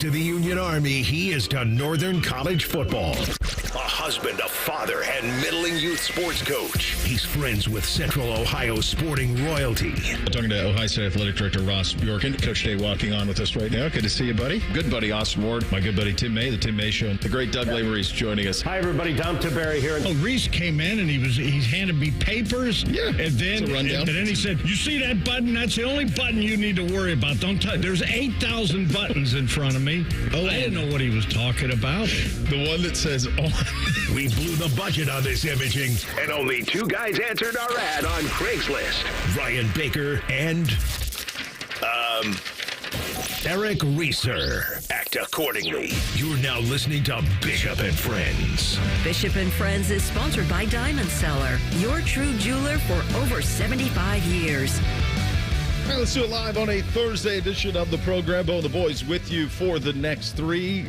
To the Union Army, he is to Northern College football. A husband, a father, and middling youth sports coach. He's friends with Central Ohio sporting royalty. Talking to Ohio State Athletic Director Ross Bjorken. Coach Day walking on with us right now. Good to see you, buddy. Good buddy Austin Ward. My good buddy Tim May, the Tim May Show. The great Doug Lavery's joining us. Hi, everybody. Dom Tiberi here. Oh, Reese came in and he handed me papers. Yeah, and then he said, "You see that button? That's the only button you need to worry about. Don't touch. There's 8,000 buttons in front of me." Oh, I didn't know what he was talking about. The one that says on. We blew the budget on this imaging, and only two guys answered our ad on Craigslist. Ryan Baker and Eric Reeser. Act accordingly. You're now listening to Bishop and Friends. Bishop and Friends is sponsored by Diamond Seller, your true jeweler for over 75 years. All right, let's do it live on a Thursday edition of the program. Bo and the boys with you for the next three.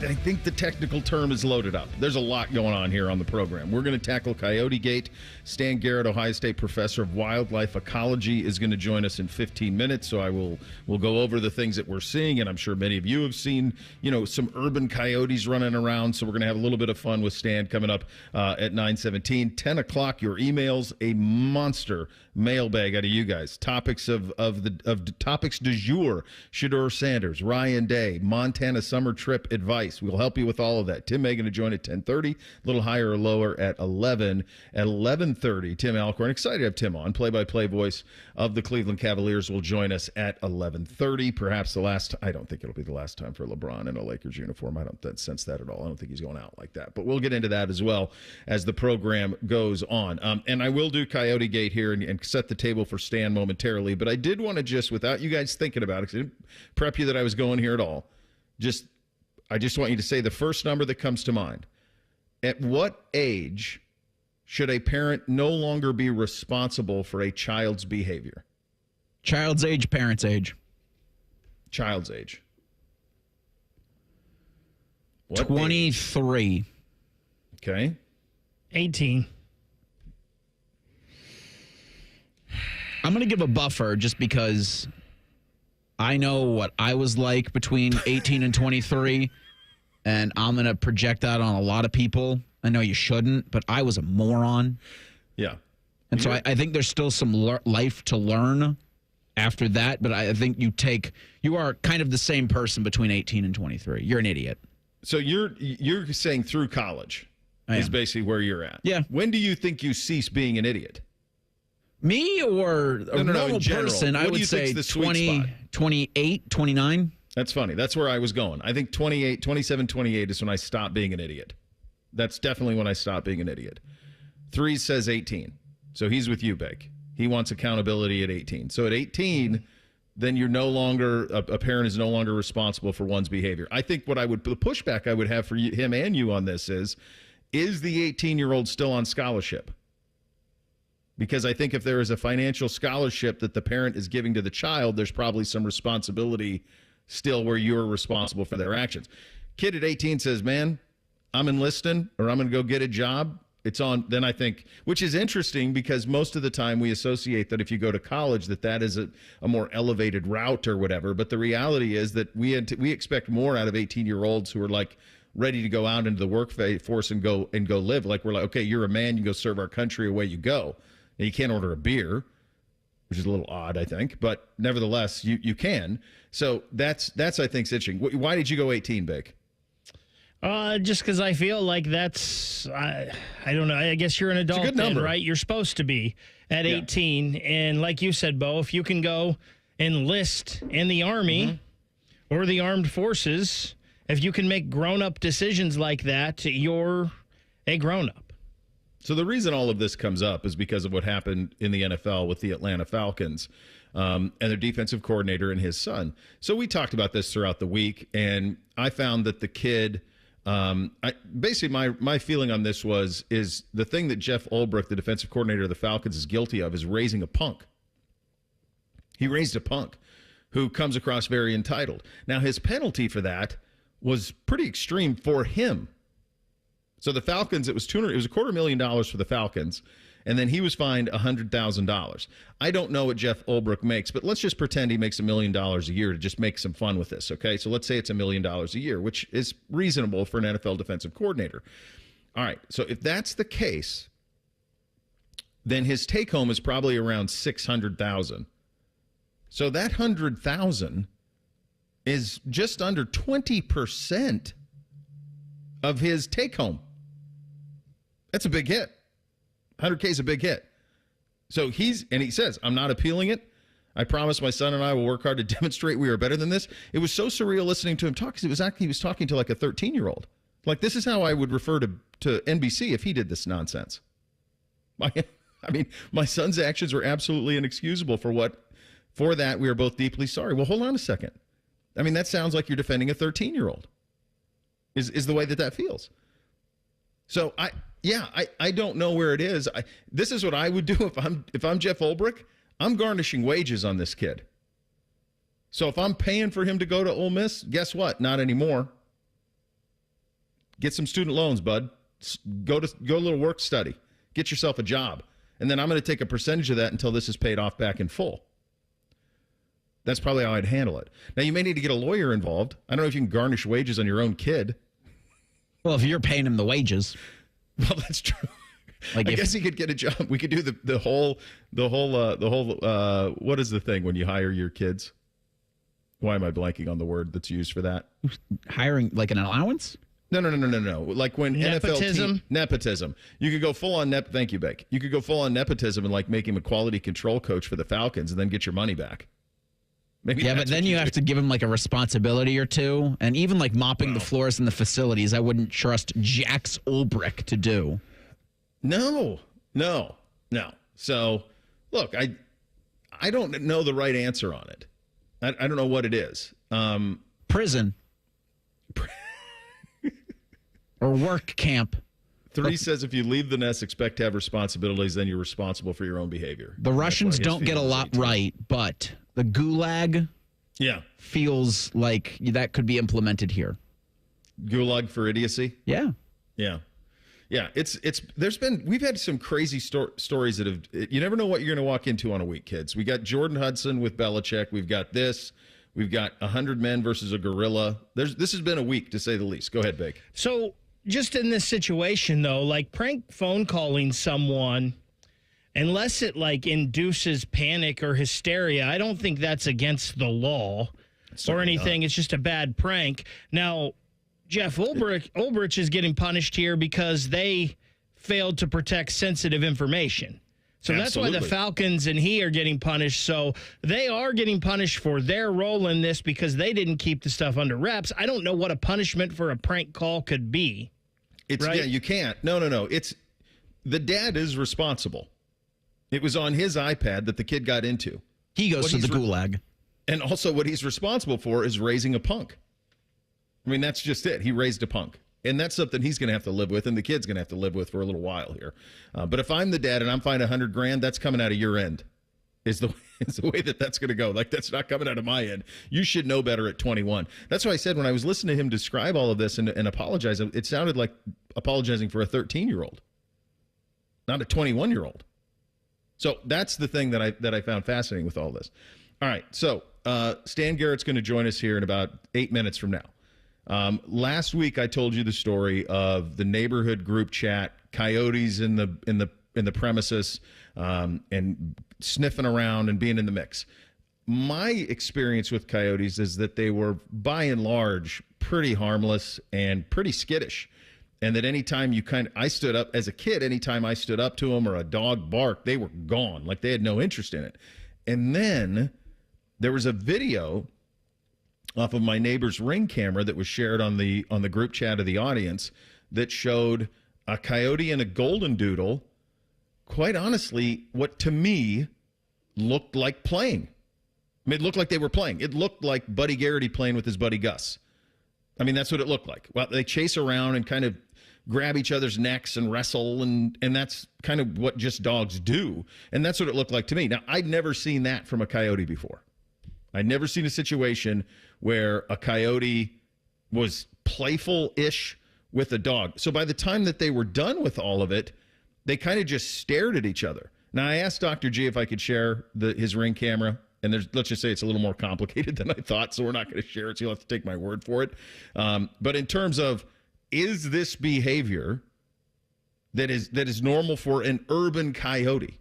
I think the technical term is loaded up. There's a lot going on here on the program. We're going to tackle Coyote Gate. Stan Garrett, Ohio State professor of wildlife ecology, is going to join us in 15 minutes. So we'll go over the things that we're seeing, and I'm sure many of you have seen, some urban coyotes running around. So we're going to have a little bit of fun with Stan coming up at 9:17. 10 o'clock, your emails, a monster mailbag out of you guys. Topics of topics du jour: Shedeur Sanders, Ryan Day, Montana summer trip advice. We'll help you with all of that. Tim May going to join at 10:30, a little higher or lower at 11. At 11:30, Tim Alcorn, excited to have Tim on, play-by-play voice of the Cleveland Cavaliers, will join us at 11:30. Perhaps I don't think it'll be the last time for LeBron in a Lakers uniform. I don't sense that at all. I don't think he's going out like that. But we'll get into that as well as the program goes on. And I will do Coyote Gate here and set the table for Stan momentarily. But I did want to just, without you guys thinking about it, because I didn't prep you that I was going here at all, I just want you to say the first number that comes to mind. At what age should a parent no longer be responsible for a child's behavior? Child's age, parent's age. Child's age. 23. Age? Okay. 18. I'm going to give a buffer just because I know what I was like between 18 and 23, and I'm going to project that on a lot of people. I know you shouldn't, but I was a moron. Yeah. And so I think there's still some life to learn after that, but I think you are kind of the same person between 18 and 23. You're an idiot. So you're saying through college is basically where you're at. Yeah. When do you think you cease being an idiot? Me or a normal person, I would say 20, 28, 29. That's funny. That's where I was going. I think 27, 28 is when I stopped being an idiot. That's definitely when I stopped being an idiot. 3 says 18. So he's with you, Bake. He wants accountability at 18. So at 18, then you're no longer, a parent is no longer responsible for one's behavior. I think the pushback I would have for him and you on this is the 18-year-old still on scholarship? Because I think if there is a financial scholarship that the parent is giving to the child, there's probably some responsibility still where you're responsible for their actions. Kid at 18 says, man, I'm enlisting or I'm going to go get a job. It's on. Then I think, which is interesting because most of the time we associate that if you go to college, that is a more elevated route or whatever. But the reality is that we expect more out of 18-year-olds who are like ready to go out into the workforce and go live. Like we're like, okay, you're a man, you go serve our country, away you go. Now, you can't order a beer, which is a little odd, I think, but nevertheless, you can. So that's I think interesting. Why did you go 18, Bake? Just because I feel like that's, I don't know. I guess you're an adult, good number, right? You're supposed to be at 18, and like you said, Bo, if you can go enlist in the Army or the Armed Forces, if you can make grown-up decisions like that, you're a grown-up. So the reason all of this comes up is because of what happened in the NFL with the Atlanta Falcons and their defensive coordinator and his son. So we talked about this throughout the week, and I found that the kid basically my feeling on this is the thing that Jeff Ulbrich, the defensive coordinator of the Falcons, is guilty of is raising a punk. He raised a punk who comes across very entitled. Now, his penalty for that was pretty extreme for him. So the Falcons, it was $250,000 for the Falcons, And then he was fined $100,000. I don't know what Jeff Ulbrich makes, but let's just pretend he makes $1 million a year to just make some fun with this, okay? So let's say it's $1 million a year, which is reasonable for an NFL defensive coordinator. All right, so if that's the case, then his take-home is probably around $600,000. So that $100,000 is just under 20% of his take-home. That's a big hit. 100K is a big hit. So he says, I'm not appealing it. I promise my son and I will work hard to demonstrate we are better than this. It was so surreal listening to him talk because he was talking to like a 13-year-old. Like, this is how I would refer to NBC if he did this nonsense. I mean, my son's actions were absolutely inexcusable for that. We are both deeply sorry. Well, hold on a second. I mean, that sounds like you're defending a 13-year-old is the way that feels. So I don't know where it is. This is what I would do if I'm Jeff Ulbrich. I'm garnishing wages on this kid. So if I'm paying for him to go to Ole Miss, guess what? Not anymore. Get some student loans, bud. Go a little work study. Get yourself a job. And then I'm going to take a percentage of that until this is paid off back in full. That's probably how I'd handle it. Now, you may need to get a lawyer involved. I don't know if you can garnish wages on your own kid. Well, if you're paying him the wages. Well, that's true. Like I guess he could get a job. We could do the whole what is the thing when you hire your kids? Why am I blanking on the word that's used for that? Hiring like an allowance? No. Like when nepotism? Nepotism. You could go full on thank you, Beck. You could go full on nepotism and like make him a quality control coach for the Falcons and then get your money back. Maybe but then you have to give him like a responsibility or two. And even like mopping the floors in the facilities, I wouldn't trust Jax Ulbrich to do. No. So, look, I don't know the right answer on it. I don't know what it is. Prison. Or work camp. 3 says if you leave the nest, expect to have responsibilities, then you're responsible for your own behavior. The Russians don't get a lot right, but the gulag feels like that could be implemented here. Gulag for idiocy? Yeah. We've had some crazy stories that you never know what you're going to walk into on a week, kids. We got Jordan Hudson with Belichick. We've got this. We've got 100 men versus a gorilla. This has been a week, to say the least. Go ahead, Bake. So just in this situation, though, like prank phone calling someone, unless it like induces panic or hysteria, I don't think that's against the law or anything. It's just a bad prank. Now, Jeff Ulbrich is getting punished here because they failed to protect sensitive information. So that's why the Falcons and he are getting punished. So they are getting punished for their role in this because they didn't keep the stuff under wraps. I don't know what a punishment for a prank call could be. Right? Yeah, you can't. No. It's the dad is responsible. It was on his iPad that the kid got into. He goes to the gulag. And also what he's responsible for is raising a punk. I mean, that's just it. He raised a punk. And that's something he's going to have to live with and the kid's going to have to live with for a little while here. But if I'm the dad and I'm fined $100,000, that's coming out of your end. Is the way that's going to go. Like, that's not coming out of my end. You should know better at 21. That's why I said when I was listening to him describe all of this and apologize, it sounded like apologizing for a 13-year-old, not a 21-year-old. So that's the thing that I found fascinating with all this. All right, so Stan Garrett's going to join us here in about 8 minutes from now. Last week I told you the story of the neighborhood group chat, coyotes in the premises, and sniffing around and being in the mix. My experience with coyotes is that they were, by and large, pretty harmless and pretty skittish. And that anytime I stood up as a kid, anytime I stood up to them or a dog barked, they were gone. Like they had no interest in it. And then there was a video off of my neighbor's Ring camera that was shared on the group chat of the audience that showed a coyote and a golden doodle, quite honestly, what to me looked like playing. I mean, it looked like they were playing. It looked like Buddy Garrett playing with his buddy Gus. I mean, that's what it looked like. Well, they chase around and kind of grab each other's necks and wrestle, and that's kind of what just dogs do. And that's what it looked like to me. Now, I'd never seen that from a coyote before. I'd never seen a situation where a coyote was playful-ish with a dog. So by the time that they were done with all of it, they kind of just stared at each other. Now, I asked Dr. G if I could share his Ring camera, and let's just say it's a little more complicated than I thought, so we're not going to share it, so you'll have to take my word for it. But in terms of, is this behavior that is normal for an urban coyote?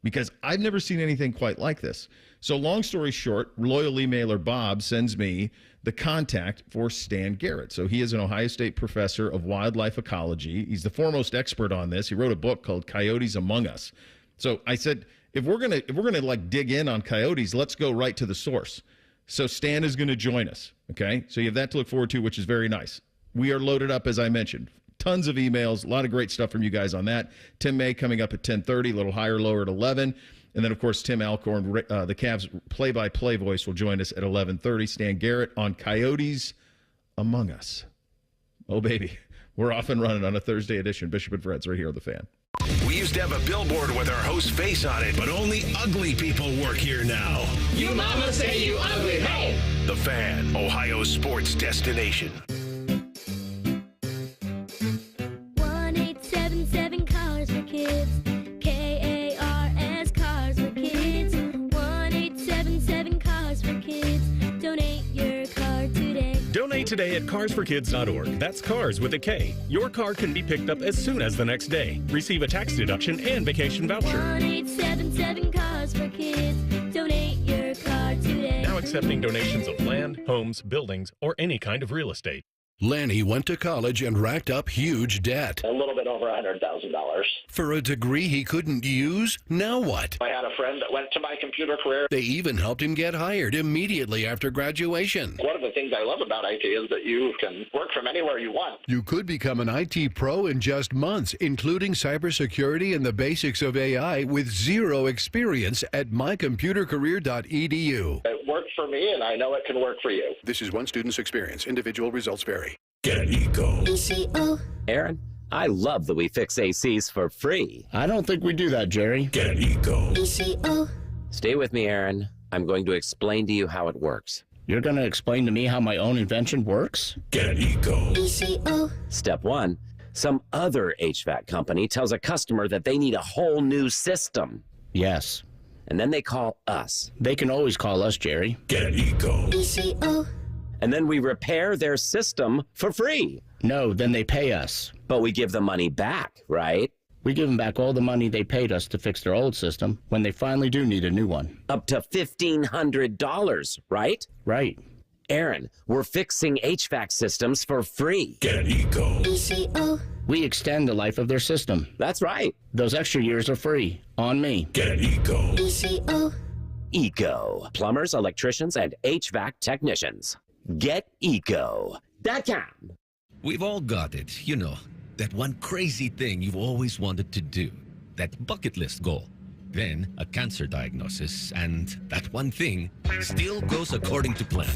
Because I've never seen anything quite like this. So long story short, loyal emailer Bob sends me the contact for Stan Garrett. So he is an Ohio State professor of wildlife ecology. He's the foremost expert on this. He wrote a book called Coyotes Among Us. So I said, if we're gonna like dig in on coyotes, let's go right to the source. So Stan is going to join us. Okay, so you have that to look forward to, which is very nice. We are loaded up, as I mentioned. Tons of emails, a lot of great stuff from you guys on that. Tim May coming up at 10:30, a little higher, lower at 11. And then, of course, Tim Alcorn, the Cavs play-by-play voice, will join us at 11:30. Stan Garrett on Coyotes Among Us. Oh, baby. We're off and running on a Thursday edition. Bishop and Fred's right here on The Fan. We used to have a billboard with our host's face on it, but only ugly people work here now. You mama say you ugly, hey! The Fan, Ohio's sports destination. 1877 Cars for Kids. KARS Cars for Kids. 1877 Cars for Kids. Donate your car today. Donate today at carsforkids.org. That's cars with a K. Your car can be picked up as soon as the next day. Receive a tax deduction and vacation voucher. 1877 Cars for Kids. Donate your car today. Now accepting donations of land, homes, buildings, or any kind of real estate. Lanny went to college and racked up huge debt. A little bit over $100,000. For a degree he couldn't use? Now what? I had a friend that went to my computer career. They even helped him get hired immediately after graduation. One of the things I love about IT is that you can work from anywhere you want. You could become an IT pro in just months, including cybersecurity and the basics of AI with zero experience at mycomputercareer.edu. It worked for me, and I know it can work for you. This is one student's experience. Individual results vary. Get Eco. ECO. Aaron, I love that we fix ACs for free. I don't think we do that, Jerry. Get Eco. ECO. Stay with me, Aaron. I'm going to explain to you how it works. You're going to explain to me how my own invention works? Get Eco. ECO. Step 1. Some other HVAC company tells a customer that they need a whole new system. Yes. And then they call us. They can always call us, Jerry. Get Eco. ECO. And then we repair their system for free. No, then they pay us. But we give the money back, right? We give them back all the money they paid us to fix their old system when they finally do need a new one. Up to $1,500, right? Right. Aaron, we're fixing HVAC systems for free. Get Eco. ECO. We extend the life of their system. That's right. Those extra years are free. On me. Get Eco. ECO. Eco. Plumbers, electricians, and HVAC technicians. GetEco.com. We've all got it, you know, that one crazy thing you've always wanted to do, that bucket list goal. Then a cancer diagnosis, and that one thing still goes according to plan.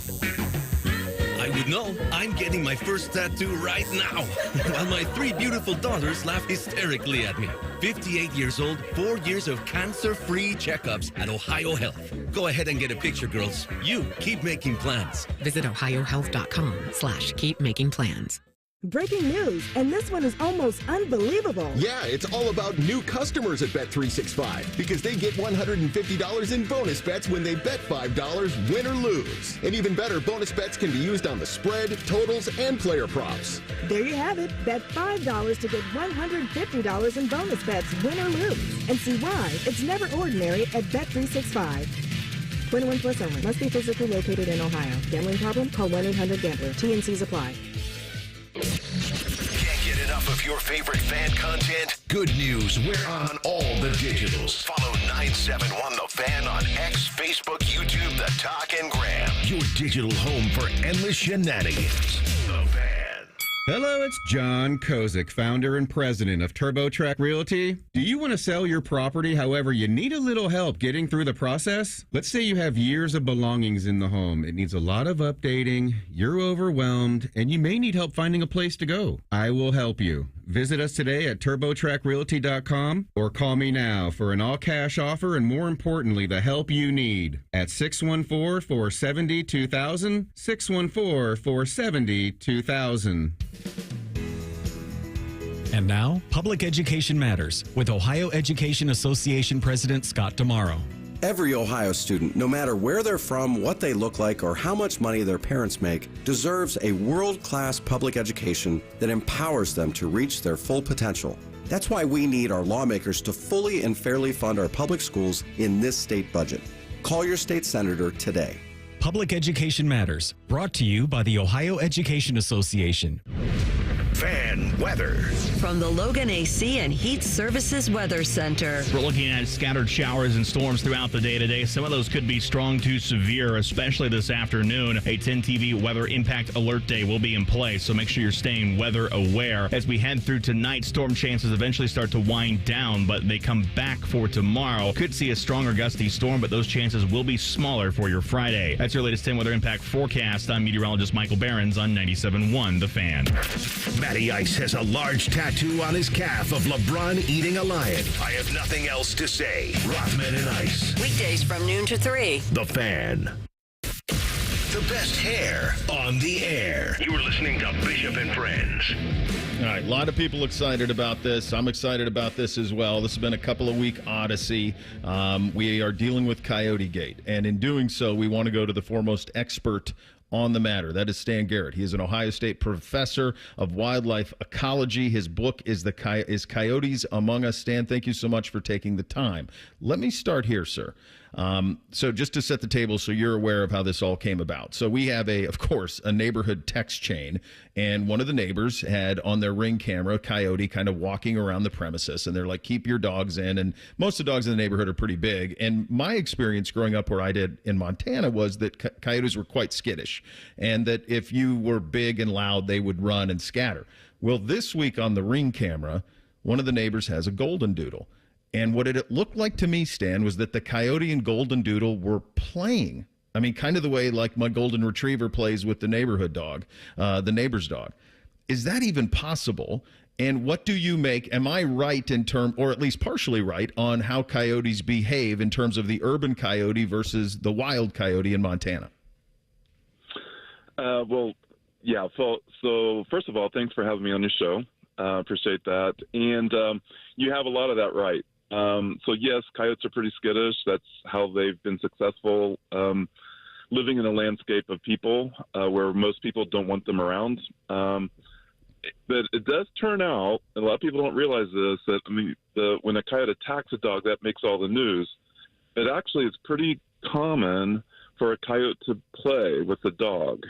I would know I'm getting my first tattoo right now, while my 3 beautiful daughters laugh hysterically at me. 58 years old, 4 years of cancer-free checkups at Ohio Health. Go ahead and get a picture, girls. You keep making plans. Visit ohiohealth.com/keepmakingplans. Breaking news, and this one is almost unbelievable. Yeah, it's all about new customers at Bet365 because they get $150 in bonus bets when they bet $5, win or lose. And even better, bonus bets can be used on the spread, totals, and player props. There you have it. Bet $5 to get $150 in bonus bets, win or lose. And see why it's never ordinary at Bet365. 21 plus only. Must be physically located in Ohio. Gambling problem? Call 1-800-GAMBLER. TNCs apply. Can't get enough of your favorite fan content? Good news, we're on all the digitals. Follow 971 The Fan on X, Facebook, YouTube, The Talk, and Gram. Your digital home for endless shenanigans. The Fan. Hello, it's John Kozik, founder and president of TurboTrack Realty. Do you want to sell your property, however, you need a little help getting through the process? Let's say you have years of belongings in the home. It needs a lot of updating, you're overwhelmed, and you may need help finding a place to go. I will help you. Visit us today at TurboTrackRealty.com or call me now for an all-cash offer and, more importantly, the help you need at 614-470-2000, 614-470-2000. And now, Public Education Matters with Ohio Education Association President Scott Damaro. Every Ohio student, no matter where they're from, what they look like, or how much money their parents make, deserves a world-class public education that empowers them to reach their full potential. That's why we need our lawmakers to fully and fairly fund our public schools in this state budget. Call your state senator today. Public Education Matters, brought to you by the Ohio Education Association. Fan weather. From the Logan AC and Heat Services Weather Center. We're looking at scattered showers and storms throughout the day today. Some of those could be strong to severe, especially this afternoon. A 10 TV weather impact alert day will be in place, so make sure you're staying weather aware. As we head through tonight, storm chances eventually start to wind down, but they come back for tomorrow. Could see a stronger gusty storm, but those chances will be smaller for your Friday. That's your latest 10 weather impact forecast. I'm meteorologist Michael Behrens on 97.1 The Fan. Matty Ice has a large tattoo on his calf of LeBron eating a lion. I have nothing else to say. Rothman and Ice. Weekdays from noon to 3. The Fan. The best hair on the air. You are listening to Bishop and Friends. All right, a lot of people excited about this. I'm excited about this as well. This has been a couple of week odyssey. We are dealing with Coyote Gate, and in doing so, we want to go to the foremost expert on the matter. That is Stan Garrett. He is an Ohio State professor of wildlife ecology. His book is Coyotes Among Us. Stan, thank you so much for taking the time. Let me start here, sir. So just to set the table so you're aware of how this all came about. So we have, of course, a neighborhood text chain, and one of the neighbors had on their Ring camera a coyote kind of walking around the premises, and they're like, keep your dogs in. And most of the dogs in the neighborhood are pretty big. And my experience growing up where I did in Montana was that coyotes were quite skittish, and that if you were big and loud, they would run and scatter. Well, this week on the Ring camera, one of the neighbors has a golden doodle. And what it looked like to me, Stan, was that the coyote and golden doodle were playing. I mean, kind of the way like my golden retriever plays with the neighborhood dog, the neighbor's dog. Is that even possible? And what do you make? Am I right in term, or at least partially right, on how coyotes behave in terms of the urban coyote versus the wild coyote in Montana? Well, yeah. So first of all, thanks for having me on your show. Appreciate that. And you have a lot of that right. So yes, coyotes are pretty skittish. That's how they've been successful living in a landscape of people where most people don't want them around. But it does turn out, and a lot of people don't realize this, that when a coyote attacks a dog, that makes all the news. It actually is pretty common for a coyote to play with the dog.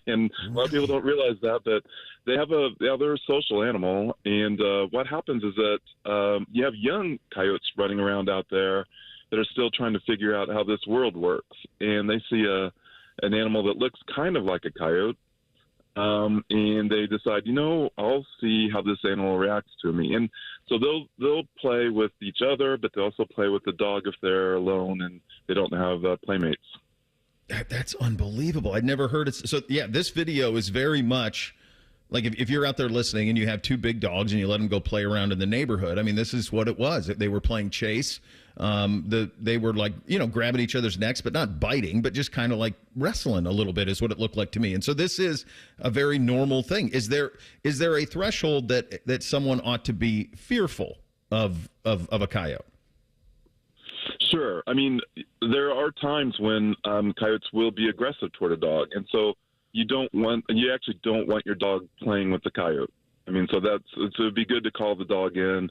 And a lot of people don't realize that, but they're a social animal. And what happens is that you have young coyotes running around out there that are still trying to figure out how this world works. And they see an animal that looks kind of like a coyote. And they decide, I'll see how this animal reacts to me. And so they'll play with each other, but they also play with the dog if they're alone and they don't have playmates. That's unbelievable. I'd never heard it. So, yeah, this video is very much like if you're out there listening and you have two big dogs and you let them go play around in the neighborhood. I mean, this is what it was. They were playing chase. They were like, grabbing each other's necks, but not biting, but just kind of like wrestling a little bit is what it looked like to me. And so this is a very normal thing. Is there a threshold that someone ought to be fearful of a coyote? Sure. I mean, there are times when coyotes will be aggressive toward a dog, and so you actually don't want your dog playing with the coyote. I mean, so it would be good to call the dog in,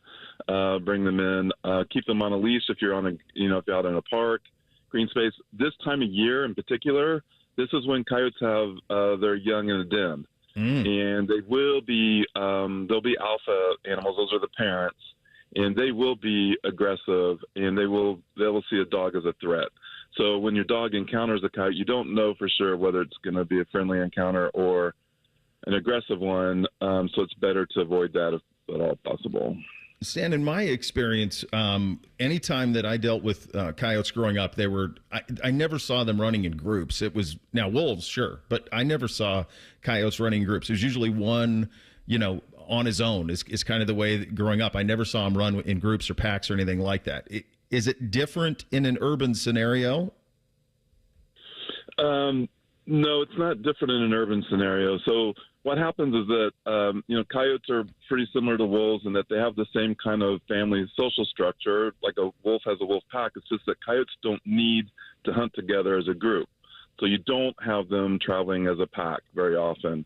bring them in, keep them on a leash if you're if you're out in a park, green space. This time of year in particular, this is when coyotes have their young in a den, and they will be they'll be alpha animals. Those are the parents. And they will be aggressive, and they will see a dog as a threat. So when your dog encounters a coyote, you don't know for sure whether it's going to be a friendly encounter or an aggressive one. So it's better to avoid that if at all possible. Stan, in my experience, anytime that I dealt with coyotes growing up, I never saw them running in groups. It was now wolves, sure, but I never saw coyotes running in groups. It was usually one, on his own is kind of the way that growing up. I never saw him run in groups or packs or anything like that. Is it different in an urban scenario? No, it's not different in an urban scenario. So what happens is that, coyotes are pretty similar to wolves in that they have the same kind of family social structure. Like a wolf has a wolf pack. It's just that coyotes don't need to hunt together as a group. So you don't have them traveling as a pack very often.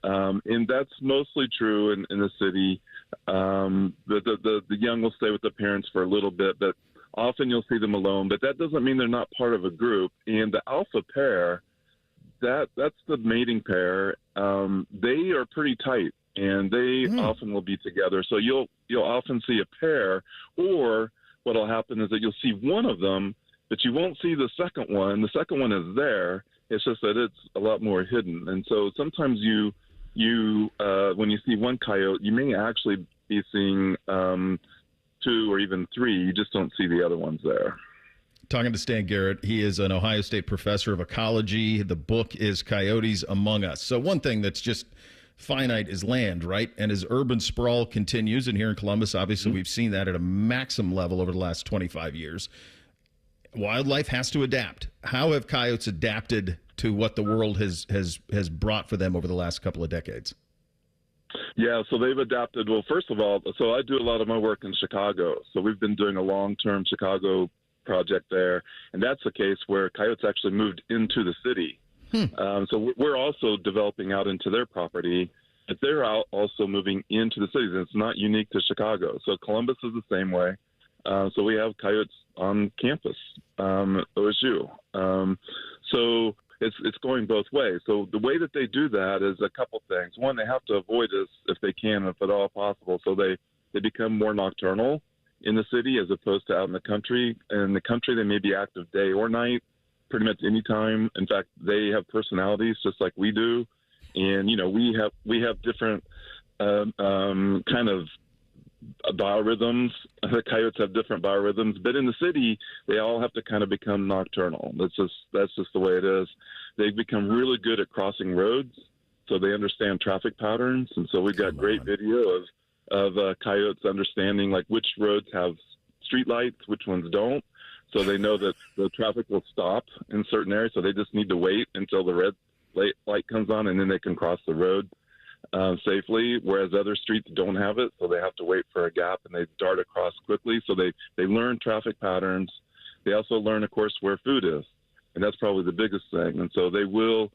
And that's mostly true in the city. The young will stay with the parents for a little bit, but often you'll see them alone. But that doesn't mean they're not part of a group. And the alpha pair, that's the mating pair. They are pretty tight, and they often will be together. So you'll often see a pair, or what will happen is that you'll see one of them, but you won't see the second one. The second one is there. It's just that it's a lot more hidden. And so sometimes you when you see one coyote, you may actually be seeing 2 or even 3. You just don't see the other ones there. Talking to Stan Garrett. He is an Ohio State professor of ecology. The book is Coyotes Among Us. So one thing that's just finite is land, right? And as urban sprawl continues, and here in Columbus, obviously we've seen that at a maximum level over the last 25 years, wildlife has to adapt. How have coyotes adapted to what the world has brought for them over the last couple of decades? Yeah, so they've adapted. Well, first of all, so I do a lot of my work in Chicago. So we've been doing a long-term Chicago project there, and that's a case where coyotes actually moved into the city. So we're also developing out into their property, but they're out also moving into the cities, and it's not unique to Chicago. So Columbus is the same way. So we have coyotes on campus, OSU. So it's going both ways. So the way that they do that is a couple things. One, they have to avoid us if they can, if at all possible. So they become more nocturnal in the city as opposed to out in the country. In the country, they may be active day or night, pretty much any time. In fact, they have personalities just like we do. And, we have different kind of biorhythms. The coyotes have different biorhythms, but in the city, they all have to kind of become nocturnal. That's just the way it is. They become really good at crossing roads, so they understand traffic patterns. And so we've got great video of coyotes understanding like which roads have street lights, which ones don't. So they know that the traffic will stop in certain areas. So they just need to wait until the red light comes on, and then they can cross the road safely, whereas other streets don't have it, so they have to wait for a gap, and they dart across quickly. So they learn traffic patterns. They also learn, of course, where food is, and that's probably the biggest thing. And so they will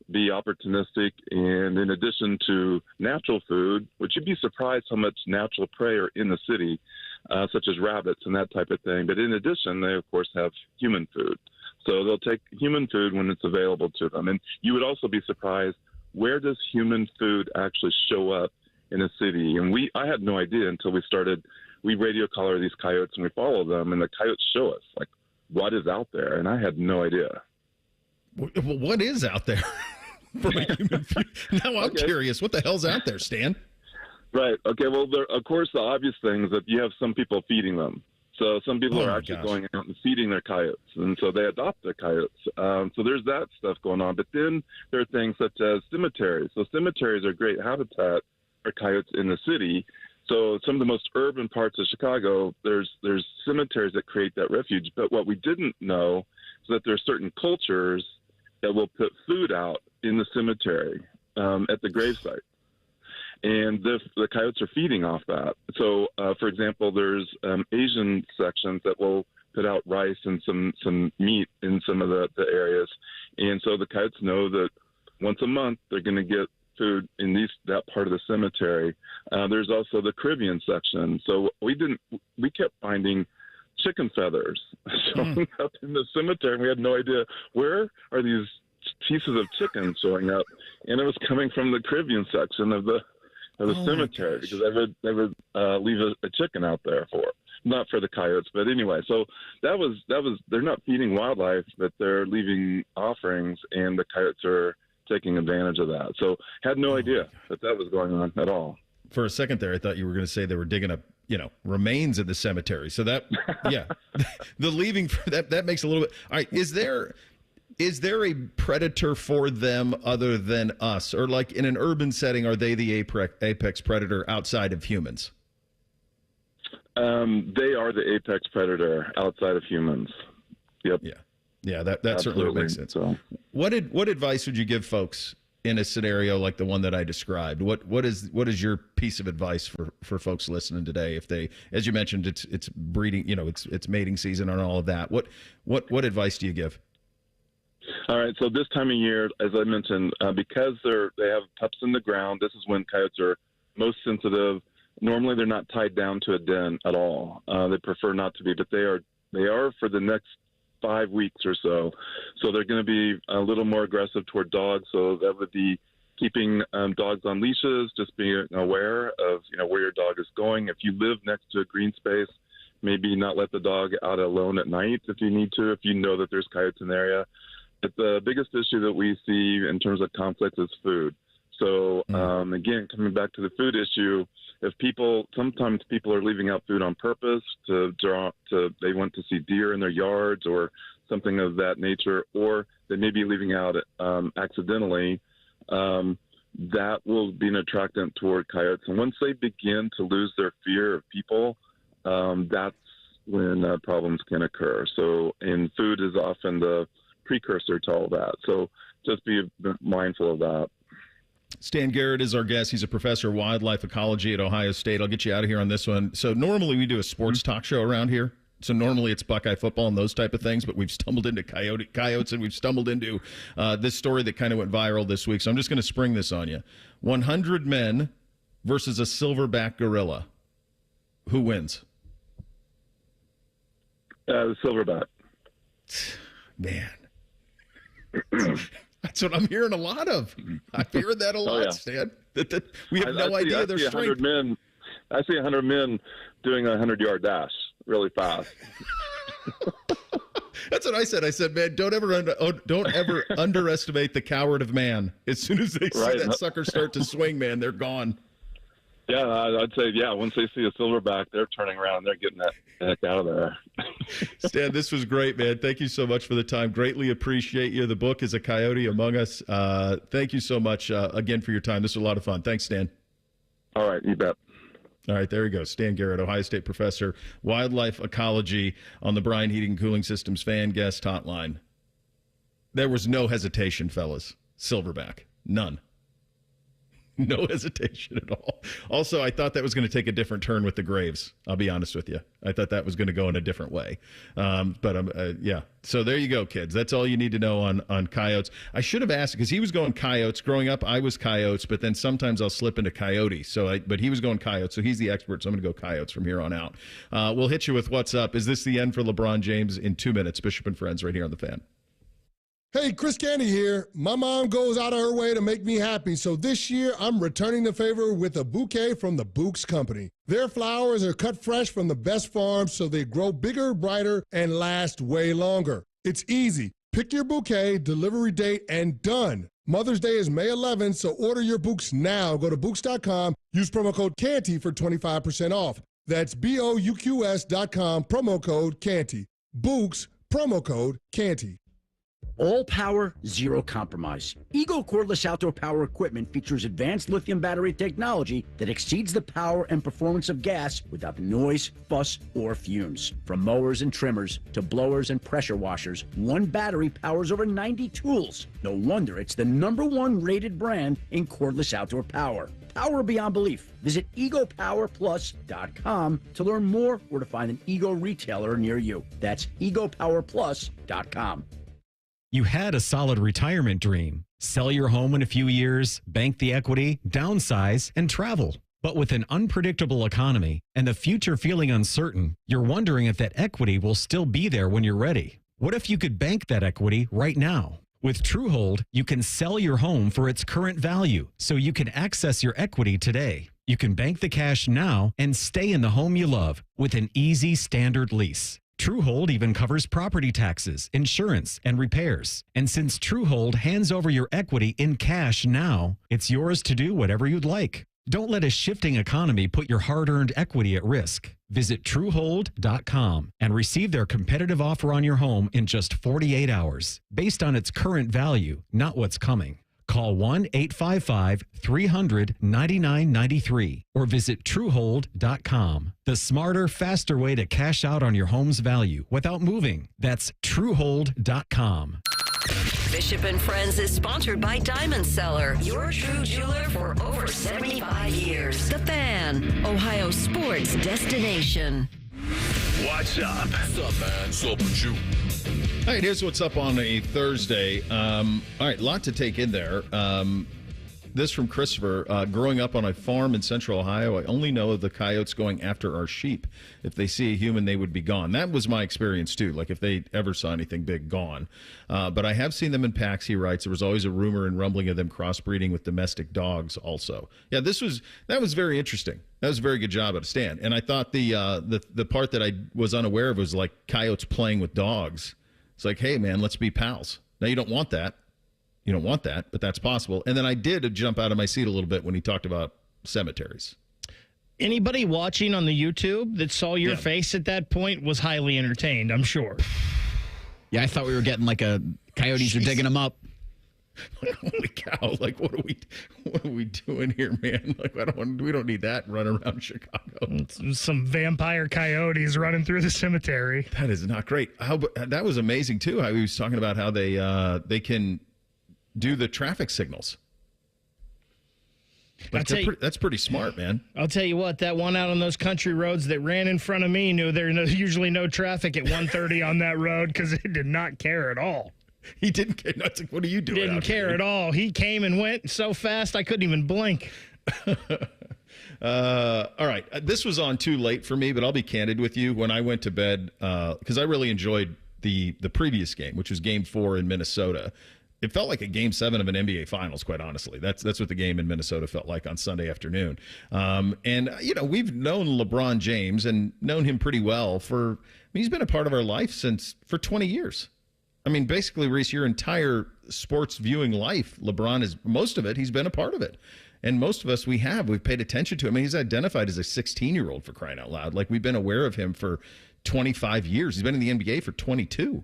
be opportunistic, and in addition to natural food, which you'd be surprised how much natural prey are in the city, such as rabbits and that type of thing. But in addition, they, of course, have human food. So they'll take human food when it's available to them. And you would also be surprised, where does human food actually show up in a city? And I had no idea until we radio collar these coyotes and we follow them, and the coyotes show us like what is out there. And I had no idea. What is out there for a human food? Now I'm curious. What the hell's out there, Stan? Right. Okay. Well, of course, the obvious thing is that you have some people feeding them. So some people are actually going out and feeding their coyotes, and so they adopt the coyotes. So there's that stuff going on. But then there are things such as cemeteries. So cemeteries are great habitat for coyotes in the city. So some of the most urban parts of Chicago, there's cemeteries that create that refuge. But what we didn't know is that there are certain cultures that will put food out in the cemetery at the gravesite. And the coyotes are feeding off that. So, for example, there's Asian sections that will put out rice and some meat in some of the areas. And so the coyotes know that once a month they're going to get food in that part of the cemetery. There's also the Caribbean section. So we kept finding chicken feathers showing up in the cemetery. And we had no idea, where are these pieces of chicken showing up? And it was coming from the Caribbean section of the cemetery, because they would leave a chicken out there not for the coyotes, but anyway. So that was they're not feeding wildlife, but they're leaving offerings, and the coyotes are taking advantage of that. So had no idea that was going on at all. For a second there, I thought you were going to say they were digging up, remains in the cemetery. So that, yeah, the leaving that makes a little bit. All right, is there a predator for them other than us? Or like in an urban setting, are they the apex predator outside of humans? They are the apex predator outside of humans. Yep. Yeah, that certainly makes sense. So. What advice would you give folks in a scenario like the one that I described? What is your piece of advice for folks listening today? If they, as you mentioned, it's breeding, it's mating season and all of that. What advice do you give? All right, so this time of year, as I mentioned, because they have pups in the ground, this is when coyotes are most sensitive. Normally, they're not tied down to a den at all. They prefer not to be, but they are for the next 5 weeks or so. So they're going to be a little more aggressive toward dogs. So that would be keeping dogs on leashes, just being aware of where your dog is going. If you live next to a green space, maybe not let the dog out alone at night if you need to, if you know that there's coyotes in the area. But the biggest issue that we see in terms of conflict is food. So again, coming back to the food issue, sometimes people are leaving out food on purpose they want to see deer in their yards or something of that nature, or they may be leaving out accidentally. That will be an attractant toward coyotes. And once they begin to lose their fear of people, that's when problems can occur. So, and food is often the precursor to all that. So just be mindful of that. Stan Garrett is our guest. He's a professor of wildlife ecology at Ohio State. I'll get you out of here on this one. So normally we do a sports talk show around here. So normally it's Buckeye football and those type of things, but we've stumbled into coyotes and we've stumbled into this story that kind of went viral this week. So I'm just going to spring this on you. 100 men versus a silverback gorilla. Who wins? The silverback. Man. That's what I'm hearing a lot of. I'm hearing that a lot, Stan. We have no idea their strength. I see 100 men doing a 100-yard dash really fast. That's what I said. I said, man, don't ever underestimate the coward of man. As soon as they see that sucker start to swing, man, they're gone. Yeah, I'd say, once they see a silverback, they're turning around. They're getting that heck out of there. Stan, this was great, man. Thank you so much for the time. Greatly appreciate you. The book is A Coyote Among Us. Thank you so much again for your time. This was a lot of fun. Thanks, Stan. All right, you bet. All right, there you go. Stan Garrett, Ohio State professor, wildlife ecology on the Bryan Heating and Cooling Systems fan guest hotline. There was no hesitation, fellas. Silverback. None. No hesitation at all. Also, I thought that was going to take a different turn with the Graves. I'll be honest with you. I thought that was going to go in a different way. Yeah. So there you go, kids. That's all you need to know on coyotes. I should have asked, because he was going coyotes. Growing up, I was coyotes, but then sometimes I'll slip into coyote. But he was going coyotes, so he's the expert, so I'm going to go coyotes from here on out. We'll hit you with what's up. Is this the end for LeBron James in 2 minutes? Bishop and Friends right here on The Fan. Hey, Chris Candy here. My mom goes out of her way to make me happy, so this year I'm returning the favor with a bouquet from the Books Company. Their flowers are cut fresh from the best farms, so they grow bigger, brighter, and last way longer. It's easy. Pick your bouquet, delivery date, and done. Mother's Day is May 11th, so order your Books now. Go to Books.com, use promo code CANTY for 25% off. That's BOUQS.com, promo code CANTY. Books, promo code CANTY. All power, zero compromise. Eagle Cordless Outdoor Power Equipment features advanced lithium battery technology that exceeds the power and performance of gas without the noise, fuss, or fumes. From mowers and trimmers to blowers and pressure washers, one battery powers over 90 tools. No wonder it's the #1 rated brand in cordless outdoor power. Power beyond belief. Visit EgoPowerPlus.com to learn more or to find an Ego retailer near you. That's EgoPowerPlus.com. You had a solid retirement dream. Sell your home in a few years, bank the equity, downsize, and travel. But with an unpredictable economy and the future feeling uncertain, you're wondering if that equity will still be there when you're ready. What if you could bank that equity right now? With TrueHold, you can sell your home for its current value, so you can access your equity today. You can bank the cash now and stay in the home you love with an easy standard lease. TrueHold even covers property taxes, insurance, and repairs. And since TrueHold hands over your equity in cash now, it's yours to do whatever you'd like. Don't let a shifting economy put your hard-earned equity at risk. Visit TrueHold.com and receive their competitive offer on your home in just 48 hours, based on its current value, not what's coming. Call 1-855-300-9993 or visit TrueHold.com. The smarter, faster way to cash out on your home's value without moving. That's TrueHold.com. Bishop and Friends is sponsored by Diamond Seller, your true jeweler for over 75 years. The Fan, Ohio sports destination. What's up? What's up, man? What's up with you? All right, here's what's up on a Thursday. All right, lot to take in there. This from Christopher. Growing up on a farm in central Ohio, I only know of the coyotes going after our sheep. If they see a human, they would be gone. That was my experience, too. Like, if they ever saw anything big, gone. But I have seen them in packs, he writes. There was always a rumor and rumbling of them crossbreeding with domestic dogs also. Yeah, that was very interesting. That was a very good job out of Stan. And I thought the part that I was unaware of was, like, coyotes playing with dogs. It's like, hey, man, let's be pals. Now, you don't want that. You don't want that, but that's possible. And then I did jump out of my seat a little bit when he talked about cemeteries. Anybody watching on the YouTube that saw your face at that point was highly entertained, I'm sure. Yeah, I thought we were getting like a coyotes are digging them up. Holy cow! Like, what are we doing here, man? Like, we don't need that running around Chicago. Some vampire coyotes running through the cemetery. That is not great. That was amazing too. How he was talking about how they can do the traffic signals. Like, that's pretty smart, man. I'll tell you what, that one out on those country roads that ran in front of me knew there's usually no traffic at 1:30 on that road because it did not care at all. He didn't care. Like, what are you doing? Didn't care at all. He came and went so fast I couldn't even blink. All right. This was on too late for me, but I'll be candid with you. When I went to bed, because I really enjoyed the previous game, which was Game 4 in Minnesota. It felt like a Game 7 of an NBA Finals, quite honestly. That's what the game in Minnesota felt like on Sunday afternoon. And, we've known LeBron James and known him pretty well he's been a part of our life for 20 years. I mean, basically, Reese, your entire sports viewing life, LeBron is most of it. He's been a part of it. And most of us, we've paid attention to him. I mean, he's identified as a 16-year-old, for crying out loud. Like, we've been aware of him for 25 years. He's been in the NBA for 22.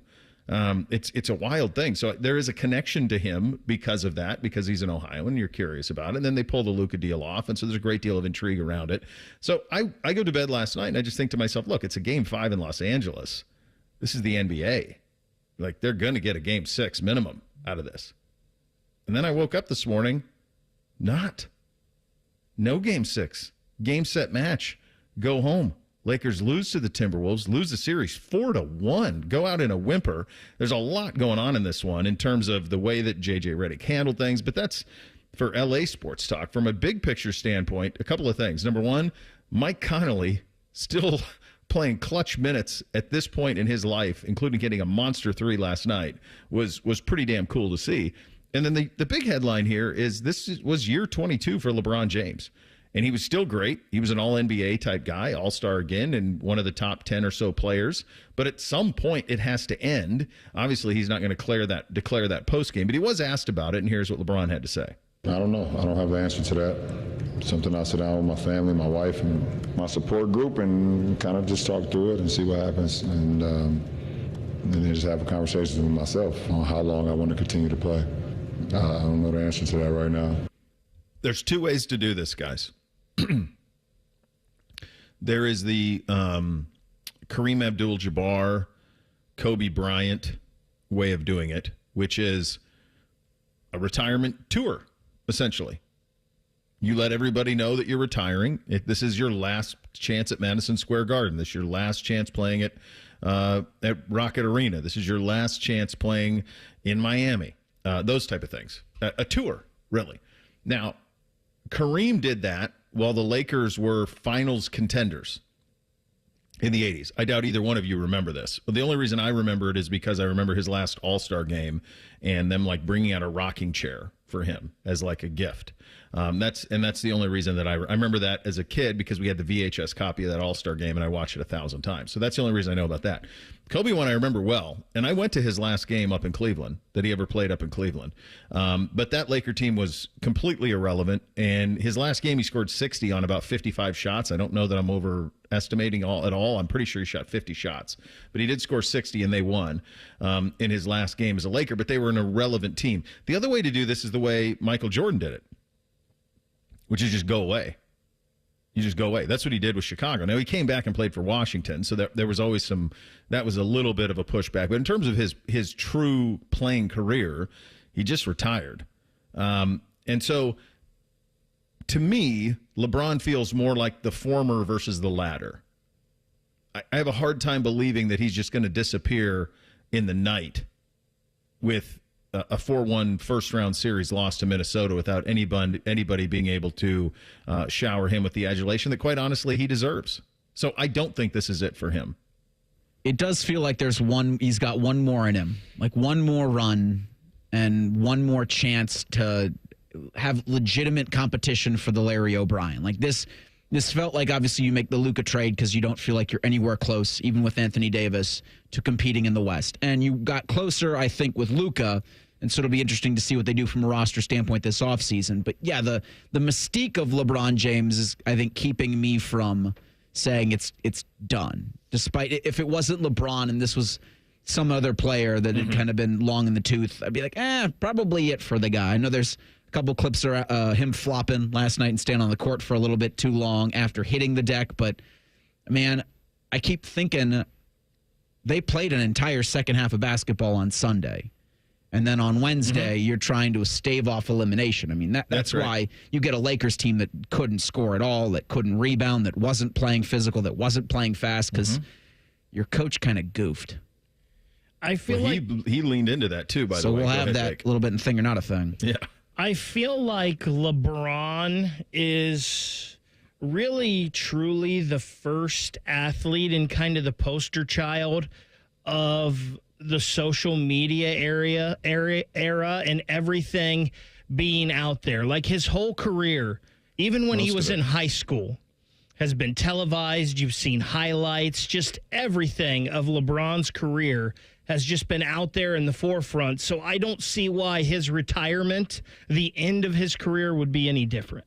It's a wild thing. So there is a connection to him because of that, because he's an Ohioan. You're curious about it. And then they pull the Luka deal off. And so there's a great deal of intrigue around it. So I go to bed last night and I just think to myself, look, it's a Game 5 in Los Angeles. This is the NBA. Like, they're going to get a Game 6 minimum out of this. And then I woke up this morning, no Game 6. Game, set, match. Go home. Lakers lose to the Timberwolves, lose the series 4-1, go out in a whimper. There's a lot going on in this one in terms of the way that J.J. Redick handled things, but that's for L.A. sports talk. From a big picture standpoint, a couple of things. Number one, Mike Connolly still playing clutch minutes at this point in his life, including getting a monster 3 last night, was pretty damn cool to see. And then the big headline here is this was year 22 for LeBron James. And he was still great. He was an all-NBA type guy, all-star again, and one of the top 10 or so players. But at some point, it has to end. Obviously, he's not going to declare that post-game. But he was asked about it, and here's what LeBron had to say. I don't know. I don't have the answer to that. Something I sit down with my family, my wife, and my support group and kind of just talk through it and see what happens. And then just have a conversation with myself on how long I want to continue to play. I don't know the answer to that right now. There's two ways to do this, guys. There is the Kareem Abdul-Jabbar, Kobe Bryant way of doing it, which is a retirement tour, essentially. You let everybody know that you're retiring. This is your last chance at Madison Square Garden. This is your last chance playing at Rocket Arena. This is your last chance playing in Miami. Those type of things. A tour, really. Now, Kareem did that while the Lakers were finals contenders in the 80s. I doubt either one of you remember this. But the only reason I remember it is because I remember his last All-Star game and them like bringing out a rocking chair for him as like a gift. That's the only reason that I remember that as a kid, because we had the VHS copy of that All-Star game and I watched it 1,000 times. So that's the only reason I know about that. Kobe one I remember well, and I went to his last game up in Cleveland that he ever played up in Cleveland. But that Laker team was completely irrelevant, and his last game he scored 60 on about 55 shots. I don't know that I'm overestimating at all. I'm pretty sure he shot 50 shots. But he did score 60, and they won in his last game as a Laker, but they were an irrelevant team. The other way to do this is the way Michael Jordan did it, which is just go away. You just go away. That's what he did with Chicago. Now, he came back and played for Washington, so there was always that was a little bit of a pushback. But in terms of his true playing career, he just retired. And so, to me, LeBron feels more like the former versus the latter. I have a hard time believing that he's just going to disappear in the night with a 4-1 first-round series loss to Minnesota without anybody being able to shower him with the adulation that, quite honestly, he deserves. So I don't think this is it for him. It does feel like he's got one more in him, like one more run and one more chance to have legitimate competition for the Larry O'Brien. Like this felt like, obviously, you make the Luka trade because you don't feel like you're anywhere close, even with Anthony Davis, to competing in the West. And you got closer, I think, with Luka. And so it'll be interesting to see what they do from a roster standpoint this offseason. But, yeah, the mystique of LeBron James is, I think, keeping me from saying it's done. Despite if it wasn't LeBron and this was some other player that had kind of been long in the tooth, I'd be like, probably it for the guy. I know there's a couple clips of him flopping last night and staying on the court for a little bit too long after hitting the deck. But, man, I keep thinking they played an entire second half of basketball on Sunday. And then on Wednesday, you're trying to stave off elimination. I mean, that's right. Why you get a Lakers team that couldn't score at all, that couldn't rebound, that wasn't playing physical, that wasn't playing fast, because your coach kind of goofed. I feel like he leaned into that too, by the way. So we'll have that little bit in thing or not a thing. Yeah. I feel like LeBron is really, truly the first athlete and kind of the poster child of the social media era and everything being out there. Like his whole career, even when he was in high school, has been televised. You've seen highlights. Just everything of LeBron's career has just been out there in the forefront. So I don't see why his retirement, the end of his career, would be any different.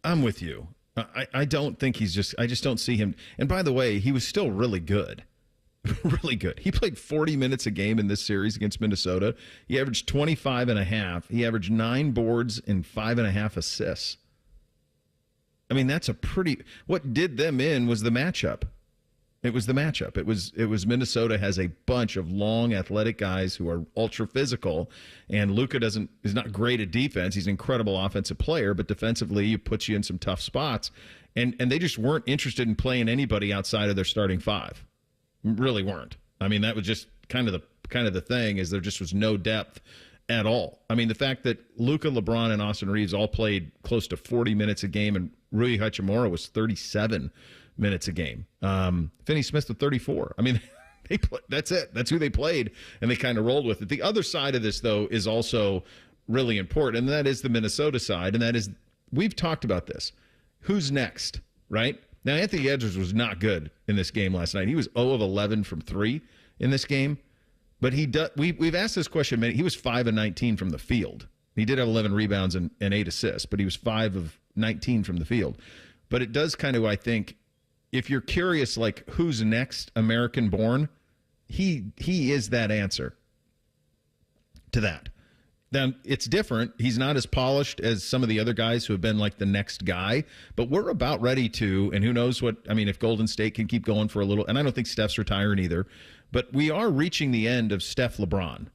I'm with you. I don't think I just don't see him. And by the way, he was still really good. Really good. He played 40 minutes a game in this series against Minnesota. He averaged 25.5. He averaged 9 boards and 5.5 assists. I mean, that's what did them in was the matchup. It was the matchup. It was Minnesota has a bunch of long, athletic guys who are ultra physical, and Luka is not great at defense. He's an incredible offensive player, but defensively, he puts you in some tough spots. And they just weren't interested in playing anybody outside of their starting 5. Really weren't. I mean, that was just kind of the thing, is there just was no depth at all. I mean, the fact that Luka, LeBron, and Austin Reeves all played close to 40 minutes a game, and Rui Hachimura was 37 minutes a game. Finney Smith with 34. I mean, that's it. That's who they played, and they kind of rolled with it. The other side of this, though, is also really important, and that is the Minnesota side, and that is, we've talked about this. Who's next, right? Now, Anthony Edwards was not good in this game last night. He was 0 of 11 from 3 in this game. But we've asked this question many. He was 5 of 19 from the field. He did have 11 rebounds and 8 assists, but he was 5 of 19 from the field. But it does kind of, I think, if you're curious, like, who's next American-born, he is that answer to that. Now, it's different. He's not as polished as some of the other guys who have been like the next guy, but we're about ready to, and who knows if Golden State can keep going for a little, and I don't think Steph's retiring either, but we are reaching the end of Steph LeBron.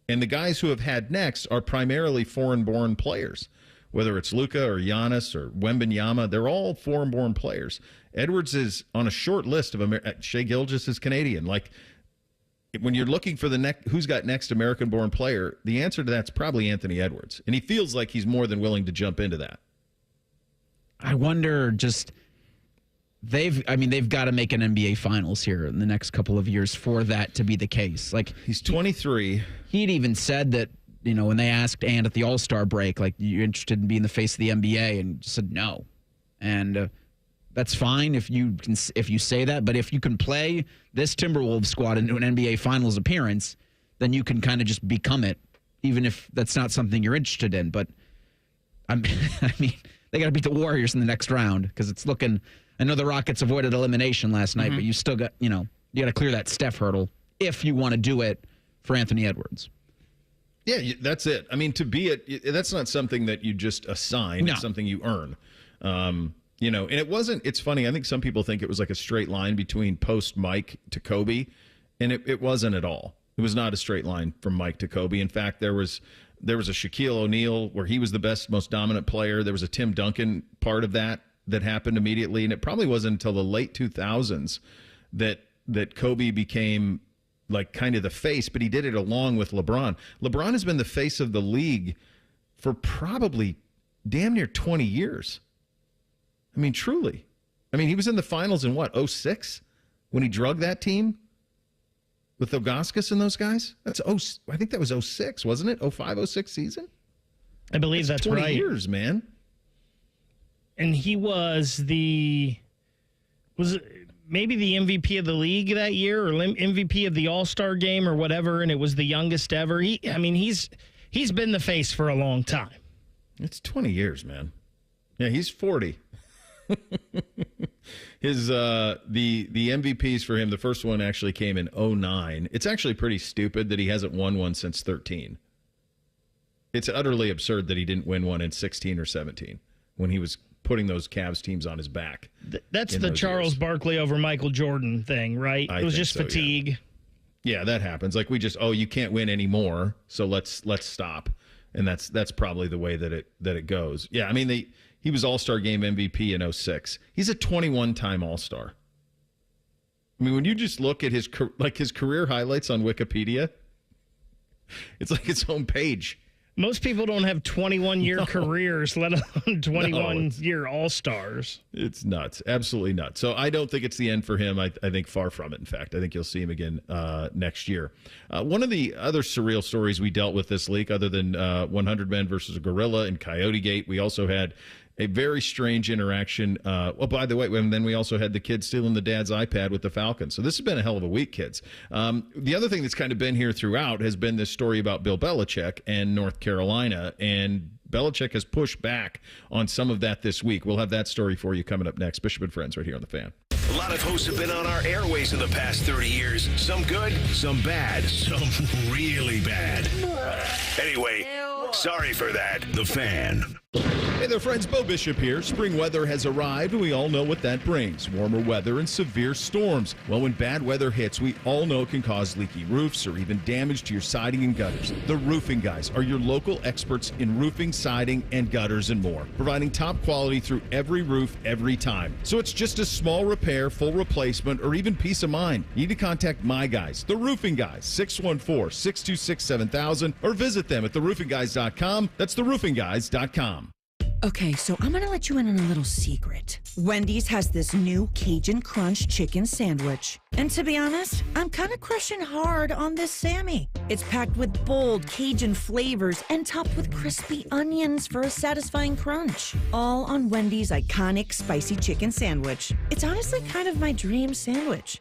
And the guys who have had next are primarily foreign-born players, whether it's Luka or Giannis or Wembanyama. They're all foreign-born players. Edwards is on a short list of Shai Gilgeous is Canadian. Like, when you're looking for who's got next American-born player, the answer to that's probably Anthony Edwards. And he feels like he's more than willing to jump into that. I wonder they've got to make an NBA Finals here in the next couple of years for that to be the case. Like, he's 23. He'd even said that, when they asked Ant at the All-Star break, like, you interested in being the face of the NBA? And just said no. And that's fine if you say that, but if you can play this Timberwolves squad into an NBA Finals appearance, then you can kind of just become it, even if that's not something you're interested in. But they got to beat the Warriors in the next round, because it's looking. I know the Rockets avoided elimination last night, but you still got you got to clear that Steph hurdle if you want to do it for Anthony Edwards. Yeah, that's it. I mean, to be it, that's not something that you just assign. No. It's something you earn. You know, and it's funny. I think some people think it was like a straight line between post Mike to Kobe, and it wasn't at all. It was not a straight line from Mike to Kobe. In fact, there was a Shaquille O'Neal where he was the best, most dominant player. There was a Tim Duncan part of that happened immediately, and it probably wasn't until the late 2000s that Kobe became like kind of the face, but he did it along with LeBron. LeBron has been the face of the league for probably damn near 20 years. I mean, truly. I mean, he was in the finals in what, 06? When he drugged that team with Ilgauskas and those guys? I think that was 06, wasn't it? 05, 06 season? I believe that's 20 right. years, man. And he was maybe the MVP of the league that year, or MVP of the All-Star game or whatever, and it was the youngest ever. He's been the face for a long time. It's 20 years, man. Yeah, he's 40. His the MVPs for him, the first one actually came in 09. It's actually pretty stupid that he hasn't won one since 13. It's utterly absurd that he didn't win one in 16 or 17 when he was putting those Cavs teams on his back. That's the Charles Barkley over Michael Jordan thing, right? It was just fatigue. Yeah, that happens. Like you can't win anymore, so let's stop. And that's probably the way that it goes. Yeah, I mean he was All-Star Game MVP in 06. He's a 21-time All-Star. I mean, when you just look at his career highlights on Wikipedia, it's like its own page. Most people don't have 21-year careers, let alone 21-year All-Stars. It's nuts. Absolutely nuts. So I don't think it's the end for him. I think far from it, in fact. I think you'll see him again next year. One of the other surreal stories we dealt with this week, other than 100 Men versus a Gorilla and Coyote Gate, we also had a very strange interaction. By the way, and then we also had the kids stealing the dad's iPad with the Falcons. So this has been a hell of a week, kids. The other thing that's kind of been here throughout has been this story about Bill Belichick and North Carolina. And Belichick has pushed back on some of that this week. We'll have that story for you coming up next. Bishop and Friends right here on The Fan. A lot of hosts have been on our airways in the past 30 years. Some good, some bad, some really bad. Anyway, sorry for that. The Fan. Hey there, friends. Bo Bishop here. Spring weather has arrived, and we all know what that brings. Warmer weather and severe storms. Well, when bad weather hits, we all know it can cause leaky roofs or even damage to your siding and gutters. The Roofing Guys are your local experts in roofing, siding, and gutters and more, providing top quality through every roof, every time. So it's just a small repair, full replacement, or even peace of mind. You need to contact my guys, the Roofing Guys, 614-626-7000, or visit them at theroofingguys.com. That's theroofingguys.com. Okay, so I'm gonna let you in on a little secret. Wendy's has this new Cajun Crunch chicken sandwich. And to be honest, I'm kind of crushing hard on this Sammy. It's packed with bold Cajun flavors and topped with crispy onions for a satisfying crunch. All on Wendy's iconic spicy chicken sandwich. It's honestly kind of my dream sandwich.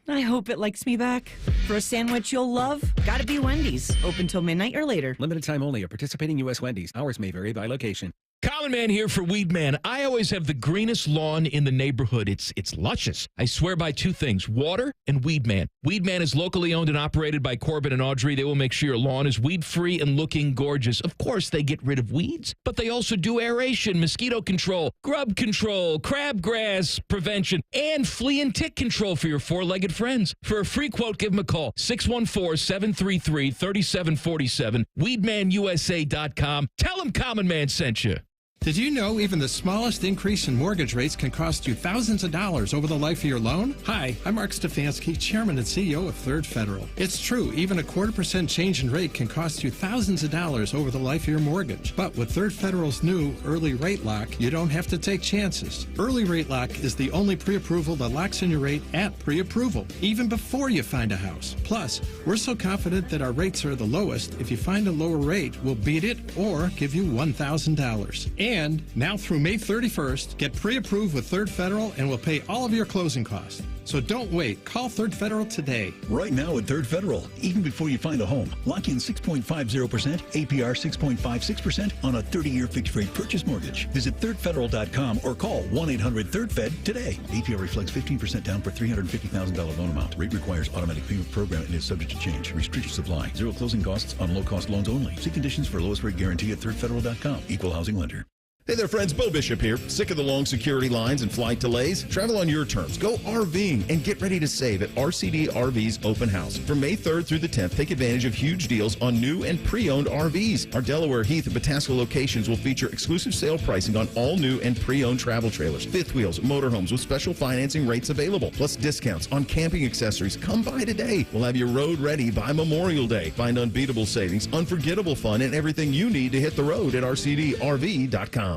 I hope it likes me back. For a sandwich you'll love, gotta be Wendy's. Open till midnight or later. Limited time only at participating U.S. Wendy's. Hours may vary by location. Common Man here for Weed Man. I always have the greenest lawn in the neighborhood. It's luscious. I swear by two things, water and Weed Man. Weed Man is locally owned and operated by Corbin and Audrey. They will make sure your lawn is weed-free and looking gorgeous. Of course, they get rid of weeds, but they also do aeration, mosquito control, grub control, crabgrass prevention, and flea and tick control for your four-legged friends. For a free quote, give them a call, 614-733-3747, weedmanusa.com. Tell them Common Man sent you. Did you know even the smallest increase in mortgage rates can cost you thousands of dollars over the life of your loan? Hi, I'm Mark Stefanski, Chairman and CEO of Third Federal. It's true, even a 0.25% change in rate can cost you thousands of dollars over the life of your mortgage. But with Third Federal's new Early Rate Lock, you don't have to take chances. Early Rate Lock is the only pre-approval that locks in your rate at pre-approval, even before you find a house. Plus, we're so confident that our rates are the lowest, if you find a lower rate, we'll beat it or give you $1,000. And now through May 31st, get pre-approved with Third Federal and we'll pay all of your closing costs. So don't wait. Call Third Federal today. Right now at Third Federal, even before you find a home, lock in 6.50%, APR 6.56% on a 30-year fixed-rate purchase mortgage. Visit thirdfederal.com or call 1-800-3RD-FED today. APR reflects 15% down for $350,000 loan amount. Rate requires automatic payment program and is subject to change. Restrictions apply. Zero closing costs on low-cost loans only. See conditions for lowest rate guarantee at thirdfederal.com. Equal housing lender. Hey there, friends. Bo Bishop here. Sick of the long security lines and flight delays? Travel on your terms. Go RVing and get ready to save at RCD RV's Open House. From May 3rd through the 10th, take advantage of huge deals on new and pre-owned RVs. Our Delaware, Heath, and Pataska locations will feature exclusive sale pricing on all new and pre-owned travel trailers, fifth wheels, motorhomes with special financing rates available, plus discounts on camping accessories. Come by today. We'll have your road ready by Memorial Day. Find unbeatable savings, unforgettable fun, and everything you need to hit the road at rcdrv.com.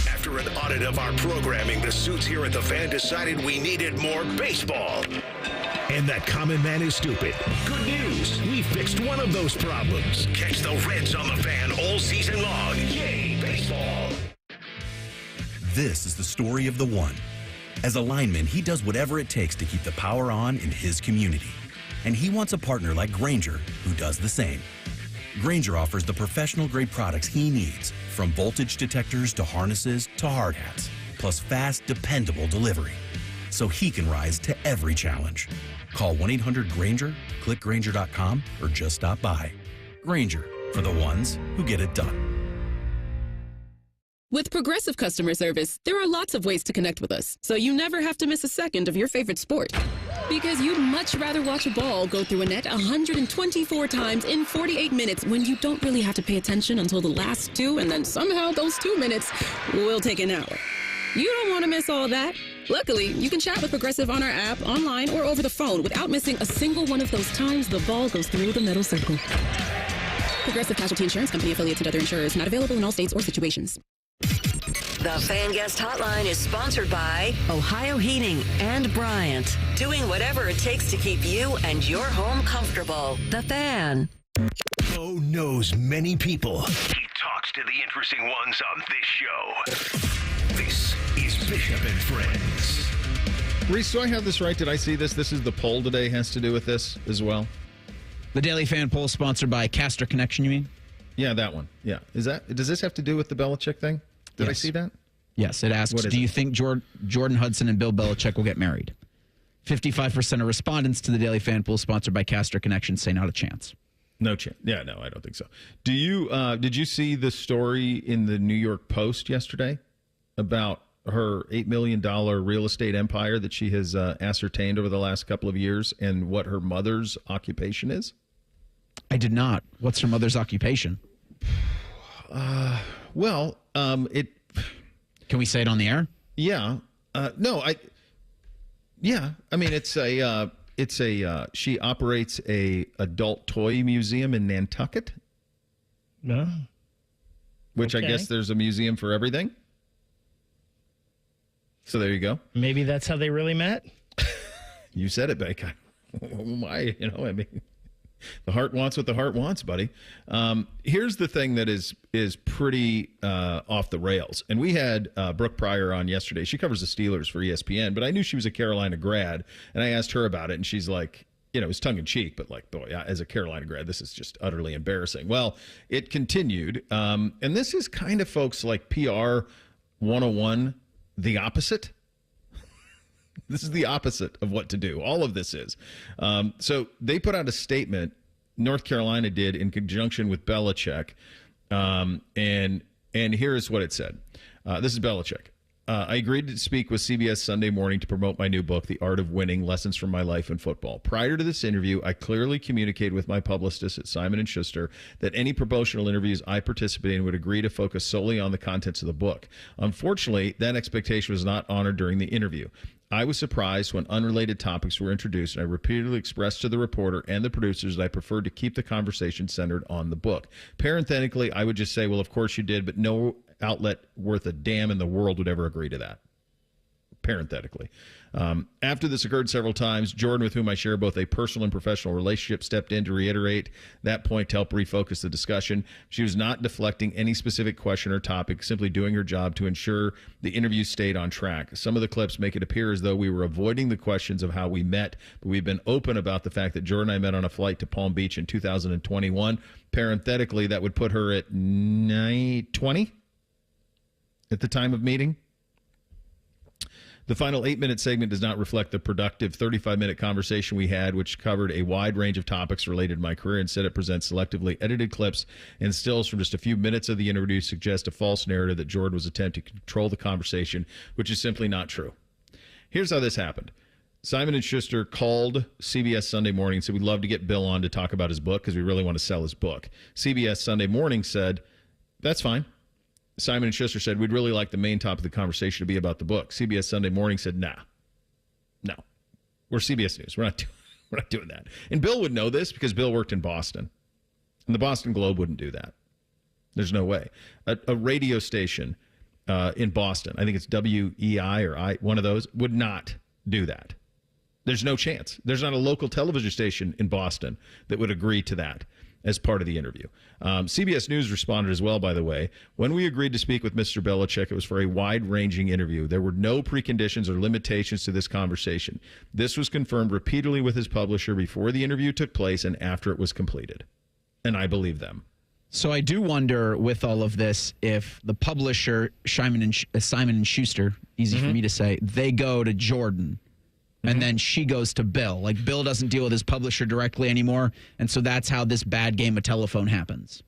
After an audit of our programming, the suits here at the Fan decided we needed more baseball. And that common man is stupid. Good news, we fixed one of those problems. Catch the Reds on the Fan all season long. Yay, baseball! This is the story of the one. As a lineman, he does whatever it takes to keep the power on in his community. And he wants a partner like Grainger who does the same. Grainger offers the professional-grade products he needs, from voltage detectors to harnesses to hard hats, plus fast, dependable delivery, so he can rise to every challenge. Call 1-800-GRAINGER, click Grainger.com, or just stop by. Grainger, for the ones who get it done. With Progressive Customer Service, there are lots of ways to connect with us, so you never have to miss a second of your favorite sport. Because you'd much rather watch a ball go through a net 124 times in 48 minutes when you don't really have to pay attention until the last two, and then somehow those 2 minutes will take an hour. You don't want to miss all that. Luckily, you can chat with Progressive on our app, online, or over the phone without missing a single one of those times the ball goes through the metal circle. Progressive Casualty Insurance Company, affiliates, and other insurers. Not available in all states or situations. The Fan Guest Hotline is sponsored by Ohio Heating and Bryant. Doing whatever it takes to keep you and your home comfortable. The Fan. Bo knows many people. He talks to the interesting ones on this show. This is Bishop and Friends. Reese, do I have this right? Did I see this? This is the poll today, has to do with this as well. The Daily Fan poll sponsored by Caster Connection, you mean? Yeah, that one. Yeah. Does this have to do with the Belichick thing? Did I see that? Yes, it asks, do you think Jordan Hudson and Bill Belichick will get married? 55% of respondents to the Daily Fan poll sponsored by Caster Connection say not a chance. No chance. Yeah, no, I don't think so. Do you? Did you see the story in the New York Post yesterday about her $8 million real estate empire that she has ascertained over the last couple of years and what her mother's occupation is? I did not. What's her mother's occupation? Can we say it on the air? Yeah. Yeah. I mean, she operates a adult toy museum in Nantucket. No. Which Okay. I guess there's a museum for everything. So there you go. Maybe that's how they really met. You said it, Bacon. Why? I mean, the heart wants what the heart wants, buddy. Here's the thing that is pretty off the rails. And we had Brooke Pryor on yesterday. She covers the Steelers for ESPN, but I knew she was a Carolina grad, and I asked her about it, and she's like, it was tongue-in-cheek, but like, boy, as a Carolina grad, this is just utterly embarrassing. Well, it continued, and this is kind of, folks, like PR 101, the opposite. This is the opposite of what to do. All of this is. So they put out a statement, North Carolina did, in conjunction with Belichick. And here's what it said. This is Belichick. I agreed to speak with CBS Sunday Morning to promote my new book, The Art of Winning, Lessons from My Life in Football. Prior to this interview, I clearly communicated with my publicist at Simon & Schuster that any promotional interviews I participated in would agree to focus solely on the contents of the book. Unfortunately, that expectation was not honored during the interview. I was surprised when unrelated topics were introduced, and I repeatedly expressed to the reporter and the producers that I preferred to keep the conversation centered on the book. Parenthetically, I would just say, well, of course you did, but no outlet worth a damn in the world would ever agree to that. Parenthetically. After this occurred several times, Jordan, with whom I share both a personal and professional relationship, stepped in to reiterate that point to help refocus the discussion. She was not deflecting any specific question or topic, simply doing her job to ensure the interview stayed on track. Some of the clips make it appear as though we were avoiding the questions of how we met, but we've been open about the fact that Jordan and I met on a flight to Palm Beach in 2021. Parenthetically, that would put her at 20 at the time of meeting. The final 8-minute segment does not reflect the productive 35-minute conversation we had, which covered a wide range of topics related to my career. Instead, it presents selectively edited clips and stills from just a few minutes of the interview to suggest a false narrative that Jordan was attempting to control the conversation, which is simply not true. Here's how this happened. Simon & Schuster called CBS Sunday Morning and said, we'd love to get Bill on to talk about his book because we really want to sell his book. CBS Sunday Morning said, that's fine. Simon & Schuster said, we'd really like the main topic of the conversation to be about the book. CBS Sunday Morning said, no. We're CBS News. We're not doing that. And Bill would know this because Bill worked in Boston. And the Boston Globe wouldn't do that. There's no way. A radio station in Boston, I think it's WEI or I, one of those, would not do that. There's no chance. There's not a local television station in Boston that would agree to that as part of the interview. CBS News responded as well, by the way. When we agreed to speak with Mr. Belichick, it was for a wide-ranging interview. There were no preconditions or limitations to this conversation. This was confirmed repeatedly with his publisher before the interview took place and after it was completed. And I believe them. So I do wonder with all of this if the publisher, Simon and Schuster, easy for me to say, they go to Jordan. And then she goes to Bill. Like, Bill doesn't deal with his publisher directly anymore. And so that's how this bad game of telephone happens.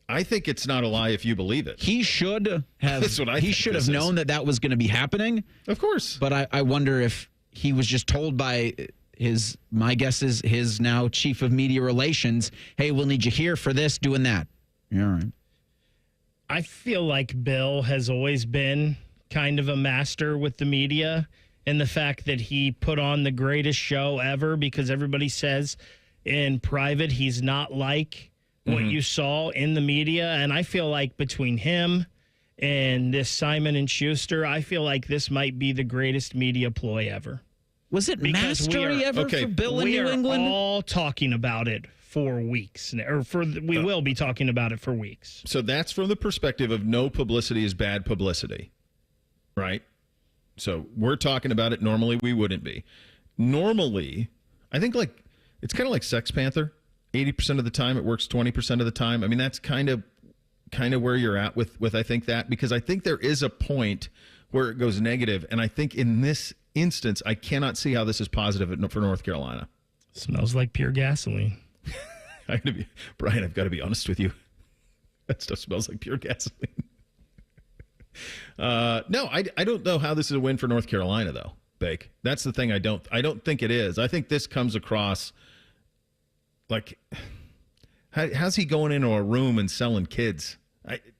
I think it's not a lie if you believe it. He should have, known that was going to be happening. Of course. But I wonder if he was just told by my guess is his now chief of media relations, hey, we'll need you here for this, doing that. Yeah, all right. I feel like Bill has always been kind of a master with the media, and the fact that he put on the greatest show ever, because everybody says in private he's not like what you saw in the media. And I feel like between him and this Simon & Schuster, I feel like this might be the greatest media ploy ever. Was it mastery ever for Bill in New England? We are all talking about it for weeks, we will be talking about it for weeks. So that's from the perspective of no publicity is bad publicity. Right? So we're talking about it. Normally, we wouldn't be. Normally, I think it's kind of like Sex Panther. 80% of the time, it works 20% of the time. I mean, that's kind of where you're at with I think that, because I think there is a point where it goes negative. And I think in this instance, I cannot see how this is positive for North Carolina. Smells like pure gasoline. Brian, I've got to be honest with you. That stuff smells like pure gasoline. No, I don't know how this is a win for North Carolina, though, Bake. That's the thing I don't think it is. I think this comes across like, how's he going into a room and selling kids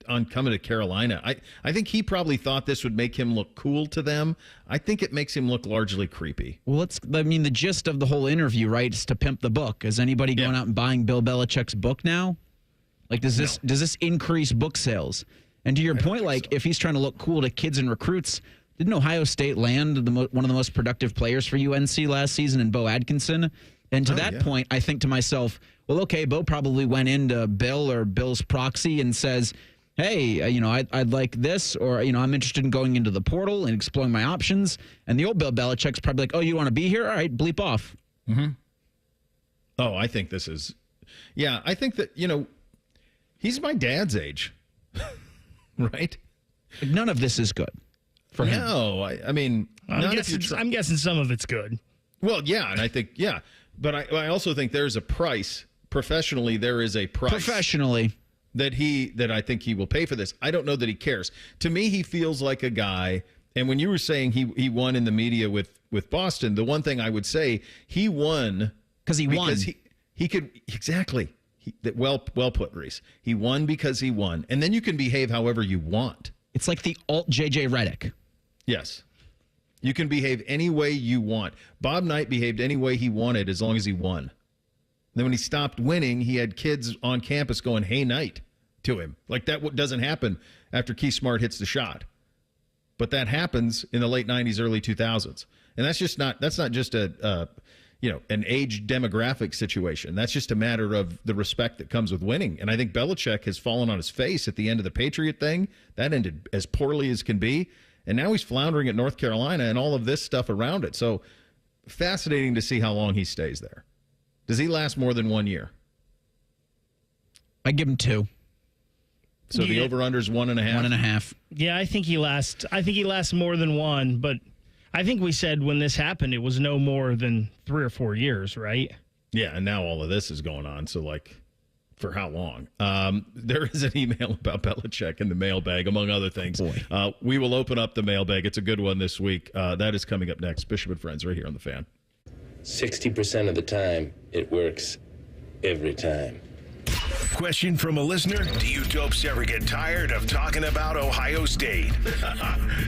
on coming to Carolina? I think he probably thought this would make him look cool to them. I think it makes him look largely creepy. Well, the gist of the whole interview, right, is to pimp the book. Is anybody going out and buying Bill Belichick's book now? Like, does this increase book sales? And to your point, like, if he's trying to look cool to kids and recruits, didn't Ohio State land one of the most productive players for UNC last season in Bo Atkinson? And to that point, I think to myself, well, okay, Bo probably went into Bill or Bill's proxy and says, hey, I'd like this, or, I'm interested in going into the portal and exploring my options. And the old Bill Belichick's probably like, oh, you want to be here? All right, bleep off. Mm-hmm. Oh, I think this is, I think that, he's my dad's age. Right? None of this is good for him. No, I mean, I'm guessing some of it's good. Well, yeah, and I think, but I also think there's a price. Professionally, there is a price. Professionally. That I think he will pay for this. I don't know that he cares. To me, he feels like a guy, and when you were saying he won in the media with Boston, the one thing I would say, he won. Because he won. He could, exactly. Well put, Reese. He won because he won. And then you can behave however you want. It's like the alt JJ Redick. Yes. You can behave any way you want. Bob Knight behaved any way he wanted as long as he won. Then when he stopped winning, he had kids on campus going, hey, Knight, to him. Like, that doesn't happen after Keith Smart hits the shot. But that happens in the late 90s, early 2000s. And that's not just an age demographic situation. That's just a matter of the respect that comes with winning. And I think Belichick has fallen on his face at the end of the Patriot thing. That ended as poorly as can be. And now he's floundering at North Carolina and all of this stuff around it. So fascinating to see how long he stays there. Does he last more than 1 year? I give him 2. So the over-under is 1.5? 1.5. Yeah, I think he lasts more than one, but I think we said when this happened, it was no more than 3 or 4 years, right? Yeah, and now all of this is going on, so for how long? There is an email about Belichick in the mailbag, among other things. We will open up the mailbag. It's a good one this week. That is coming up next. Bishop and Friends right here on The Fan. 60% of the time, it works every time. Question from a listener: do you dopes ever get tired of talking about Ohio State?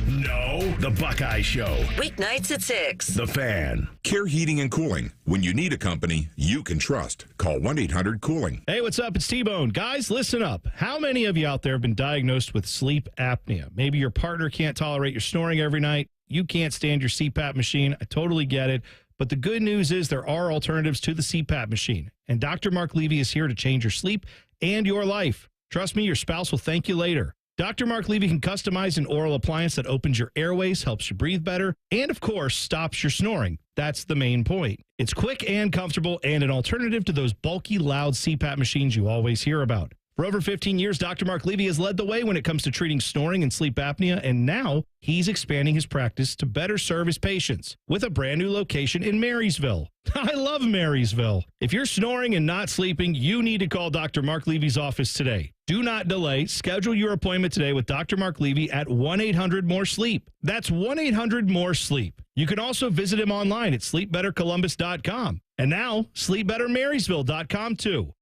No. The Buckeye Show. Weeknights at 6. The Fan. Care Heating and Cooling. When you need a company you can trust, call 1-800-COOLING. Hey, what's up? It's T-Bone. Guys, listen up. How many of you out there have been diagnosed with sleep apnea? Maybe your partner can't tolerate your snoring every night. You can't stand your CPAP machine. I totally get it. But the good news is there are alternatives to the CPAP machine. And Dr. Mark Levy is here to change your sleep and your life. Trust me, your spouse will thank you later. Dr. Mark Levy can customize an oral appliance that opens your airways, helps you breathe better, and of course, stops your snoring. That's the main point. It's quick and comfortable and an alternative to those bulky, loud CPAP machines you always hear about. For over 15 years, Dr. Mark Levy has led the way when it comes to treating snoring and sleep apnea, and now he's expanding his practice to better serve his patients with a brand new location in Marysville. I love Marysville. If you're snoring and not sleeping, you need to call Dr. Mark Levy's office today. Do not delay. Schedule your appointment today with Dr. Mark Levy at 1-800-MORE-SLEEP. That's 1-800-MORE-SLEEP. You can also visit him online at sleepbettercolumbus.com. And now, sleepbettermarysville.com too.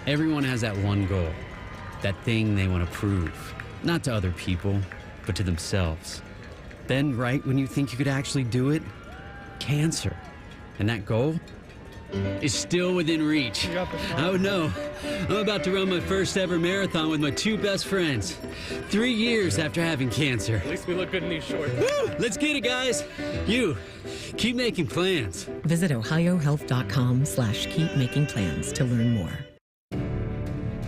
Everyone has that one goal, that thing they want to prove, not to other people, but to themselves. Then, right when you think you could actually do it, cancer. And that goal is still within reach. Oh no, I'm about to run my first ever marathon with my 2 best friends. 3 years after having cancer. At least we look good in these shorts. Woo! Let's get it, guys. You, keep making plans. Visit ohiohealth.com/keepmakingplans to learn more.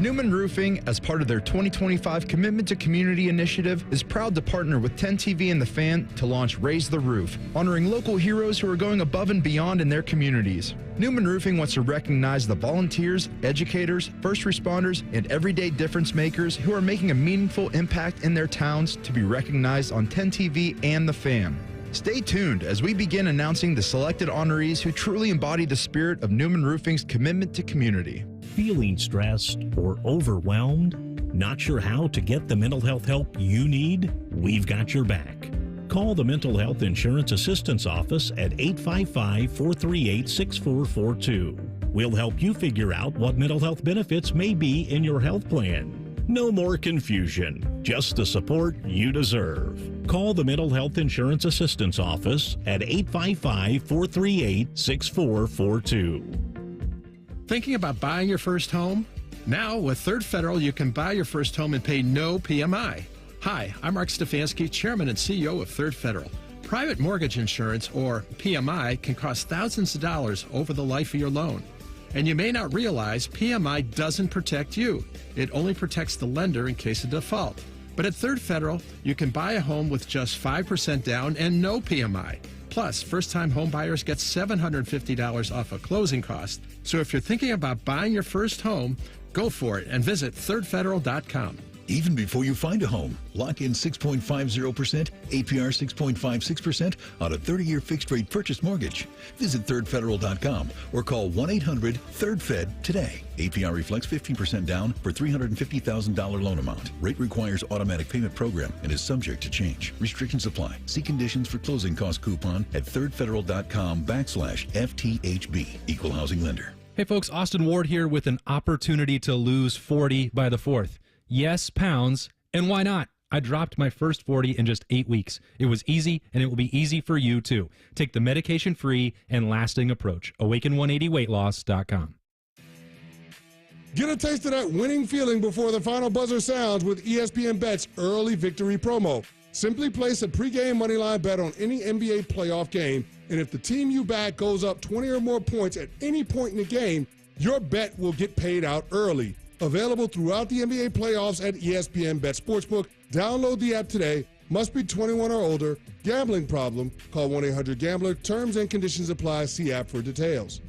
Newman Roofing, as part of their 2025 Commitment to Community initiative, is proud to partner with 10 TV and The Fan to launch Raise the Roof, honoring local heroes who are going above and beyond in their communities. Newman Roofing wants to recognize the volunteers, educators, first responders, and everyday difference makers who are making a meaningful impact in their towns to be recognized on 10 TV and The Fan. Stay tuned as we begin announcing the selected honorees who truly embody the spirit of Newman Roofing's commitment to community. Feeling stressed or overwhelmed? Not sure how to get the mental health help you need? We've got your back. Call the Mental Health Insurance Assistance Office at 855-438-6442. We'll help you figure out what mental health benefits may be in your health plan. No more confusion, just the support you deserve. Call the Mental Health Insurance Assistance Office at 855-438-6442. Thinking about buying your first home? Now, with Third Federal, you can buy your first home and pay no PMI. Hi, I'm Mark Stefanski, Chairman and CEO of Third Federal. Private mortgage insurance, or PMI, can cost thousands of dollars over the life of your loan. And you may not realize PMI doesn't protect you. It only protects the lender in case of default. But at Third Federal, you can buy a home with just 5% down and no PMI. Plus, first-time home buyers get $750 off a closing cost. So if you're thinking about buying your first home, go for it and visit thirdfederal.com. Even before you find a home, lock in 6.50%, APR 6.56% on a 30-year fixed-rate purchase mortgage. Visit thirdfederal.com or call 1-800-3RD-FED today. APR reflects 15% down for $350,000 loan amount. Rate requires automatic payment program and is subject to change. Restrictions apply. See conditions for closing cost coupon at thirdfederal.com/FTHB. Equal housing lender. Hey folks, Austin Ward here with an opportunity to lose 40 by the 4th. Yes, pounds, and why not? I dropped my first 40 in just 8 weeks. It was easy, and it will be easy for you too. Take the medication-free and lasting approach. Awaken180weightloss.com. Get a taste of that winning feeling before the final buzzer sounds with ESPN Bet's early victory promo. Simply place a pregame moneyline bet on any NBA playoff game, and if the team you back goes up 20 or more points at any point in the game, your bet will get paid out early. Available throughout the NBA playoffs at ESPN Bet Sportsbook. Download the app today. Must be 21 or older. Gambling problem? Call 1-800-GAMBLER. Terms and conditions apply. See app for details.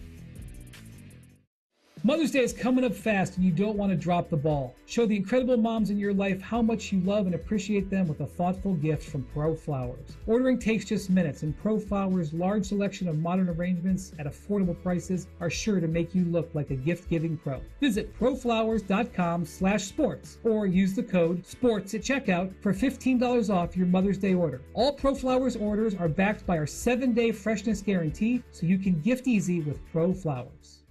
Mother's Day is coming up fast and you don't want to drop the ball. Show the incredible moms in your life how much you love and appreciate them with a thoughtful gift from Pro Flowers. Ordering takes just minutes, and Pro Flowers' large selection of modern arrangements at affordable prices are sure to make you look like a gift-giving pro. Visit proflowers.com/sports or use the code SPORTS at checkout for $15 off your Mother's Day order. All Pro Flowers orders are backed by our 7-day freshness guarantee, so you can gift easy with Pro Flowers.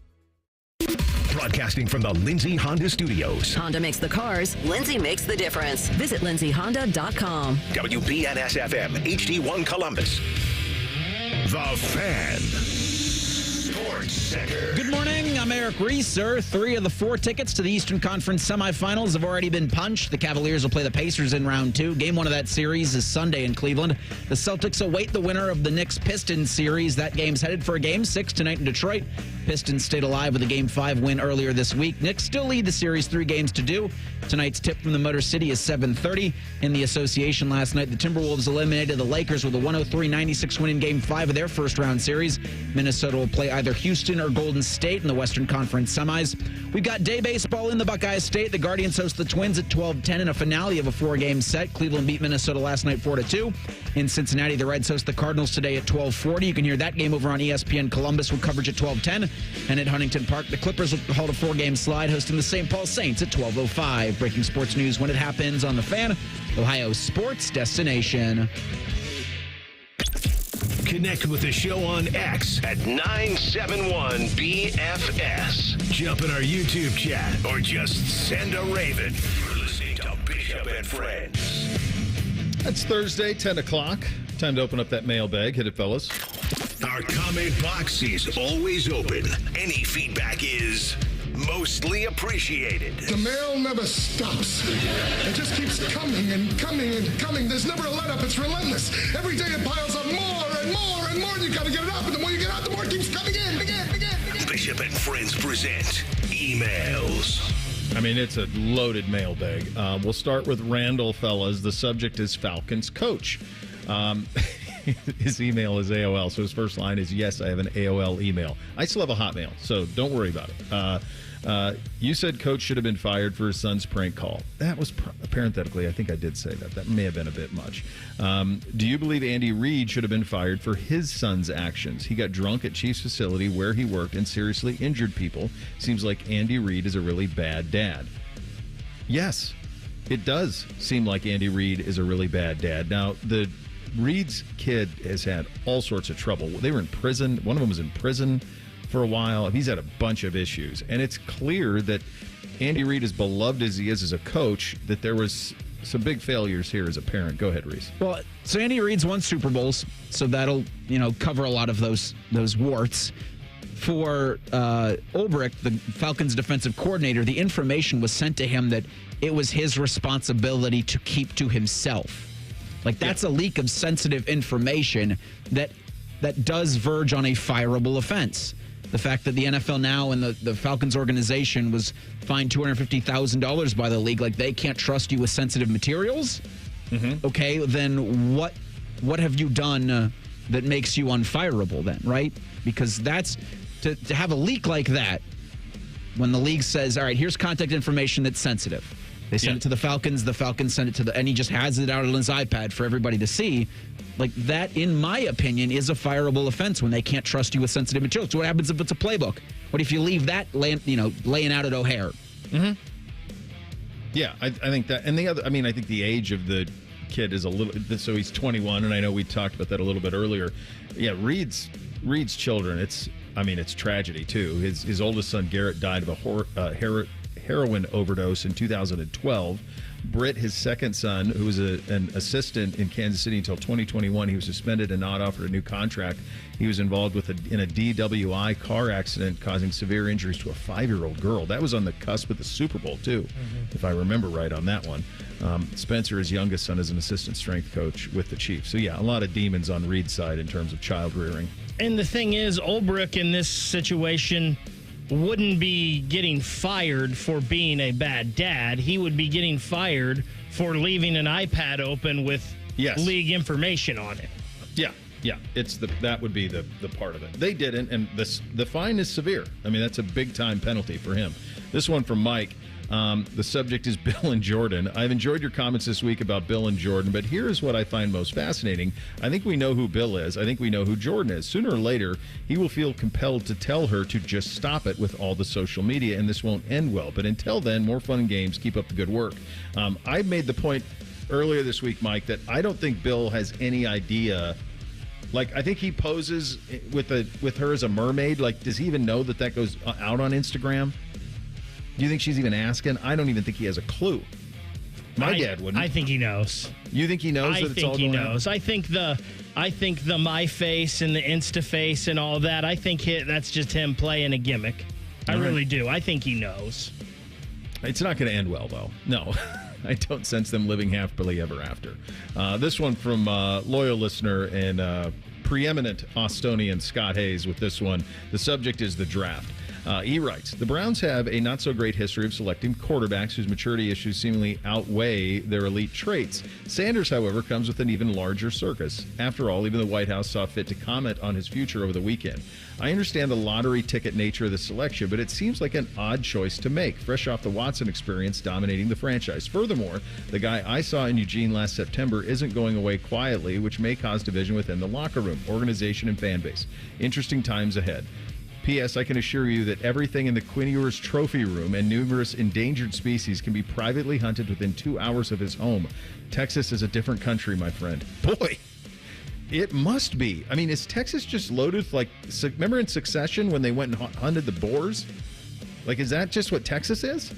Broadcasting from the Lindsay Honda Studios. Honda makes the cars, Lindsay makes the difference. Visit lindsayhonda.com. WBNS-FM, HD1 Columbus. The Fan. Sports Center. Good morning. I'm Eric Reese, sir. 3 of the 4 tickets to the Eastern Conference semifinals have already been punched. The Cavaliers will play the Pacers in round 2. Game 1 of that series is Sunday in Cleveland. The Celtics await the winner of the Knicks-Pistons series. That game's headed for a Game 6 tonight in Detroit. Pistons stayed alive with a Game 5 win earlier this week. Knicks still lead the series 3 games to 2. Tonight's tip from the Motor City is 7:30. In the association last night, the Timberwolves eliminated the Lakers with a 103-96 win in Game 5 of their first-round series. Minnesota will play either Houston or Golden State in the Western Conference semis. We've got day baseball in the Buckeye State. The Guardians host the Twins at 12:10 in a finale of a 4-game set. Cleveland beat Minnesota last night 4-2. In Cincinnati, the Reds host the Cardinals today at 12:40. You can hear that game over on ESPN Columbus with coverage at 12:10. And at Huntington Park, the Clippers will hold a 4-game slide hosting the St. Paul Saints at 12:05. Breaking sports news when it happens on The Fan, Ohio's sports destination. Connect with the show on X at 971BFS. Jump in our YouTube chat or just send a raven. You're listening to Bishop and Friends. It's Thursday, 10 o'clock. Time to open up that mailbag. Hit it, fellas. Our comment box is always open. Any feedback is mostly appreciated. The mail never stops. It just keeps coming and coming and coming. There's never a let-up. It's relentless. Every day it piles up more and more and more, and you got to get it up. And the more you get out, the more it keeps coming in. Again. Bishop and Friends present emails. I mean, it's a loaded mailbag. We'll start with Randall, fellas. The subject is Falcons coach. His email is AOL, so his first line is, yes, I have an AOL email. I still have a Hotmail, so don't worry about it. You said coach should have been fired for his son's prank call. That was parenthetically, I think I did say that. That may have been a bit much. Do you believe Andy Reid should have been fired for his son's actions? He got drunk at Chiefs facility where he worked and seriously injured people. Seems like Andy Reid is a really bad dad. Yes, it does seem like Andy Reid is a really bad dad. Now, Reid's kid has had all sorts of trouble. They were in prison. One of them was in prison for a while. He's had a bunch of issues. And it's clear that Andy Reid, as beloved as he is as a coach, that there was some big failures here as a parent. Go ahead, Reese. Well, so Andy Reid's won Super Bowls, so that'll, cover a lot of those warts. For Ulbrich, the Falcons defensive coordinator, the information was sent to him that it was his responsibility to keep to himself. Like, that's a leak of sensitive information that does verge on a fireable offense. The fact that the NFL now and the Falcons organization was fined $250,000 by the league, like they can't trust you with sensitive materials. Mm-hmm. Okay, then what have you done that makes you unfireable then, right? Because that's to have a leak like that when the league says, all right, here's contact information that's sensitive. They send it to the Falcons send it to and he just has it out on his iPad for everybody to see. Like, that, in my opinion, is a fireable offense when they can't trust you with sensitive materials. So what happens if it's a playbook? What if you leave that laying out at O'Hare? Mm-hmm. Yeah, I think that. And the other, I think the age of the kid is a little, so he's 21, and I know we talked about that a little bit earlier. Yeah, Reid's children, it's tragedy, too. His oldest son, Gehrt, died of a heroin overdose in 2012. Britt, his second son, who was an assistant in Kansas City until 2021, he was suspended and not offered a new contract. He was involved in a DWI car accident causing severe injuries to a 5-year-old girl. That was on the cusp of the Super Bowl, too, if I remember right on that one. Spencer, his youngest son, is an assistant strength coach with the Chiefs. So, yeah, a lot of demons on Reid's side in terms of child rearing. And the thing is, Ulbrich in this situation wouldn't be getting fired for being a bad dad. He would be getting fired for leaving an iPad open with league information on it. Yeah. Yeah, that would be the part of it. They didn't, and the fine is severe. I mean, that's a big-time penalty for him. This one from Mike. The subject is Bill and Jordan. I've enjoyed your comments this week about Bill and Jordan, but here is what I find most fascinating. I think we know who Bill is. I think we know who Jordan is. Sooner or later, he will feel compelled to tell her to just stop it with all the social media, and this won't end well. But until then, more fun and games. Keep up the good work. I made the point earlier this week, Mike, that I don't think Bill has any idea. Like, I think he poses with her as a mermaid. Like, does he even know that goes out on Instagram? Do you think she's even asking? I don't even think he has a clue. My dad wouldn't. I think he knows. You think he knows that it's all going on? I think he knows. I think the my face and the Insta face and all that, I think that's just him playing a gimmick. I really do. I think he knows. It's not going to end well, though. No. I don't sense them living happily ever after. This one from loyal listener and preeminent Austonian Scott Hayes with this one. The subject is the draft. He writes, the Browns have a not-so-great history of selecting quarterbacks whose maturity issues seemingly outweigh their elite traits. Sanders, however, comes with an even larger circus. After all, even the White House saw fit to comment on his future over the weekend. I understand the lottery ticket nature of the selection, but it seems like an odd choice to make, fresh off the Watson experience dominating the franchise. Furthermore, the guy I saw in Eugene last September isn't going away quietly, which may cause division within the locker room, organization, and fan base. Interesting times ahead. P.S. I can assure you that everything in the Quinn Ewers trophy room and numerous endangered species can be privately hunted within 2 hours of his home. Texas is a different country, my friend. Boy, it must be. I mean, is Texas just loaded like, remember in Succession when they went and hunted the boars? Like, is that just what Texas is?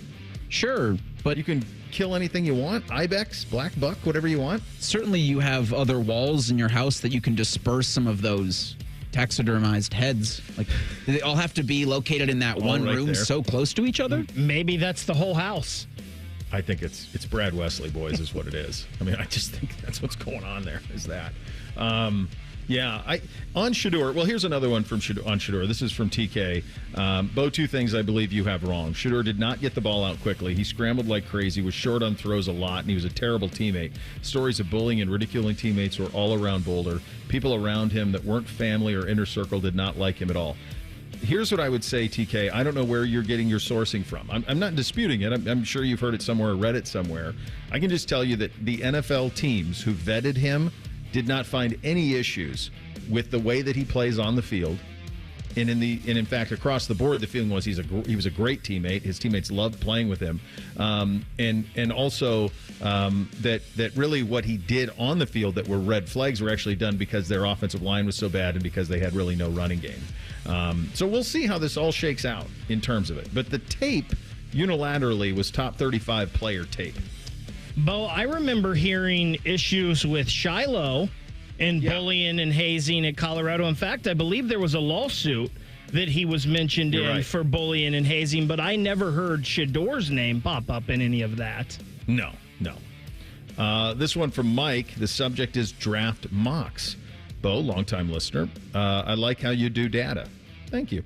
Sure, but you can kill anything you want, ibex, black buck, whatever you want. Certainly you have other walls in your house that you can disperse some of those taxidermized heads. Like, do they all have to be located in that one room so close to each other? Maybe that's the whole house. I think it's Brad Wesley, boys, is what it is. I mean, I just think that's what's going on there, is that. On Shedeur, well, here's another one from Shedeur. This is from TK. Bo, two things I believe you have wrong. Shedeur did not get the ball out quickly. He scrambled like crazy, was short on throws a lot, and he was a terrible teammate. Stories of bullying and ridiculing teammates were all around Boulder. People around him that weren't family or inner circle did not like him at all. Here's what I would say, TK. I don't know where you're getting your sourcing from. I'm not disputing it. I'm sure you've heard it somewhere or read it somewhere. I can just tell you that the NFL teams who vetted him did not find any issues with the way that he plays on the field. And in fact, across the board, the feeling was he was a great teammate. His teammates loved playing with him, and also that really what he did on the field that were red flags were actually done because their offensive line was so bad and because they had really no running game. So we'll see how this all shakes out in terms of it. But the tape unilaterally was top 35 player tape. Bo, I remember hearing issues with Shiloh and bullying and hazing at Colorado. In fact, I believe there was a lawsuit that he was mentioned for bullying and hazing, but I never heard Shedeur's name pop up in any of that. No. This one from Mike. The subject is draft mocks. Bo, longtime listener, I like how you do data. Thank you.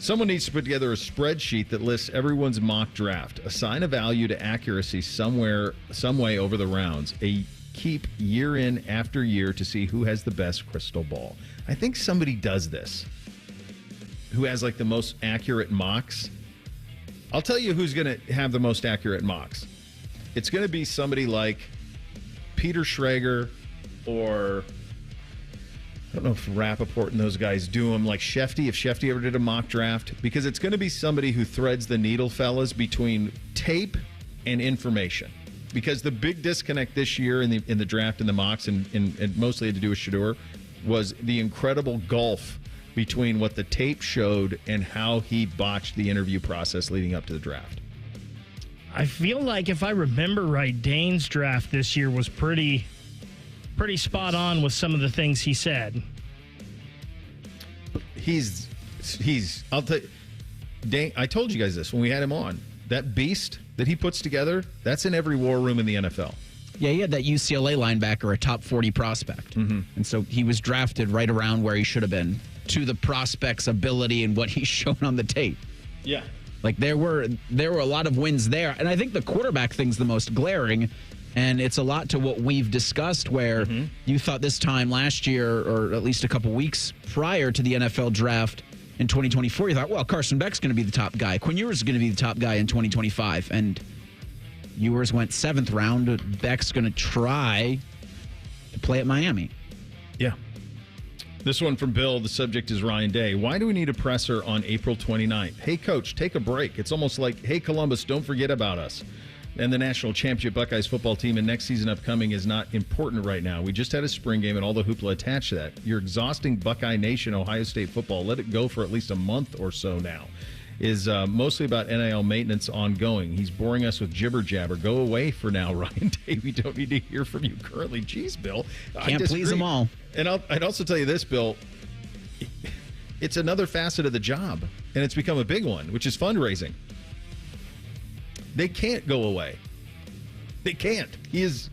Someone needs to put together a spreadsheet that lists everyone's mock draft. Assign a value to accuracy some way over the rounds. Keep year in after year to see who has the best crystal ball. I think somebody does this. Who has like the most accurate mocks? I'll tell you who's going to have the most accurate mocks. It's going to be somebody like Peter Schrager or I don't know if Rappaport and those guys do them like Shefty, if Shefty ever did a mock draft, because it's going to be somebody who threads the needle, fellas, between tape and information. Because the big disconnect this year in the draft and the mocks, and mostly had to do with Shedeur, was the incredible gulf between what the tape showed and how he botched the interview process leading up to the draft. I feel like if I remember right, Dane's draft this year was pretty spot on with some of the things he said. I'll tell you, Dane, I told you guys this when we had him on. That beast that he puts together, that's in every war room in the NFL. Yeah, he had that UCLA linebacker, a top 40 prospect. Mm-hmm. And so he was drafted right around where he should have been to the prospect's ability and what he's shown on the tape. Yeah. Like there were a lot of wins there. And I think the quarterback thing's the most glaring. And it's a lot to what we've discussed where you thought this time last year, or at least a couple weeks prior to the NFL draft in 2024, you thought, well, Carson Beck's going to be the top guy. Quinn Ewers is going to be the top guy in 2025. And Ewers went 7th round. Beck's going to try to play at Miami. Yeah. This one from Bill. The subject is Ryan Day. Why do we need a presser on April 29th? Hey, coach, take a break. It's almost like, hey, Columbus, don't forget about us. And the national championship Buckeyes football team and next season upcoming is not important right now. We just had a spring game and all the hoopla attached to that. You're exhausting Buckeye Nation, Ohio State football. Let it go for at least a month or so now. Is mostly about NIL maintenance ongoing. He's boring us with jibber jabber. Go away for now, Ryan Day. We don't need to hear from you currently. Jeez, Bill. Can't please them all. And I'd also tell you this, Bill. It's another facet of the job, and it's become a big one, which is fundraising. They can't go away. They can't. He's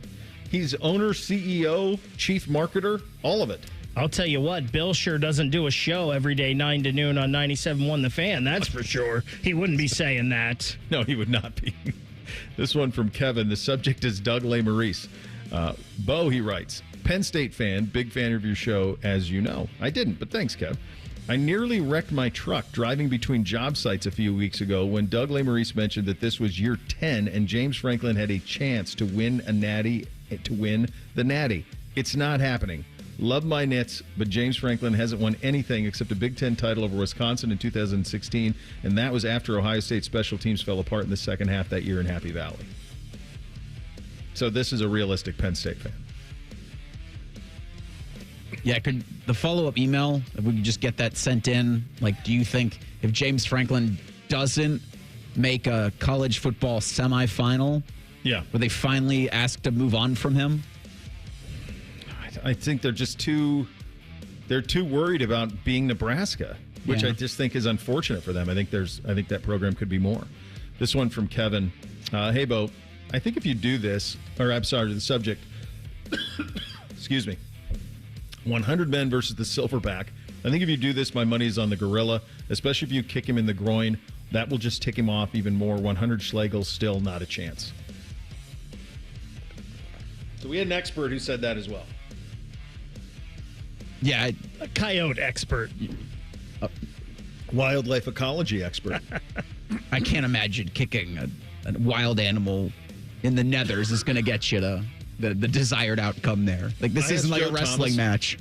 owner, CEO, chief marketer, all of it. I'll tell you what, Bill sure doesn't do a show every day 9 to noon on 97.1 The Fan. That's for sure. He wouldn't be saying that. No, he would not be. This one from Kevin. The subject is Doug LeMaurice. Bo, he writes, Penn State fan, big fan of your show, as you know. I didn't, but thanks, Kev. I nearly wrecked my truck driving between job sites a few weeks ago when Doug LeMaurice mentioned that this was year 10 and James Franklin had a chance to win the Natty. It's not happening. Love my Nits, but James Franklin hasn't won anything except a Big Ten title over Wisconsin in 2016, and that was after Ohio State special teams fell apart in the second half that year in Happy Valley. So this is a realistic Penn State fan. Yeah, could the follow-up email, if we could just get that sent in, like, do you think if James Franklin doesn't make a college football semifinal, would they finally ask to move on from him? I think they're just too worried about being Nebraska, which I just think is unfortunate for them. I think that program could be more. This one from Kevin. Hey, Bo, I think if you do this, or I'm sorry, the subject, excuse me, 100 men versus the Silverback. I think if you do this, my money is on the Gorilla, especially if you kick him in the groin. That will just tick him off even more. 100 Schlegel, still not a chance. So we had an expert who said that as well. Yeah. A coyote expert. Wildlife ecology expert. I can't imagine kicking a wild animal in the nethers is going to get you to the desired outcome there. Like, this isn't like a wrestling match.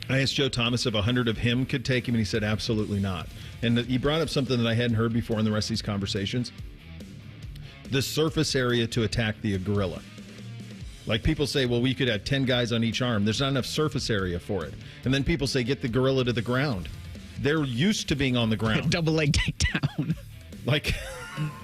I asked Joe Thomas if 100 of him could take him, and he said absolutely not. And he brought up something that I hadn't heard before in the rest of these conversations. The surface area to attack the gorilla. Like, people say, well, we could have 10 guys on each arm. There's not enough surface area for it. And then people say, get the gorilla to the ground. They're used to being on the ground. Double leg takedown. Like...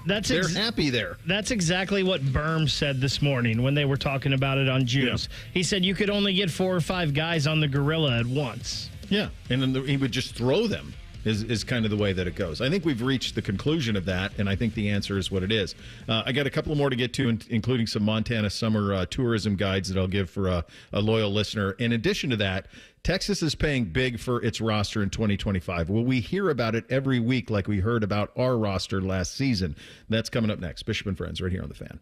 They're happy there. That's exactly what Berm said this morning when they were talking about it on Juice. Yeah. He said you could only get 4 or 5 guys on the gorilla at once. Yeah, and then he would just throw them is kind of the way that it goes. I think we've reached the conclusion of that, and I think the answer is what it is. I got a couple more to get to, including some Montana summer tourism guides that I'll give for a loyal listener. In addition to that, Texas is paying big for its roster in 2025. Will we hear about it every week like we heard about our roster last season? That's coming up next. Bishop and Friends right here on The Fan.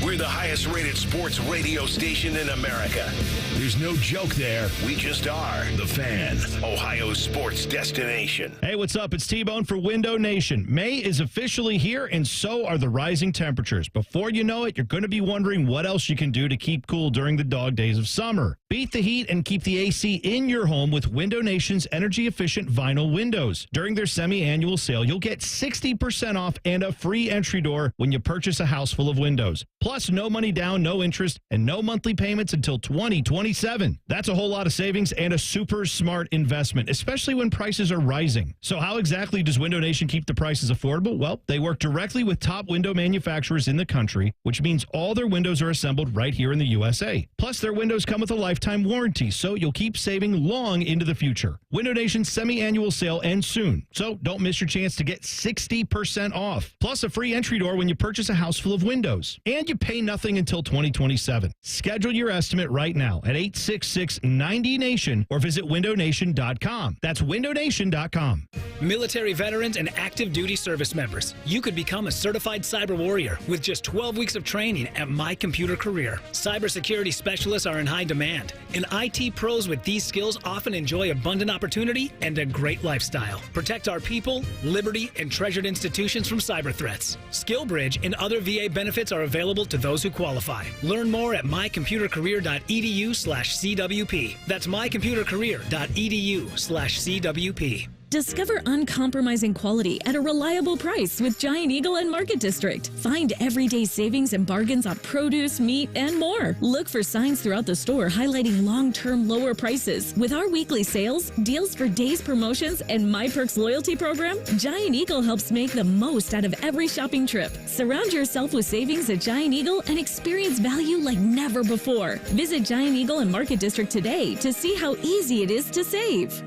We're the highest rated sports radio station in America. There's no joke there. We just are. The Fan, Ohio's sports destination. Hey, what's up? It's T-Bone for Window Nation. May is officially here, and so are the rising temperatures. Before you know it, you're going to be wondering what else you can do to keep cool during the dog days of summer. Beat the heat and keep the AC in your home with Window Nation's energy-efficient vinyl windows. During their semi-annual sale, you'll get 60% off and a free entry door when you purchase a house full of windows. Plus, no money down, no interest, and no monthly payments until 2027. That's a whole lot of savings and a super smart investment, especially when prices are rising. So how exactly does Window Nation keep the prices affordable? Well, they work directly with top window manufacturers in the country, which means all their windows are assembled right here in the USA. Plus, their windows come with a lifetime warranty, so you'll keep saving long into the future. Window Nation's semi-annual sale ends soon, so don't miss your chance to get 60% off. Plus, a free entry door when you purchase a house full of windows. And you pay nothing until 2027. Schedule your estimate right now at 866-90-NATION or visit windownation.com. That's windownation.com. Military veterans and active duty service members, you could become a certified cyber warrior with just 12 weeks of training at My Computer Career. Cybersecurity specialists are in high demand, and IT pros with these skills often enjoy abundant opportunity and a great lifestyle. Protect our people, liberty, and treasured institutions from cyber threats. SkillBridge and other VA benefits are available to those who qualify. Learn more at mycomputercareer.edu/CWP. That's mycomputercareer.edu/CWP. Discover uncompromising quality at a reliable price with Giant Eagle and Market District. Find everyday savings and bargains on produce, meat, and more. Look for signs throughout the store highlighting long-term lower prices. With our weekly sales, deals for days promotions, and My Perks loyalty program, Giant Eagle helps make the most out of every shopping trip. Surround yourself with savings at Giant Eagle and experience value like never before. Visit Giant Eagle and Market District today to see how easy it is to save.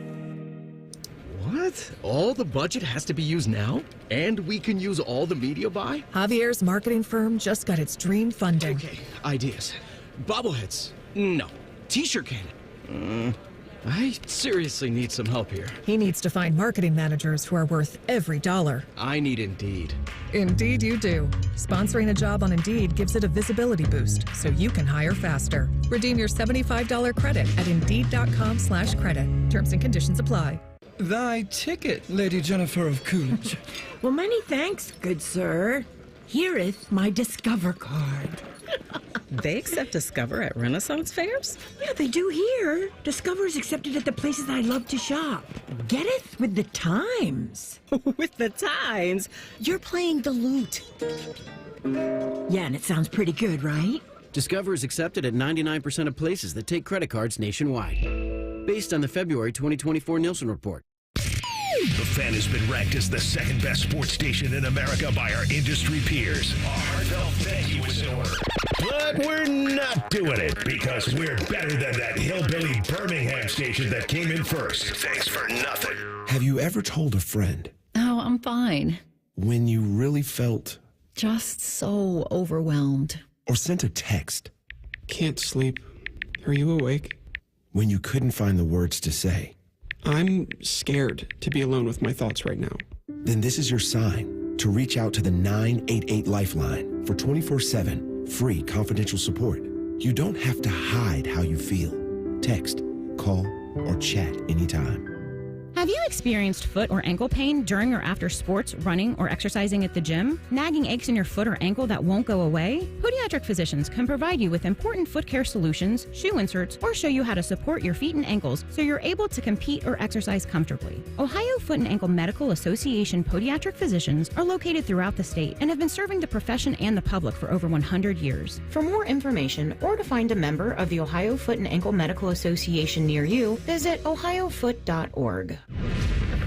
What? All the budget has to be used now? And we can use all the media buy? Javier's marketing firm just got its dream funding. Okay, ideas. Bobbleheads? No. T-shirt cannon? I seriously need some help here. He needs to find marketing managers who are worth every dollar. I need Indeed. Indeed you do. Sponsoring a job on Indeed gives it a visibility boost so you can hire faster. Redeem your $75 credit at Indeed.com/credit. Terms and conditions apply. Thy ticket, Lady Jennifer of Coolidge. Well, many thanks, good sir. Here'th my Discover card. They accept Discover at Renaissance fairs? Yeah, they do here. Discover is accepted at the places I love to shop. Getteth with the times. With the times? You're playing the lute. Yeah, and it sounds pretty good, right? Discover is accepted at 99% of places that take credit cards nationwide. Based on the February 2024 Nielsen report. The Fan has been ranked as the second best sports station in America by our industry peers. A heartfelt thank you is in order. But we're not doing it because we're better than that hillbilly Birmingham station that came in first. Thanks for nothing. Have you ever told a friend? Oh, I'm fine. When you really felt? Just so overwhelmed. Or sent a text? Can't sleep. Are you awake? When you couldn't find the words to say? I'm scared to be alone with my thoughts right now. Then this is your sign to reach out to the 988 Lifeline for 24/7 free confidential support. You don't have to hide how you feel. Text, call, or chat anytime. Have you experienced foot or ankle pain during or after sports, running, or exercising at the gym? Nagging aches in your foot or ankle that won't go away? Podiatric physicians can provide you with important foot care solutions, shoe inserts, or show you how to support your feet and ankles so you're able to compete or exercise comfortably. Ohio Foot and Ankle Medical Association podiatric physicians are located throughout the state and have been serving the profession and the public for over 100 years. For more information or to find a member of the Ohio Foot and Ankle Medical Association near you, visit ohiofoot.org.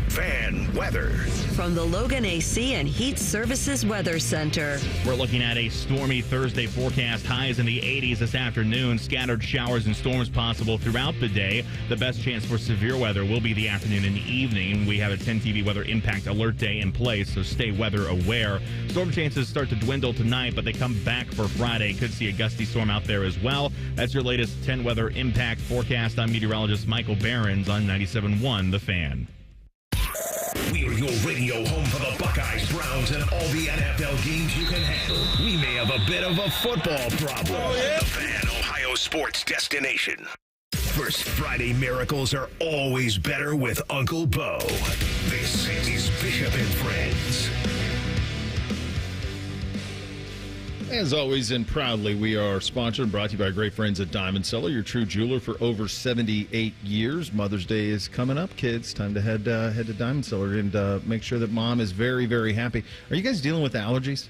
Fan weather. From the Logan AC and Heat Services Weather Center. We're looking at a stormy Thursday forecast. Highs in the 80s this afternoon. Scattered showers and storms possible throughout the day. The best chance for severe weather will be the afternoon and evening. We have a 10 TV weather impact alert day in place, so stay weather aware. Storm chances start to dwindle tonight, but they come back for Friday. Could see a gusty storm out there as well. That's your latest 10 weather impact forecast. I'm meteorologist Michael Behrens on 97.1 The Fan. We're your radio home for the Buckeyes, Browns, and all the NFL games you can handle. We may have a bit of a football problem. Oh, yeah. The Fan, Ohio sports destination. First Friday miracles are always better with Uncle Bo. This is Bishop and Friends. As always, and proudly, we are sponsored and brought to you by our great friends at Diamond Cellar, your true jeweler for over 78 years. Mother's Day is coming up, kids. Time to head to Diamond Cellar and make sure that mom is very, very happy. Are you guys dealing with allergies?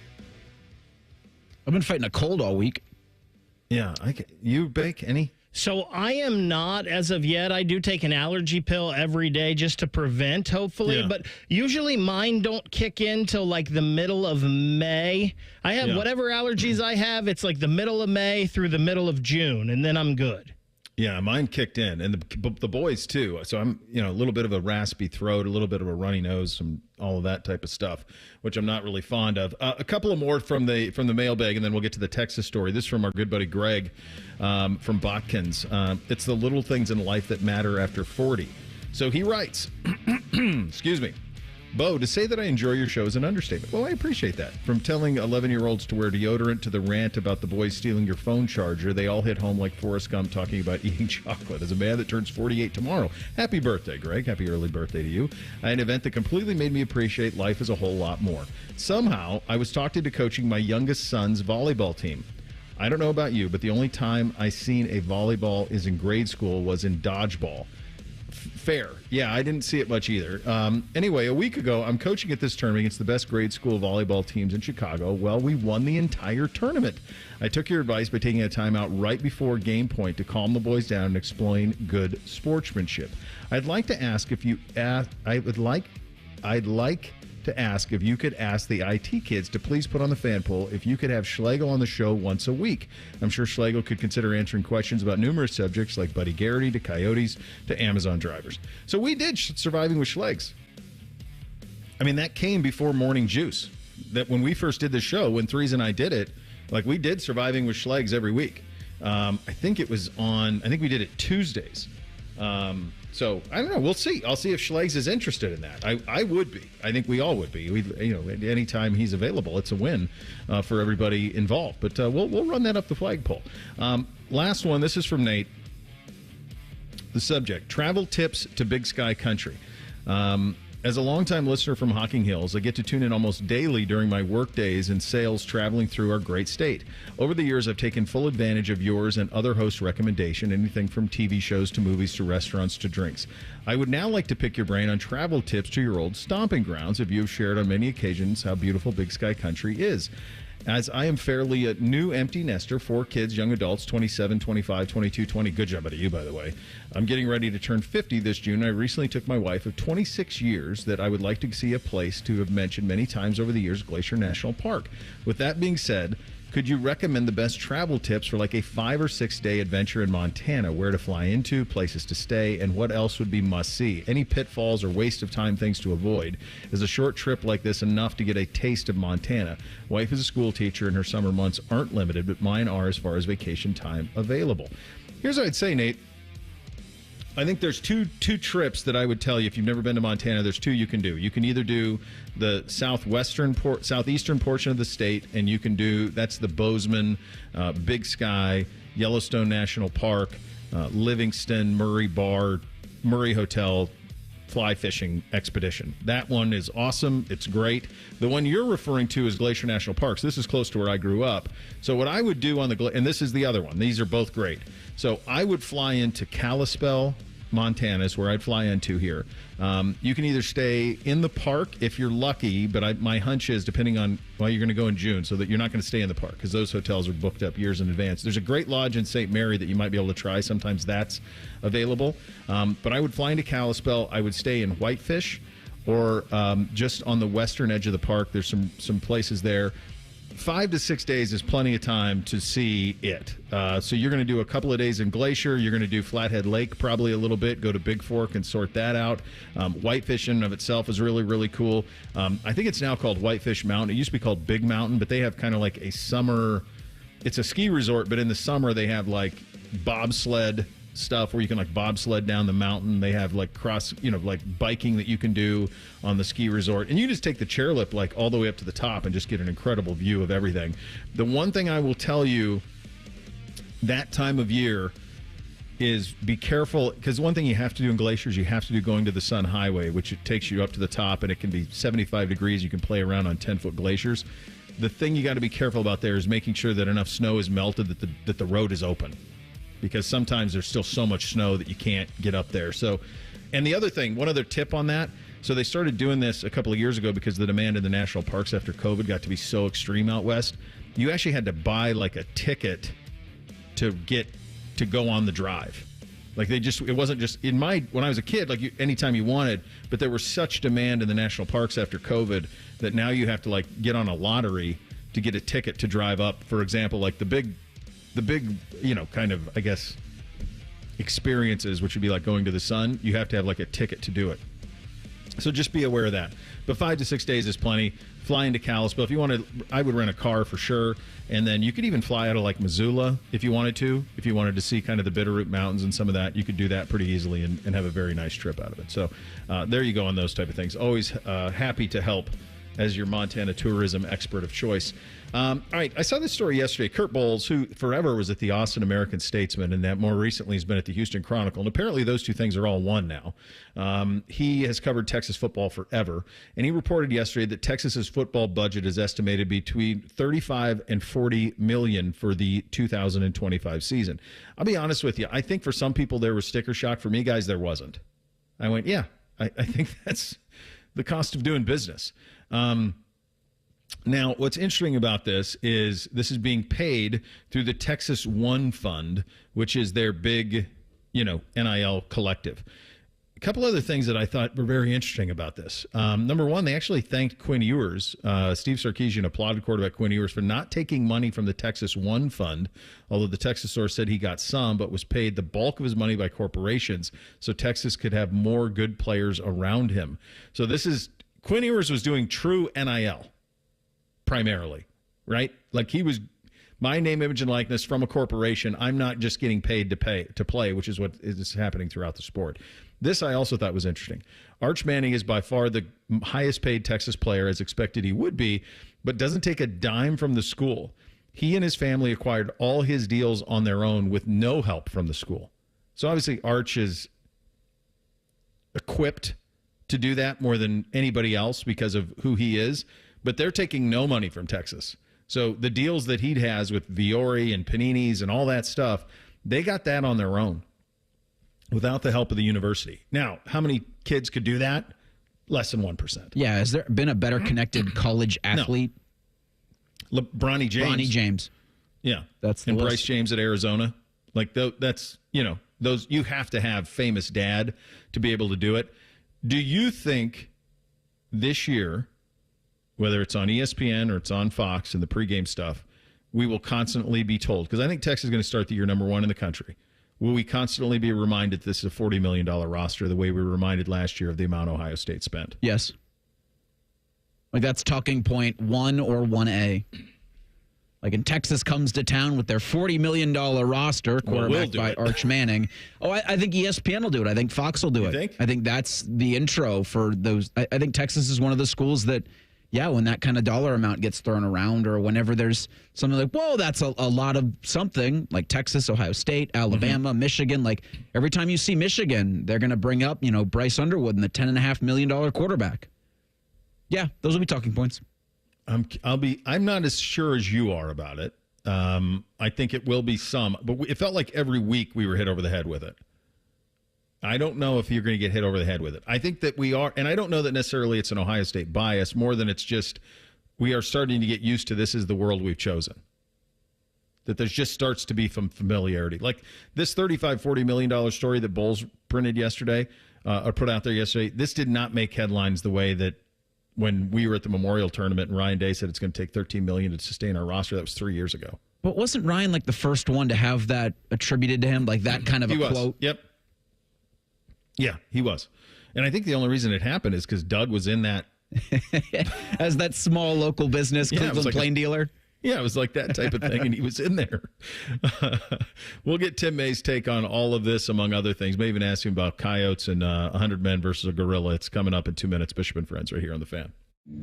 I've been fighting a cold all week. Yeah. You, Bake, any? So I am not as of yet. I do take an allergy pill every day just to prevent, hopefully. Yeah. But usually mine don't kick in till like the middle of May. I have whatever allergies I have. It's like the middle of May through the middle of June, and then I'm good. Yeah, mine kicked in, and the boys too. So I'm, a little bit of a raspy throat, a little bit of a runny nose, some all of that type of stuff, which I'm not really fond of. A couple of more from the mailbag, and then we'll get to the Texas story. This is from our good buddy Greg from Botkins. It's the little things in life that matter after 40. So he writes, excuse me. Bo, to say that I enjoy your show is an understatement. Well, I appreciate that. From telling 11-year-olds to wear deodorant to the rant about the boys stealing your phone charger, they all hit home like Forrest Gump talking about eating chocolate. As a man that turns 48 tomorrow, happy birthday, Greg. Happy early birthday to you. An event that completely made me appreciate life as a whole lot more. Somehow, I was talked into coaching my youngest son's volleyball team. I don't know about you, but the only time I seen a volleyball is in grade school was in dodgeball. Fair. Yeah, I didn't see it much either. Anyway, a week ago, I'm coaching at this tournament against the best grade school volleyball teams in Chicago. Well, we won the entire tournament. I took your advice by taking a timeout right before game point to calm the boys down and explain good sportsmanship. I'd like to ask if you could ask the IT kids to please put on the fan poll if you could have Schlegel on the show once a week. I'm sure Schlegel could consider answering questions about numerous subjects like Buddy Garrity to Coyotes to Amazon drivers. So we did Surviving with Schlegs. I mean, that came before Morning Juice. That when we first did the show, when Threes and I did it, we did Surviving with Schlegs every week. I think we did it Tuesdays. So I don't know. We'll see. I'll see if Schlegs is interested in that. I would be. I think we all would be. Anytime he's available, it's a win for everybody involved. But we'll run that up the flagpole. Last one. This is from Nate. The subject: travel tips to Big Sky Country. As a longtime listener from Hocking Hills, I get to tune in almost daily during my work days in sales traveling through our great state. Over the years, I've taken full advantage of yours and other hosts' recommendation, anything from TV shows to movies to restaurants to drinks. I would now like to pick your brain on travel tips to your old stomping grounds, if you have shared on many occasions how beautiful Big Sky Country is. As I am fairly a new empty nester, 4 kids, young adults, 27, 25, 22, 20. Good job out of you, by the way. I'm getting ready to turn 50 this June. I recently took my wife of 26 years that I would like to see a place to have mentioned many times over the years, Glacier National Park. With that being said, could you recommend the best travel tips for like a 5 or 6 day adventure in Montana? Where to fly into, places to stay, and what else would be must see? Any pitfalls or waste of time things to avoid? Is a short trip like this enough to get a taste of Montana? Wife is a school teacher and her summer months aren't limited, but mine are as far as vacation time available. Here's what I'd say, Nate. I think there's two trips that I would tell you if you've never been to Montana. There's 2 you can do. You can either do the southeastern portion of the state, and you can do that's the Bozeman, Big Sky, Yellowstone National Park, Livingston, Murray Bar, Murray Hotel, fly fishing expedition. That one is awesome. It's great. The one you're referring to is Glacier National Park. So this is close to where I grew up. So what I would do and this is the other one. These are both great. So I would fly into Kalispell, Montana is where I'd fly into here. You can either stay in the park if you're lucky, but my hunch is depending on, you're going to go in June, so that you're not going to stay in the park because those hotels are booked up years in advance. There's a great lodge in St. Mary that you might be able to try. Sometimes that's available. But I would fly into Kalispell. I would stay in Whitefish or just on the western edge of the park. There's some places there. 5 to 6 days is plenty of time to see it. So you're going to do a couple of days in Glacier. You're going to do Flathead Lake probably a little bit. Go to Big Fork and sort that out. Whitefish in and of itself is really, really cool. I think it's now called Whitefish Mountain. It used to be called Big Mountain, but they have kind of like a summer. It's a ski resort, but in the summer they have like bobsled stuff where you can like bobsled down the mountain. They have like biking that you can do on the ski resort, and you just take the chairlift like all the way up to the top and just get an incredible view of everything. The one thing I will tell you that time of year is be careful, because one thing you have to do in Glaciers, you have to do going to the Sun Highway, which it takes you up to the top, and it can be 75 degrees. You can play around on 10-foot glaciers. The thing you got to be careful about there is making sure that enough snow is melted that the road is open, because sometimes there's still so much snow that you can't get up there. So, and the other thing, one other tip on that, so they started doing this a couple of years ago because the demand in the national parks after COVID got to be so extreme out west. You actually had to buy like a ticket to go on the drive. Like it wasn't just when I was a kid, like anytime you wanted, but there was such demand in the national parks after COVID that now you have to like get on a lottery to get a ticket to drive up. For example, like the big, kind of, I guess, experiences, which would be like going to the sun, you have to have like a ticket to do it. So just be aware of that. But 5 to 6 days is plenty. Fly into Kalispell. If you want to, I would rent a car for sure. And then you could even fly out of like Missoula if you wanted to. If you wanted to see kind of the Bitterroot Mountains and some of that, you could do that pretty easily and have a very nice trip out of it. So there you go on those type of things. Always happy to help as your Montana tourism expert of choice. All right, I saw this story yesterday. Kurt Bowles, who forever was at the Austin American-Statesman and that more recently has been at the Houston Chronicle, and apparently those two things are all one now. He has covered Texas football forever, and he reported yesterday that Texas's football budget is estimated between $35 and $40 million for the 2025 season. I'll be honest with you. I think for some people there was sticker shock. For me, guys, there wasn't. I went, yeah, I think that's the cost of doing business. Now, what's interesting about this is being paid through the Texas One Fund, which is their big, NIL collective. A couple other things that I thought were very interesting about this. Number one, they actually thanked Quinn Ewers. Steve Sarkisian applauded quarterback Quinn Ewers for not taking money from the Texas One Fund, although the Texas source said he got some, but was paid the bulk of his money by corporations so Texas could have more good players around him. So Quinn Ewers was doing true NIL. Primarily, right? Like he was my name, image, and likeness from a corporation. I'm not just getting paid to play, which is what is happening throughout the sport. This I also thought was interesting. Arch Manning is by far the highest paid Texas player, as expected he would be, but doesn't take a dime from the school. He and his family acquired all his deals on their own with no help from the school. So obviously Arch is equipped to do that more than anybody else because of who he is. But they're taking no money from Texas. So the deals that he has with Viore and Panini's and all that stuff, they got that on their own without the help of the university. Now, how many kids could do that? Less than 1%. Yeah, has there been a better connected college athlete? No. Bronny James. Bronny James. Yeah. That's the and list. Bryce James at Arizona. Like that's, those you have to have famous dad to be able to do it. Do you think this year, whether it's on ESPN or it's on Fox and the pregame stuff, we will constantly be told, because I think Texas is going to start the year number one in the country. Will we constantly be reminded this is a $40 million roster the way we were reminded last year of the amount Ohio State spent? Yes. Like that's talking point 1 or 1A. Like in Texas comes to town with their $40 million roster, quarterbacked by Arch Manning. Oh, I think ESPN will do it. I think Fox will do it. Think? I think that's the intro for those. I think Texas is one of the schools that, yeah, when that kind of dollar amount gets thrown around or whenever there's something like, whoa, that's a lot of something, like Texas, Ohio State, Alabama, Michigan. Like every time you see Michigan, they're going to bring up, Bryce Underwood and the $10.5 million quarterback. Yeah, those will be talking points. I'm not as sure as you are about it. I think it will be some, but it felt like every week we were hit over the head with it. I don't know if you're going to get hit over the head with it. I think that we are, and I don't know that necessarily it's an Ohio State bias more than it's just we are starting to get used to this is the world we've chosen. That there just starts to be some familiarity. Like this $40 million story that Bowles printed yesterday, or put out there yesterday, this did not make headlines the way that when we were at the Memorial Tournament and Ryan Day said it's going to take $13 million to sustain our roster. That was 3 years ago. But wasn't Ryan like the first one to have that attributed to him, like that kind of a quote? Yep. Yeah, he was. And I think the only reason it happened is because Doug was in that. As that small local business, Cleveland like plain dealer. Yeah, it was like that type of thing, and he was in there. We'll get Tim May's take on all of this, among other things. May even ask him about coyotes and 100 men versus a gorilla. It's coming up in 2 minutes. Bishop and Friends right here on The Fan.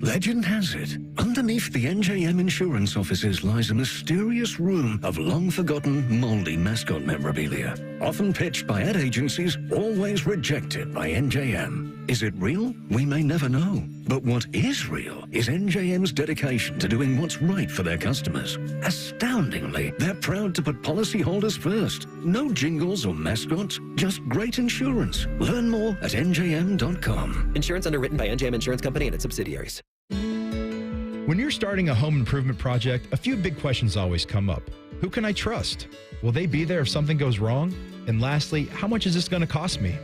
Legend has it, underneath the NJM insurance offices lies a mysterious room of long-forgotten, moldy mascot memorabilia. Often pitched by ad agencies, always rejected by NJM. Is it real? We may never know. But what is real is NJM's dedication to doing what's right for their customers. Astoundingly, they're proud to put policyholders first. No jingles or mascots, just great insurance. Learn more at njm.com. Insurance underwritten by NJM Insurance Company and its subsidiaries. When you're starting a home improvement project, a few big questions always come up. Who can I trust? Will they be there if something goes wrong? And lastly, how much is this going to cost me?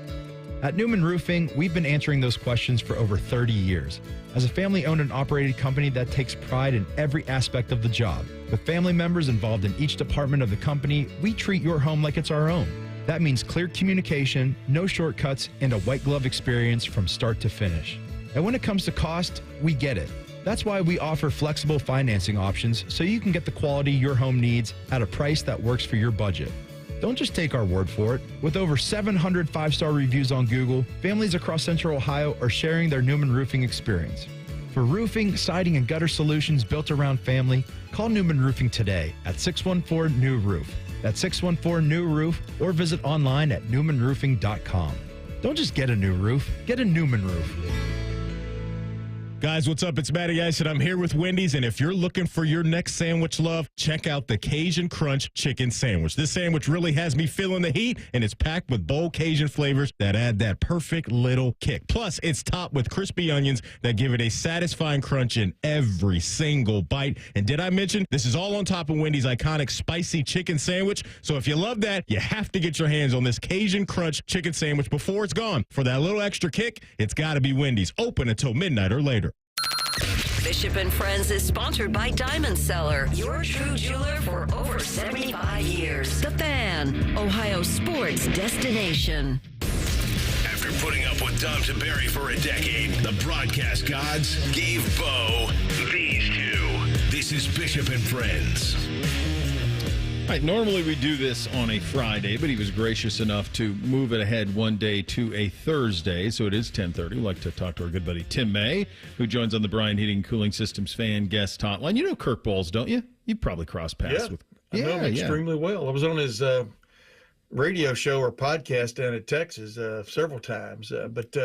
At Newman Roofing, we've been answering those questions for over 30 years. As a family-owned and operated company that takes pride in every aspect of the job, with family members involved in each department of the company, we treat your home like it's our own. That means clear communication, no shortcuts, and a white glove experience from start to finish. And when it comes to cost, we get it. That's why we offer flexible financing options so you can get the quality your home needs at a price that works for your budget. Don't just take our word for it. With over 700 five-star reviews on Google, families across Central Ohio are sharing their Newman Roofing experience. For roofing, siding, and gutter solutions built around family, call Newman Roofing today at 614-NEW-ROOF. That's 614-NEW-ROOF, or visit online at newmanroofing.com. Don't just get a new roof, get a Newman roof. Guys, what's up? It's Matty Ice, and I'm here with Wendy's. And if you're looking for your next sandwich love, check out the Cajun Crunch Chicken Sandwich. This sandwich really has me feeling the heat, and it's packed with bold Cajun flavors that add that perfect little kick. Plus, it's topped with crispy onions that give it a satisfying crunch in every single bite. And did I mention this is all on top of Wendy's iconic spicy chicken sandwich? So if you love that, you have to get your hands on this Cajun Crunch Chicken Sandwich before it's gone. For that little extra kick, it's got to be Wendy's. Open until midnight or later. Bishop and Friends is sponsored by Diamond Seller, your true jeweler for over 75 years. The Fan, Ohio sports destination. After putting up with Dom Tiberi for a decade, the broadcast gods gave Bo these two. This is Bishop and Friends. All right, normally we do this on a Friday, but he was gracious enough to move it ahead one day to a Thursday, so it is 10:30. We'd like to talk to our good buddy Tim May, who joins on the Bryan Heating and Cooling Systems fan guest hotline. You know Kirk Bowles, don't you? You probably crossed paths with. I know him extremely well. I was on his radio show or podcast down in Texas several times, but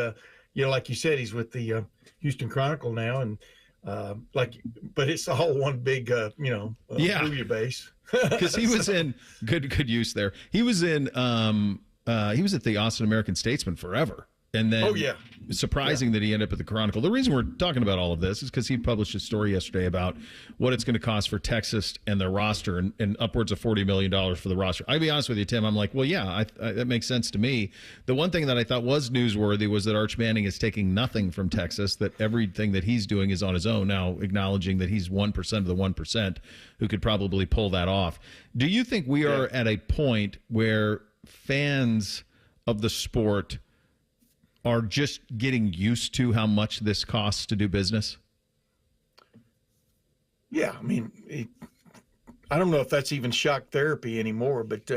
like you said, he's with the Houston Chronicle now, and but it's all one big movie base. Because he was in good use there. He was in he was at the Austin American Statesman forever. And then surprising that he ended up at the Chronicle. The reason we're talking about all of this is because he published a story yesterday about what it's going to cost for Texas and their roster and upwards of $40 million for the roster. I'll be honest with you, Tim. I'm like, well, yeah, that makes sense to me. The one thing that I thought was newsworthy was that Arch Manning is taking nothing from Texas, that everything that he's doing is on his own, now acknowledging that he's 1% of the 1% who could probably pull that off. Do you think we are at a point where fans of the sport are just getting used to how much this costs to do business? Yeah, I mean, I don't know if that's even shock therapy anymore, but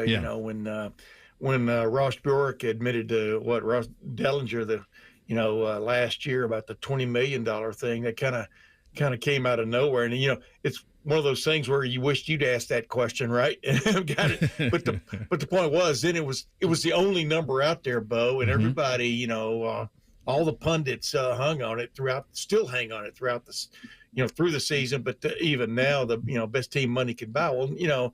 when Ross Bjork admitted to Ross Dellinger last year about the $20 million thing, that kind of came out of nowhere, and it's one of those things where you wished you'd asked that question, right? Got it. But the point was, then it was the only number out there, Bo, and everybody, all the pundits still hang on it throughout this, through the season. But even now, the best team money can buy. Well,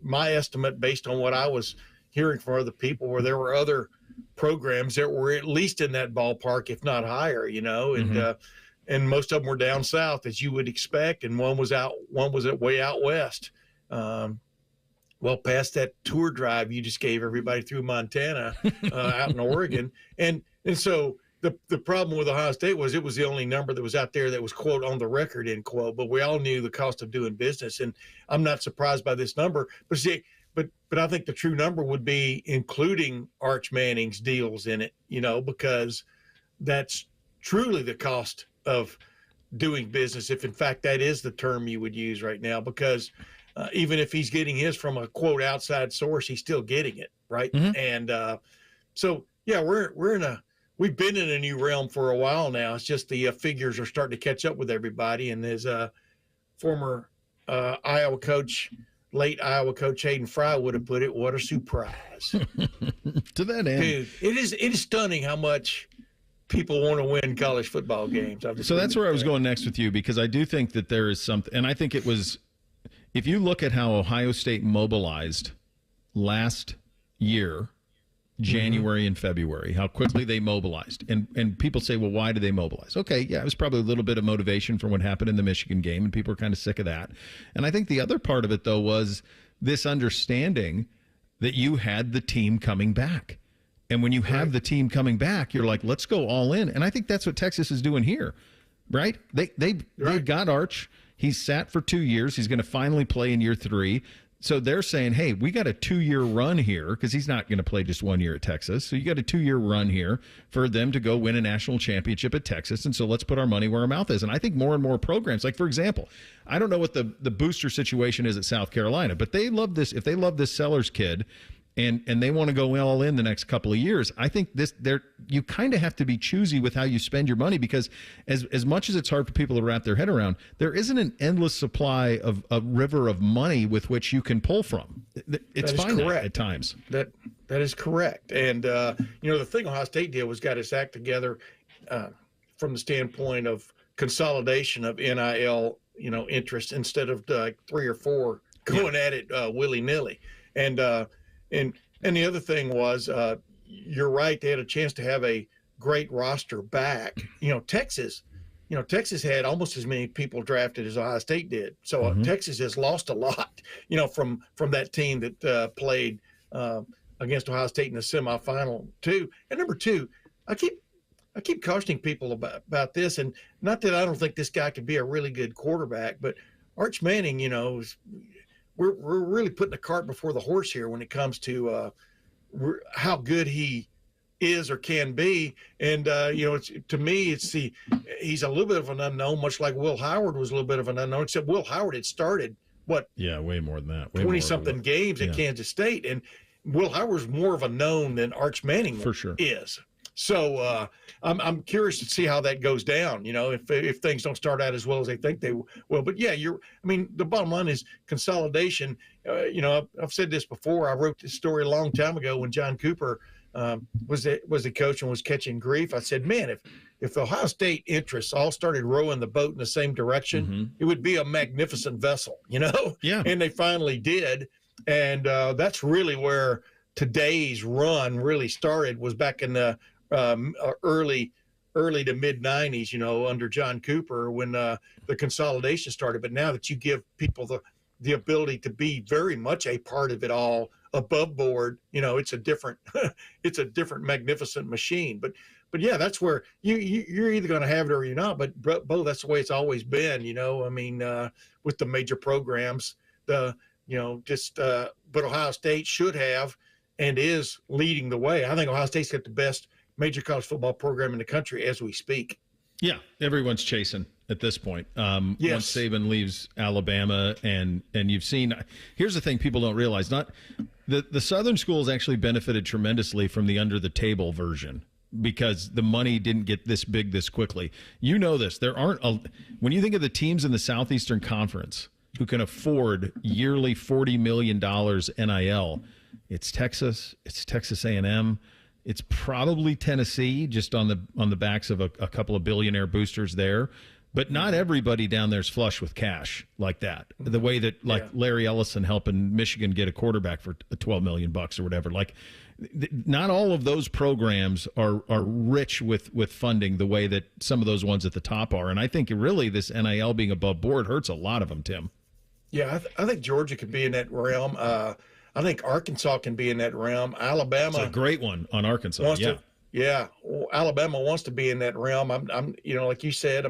my estimate based on what I was hearing from other people, where there were other programs that were at least in that ballpark, if not higher, and most of them were down south, as you would expect, and one was way out west. Past that tour drive you just gave everybody through Montana, out in Oregon, and so the problem with Ohio State was it was the only number that was out there that was quote on the record end quote. But we all knew the cost of doing business, and I'm not surprised by this number. But see, but I think the true number would be including Arch Manning's deals in it, because that's truly the cost of doing business, if in fact that is the term you would use right now, because even if he's getting his from a quote outside source, he's still getting it, right? And we've been in a new realm for a while now. It's just the figures are starting to catch up with everybody. And as former late Iowa coach Hayden Fry would have put it, what a surprise. To that end, dude, it is stunning how much people want to win college football games. So that's where I was going next with you, because I do think that there is something, and I think it was, if you look at how Ohio State mobilized last year, January and February, how quickly they mobilized. And people say, well, why did they mobilize? Okay, yeah, it was probably a little bit of motivation from what happened in the Michigan game, and people are kind of sick of that. And I think the other part of it, though, was this understanding that you had the team coming back. And when you have the team coming back, you're like, let's go all in. And I think that's what Texas is doing here, right? They got Arch. He's sat for 2 years. He's going to finally play in year 3. So they're saying, hey, we got a 2-year run here because he's not going to play just 1 year at Texas. So you got a 2-year run here for them to go win a national championship at Texas. And so let's put our money where our mouth is. And I think more and more programs, like, for example, I don't know what the booster situation is at South Carolina, but they love this. If they love this Sellers kid and they want to go all in the next couple of years, I think you kind of have to be choosy with how you spend your money, because as much as it's hard for people to wrap their head around, there isn't an endless supply of a river of money with which you can pull from. It's finite at times. That is correct. And the thing Ohio State did was got its act together from the standpoint of consolidation of NIL, interest, instead of 3 or 4 going at it willy-nilly. And the other thing was, you're right, they had a chance to have a great roster back. Texas had almost as many people drafted as Ohio State did. So Texas has lost a lot, from that team that played against Ohio State in the semifinal too. And number 2, I keep cautioning people about this, and not that I don't think this guy could be a really good quarterback, but Arch Manning, we're really putting the cart before the horse here when it comes to how good he is or can be. And to me, he's a little bit of an unknown, much like Will Howard was a little bit of an unknown, except Will Howard had started way more than that, 20-something games at Kansas State, and Will Howard was more of a known than Arch Manning for sure is. So I'm curious to see how that goes down, if things don't start out as well as they think they will. But yeah, the bottom line is consolidation. I've said this before. I wrote this story a long time ago when John Cooper was the coach and was catching grief. I said, man, if Ohio State interests all started rowing the boat in the same direction, it would be a magnificent vessel, Yeah. And they finally did. And that's really where today's run really started, was back in the early to mid 90s, under John Cooper, when the consolidation started. But now that you give people the ability to be very much a part of it all above board, it's a different magnificent machine. But yeah, that's where you're either going to have it or you're not. But Bo, that's the way it's always been. With the major programs, but Ohio State should have and is leading the way. I think Ohio State's got the best major college football program in the country as we speak. Yeah, everyone's chasing at this point. Yes. Once Saban leaves Alabama, and you've seen, here's the thing people don't realize, the Southern schools actually benefited tremendously from the under the table version, because the money didn't get this big this quickly. You know this. When you think of the teams in the Southeastern Conference who can afford yearly $40 million NIL, it's Texas, it's Texas A&M, it's probably Tennessee, just on the backs of a couple of billionaire boosters there. But not everybody down there is flush with cash like that. The way that Larry Ellison helping Michigan get a quarterback for $12 million or whatever. Not all of those programs are rich with funding the way that some of those ones at the top are. And I think really this NIL being above board hurts a lot of them, Tim. Yeah, I think Georgia could be in that realm. I think Arkansas can be in that realm. Alabama, it's a great one on Arkansas. Alabama wants to be in that realm. I'm like you said.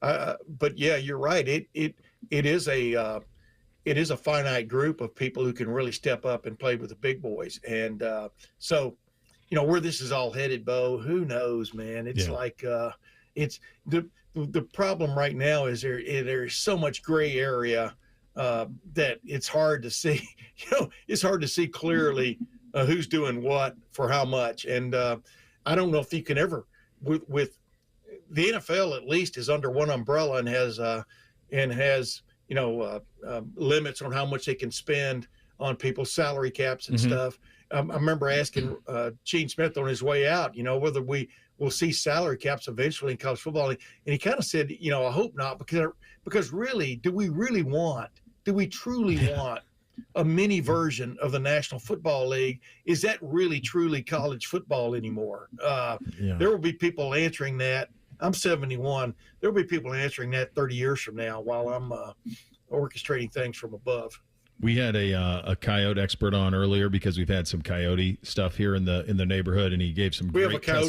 But yeah, you're right. It is a finite group of people who can really step up and play with the big boys. And so, where this is all headed, Bo, who knows, man? It's it's the problem right now is there's so much gray area that it's hard to see. It's hard to see clearly who's doing what for how much. And I don't know if you can ever with the NFL at least is under one umbrella and has limits on how much they can spend on people's salary caps and stuff. I remember asking Gene Smith on his way out, whether we will see salary caps eventually in college football, and he kind of said, I hope not, because really, do we truly want a mini version of the National Football League? Is that really truly college football anymore? There will be people answering that. I'm 71. There will be people answering that 30 years from now while I'm orchestrating things from above. We had a coyote expert on earlier because we've had some coyote stuff here in the neighborhood, and he gave some great testimony.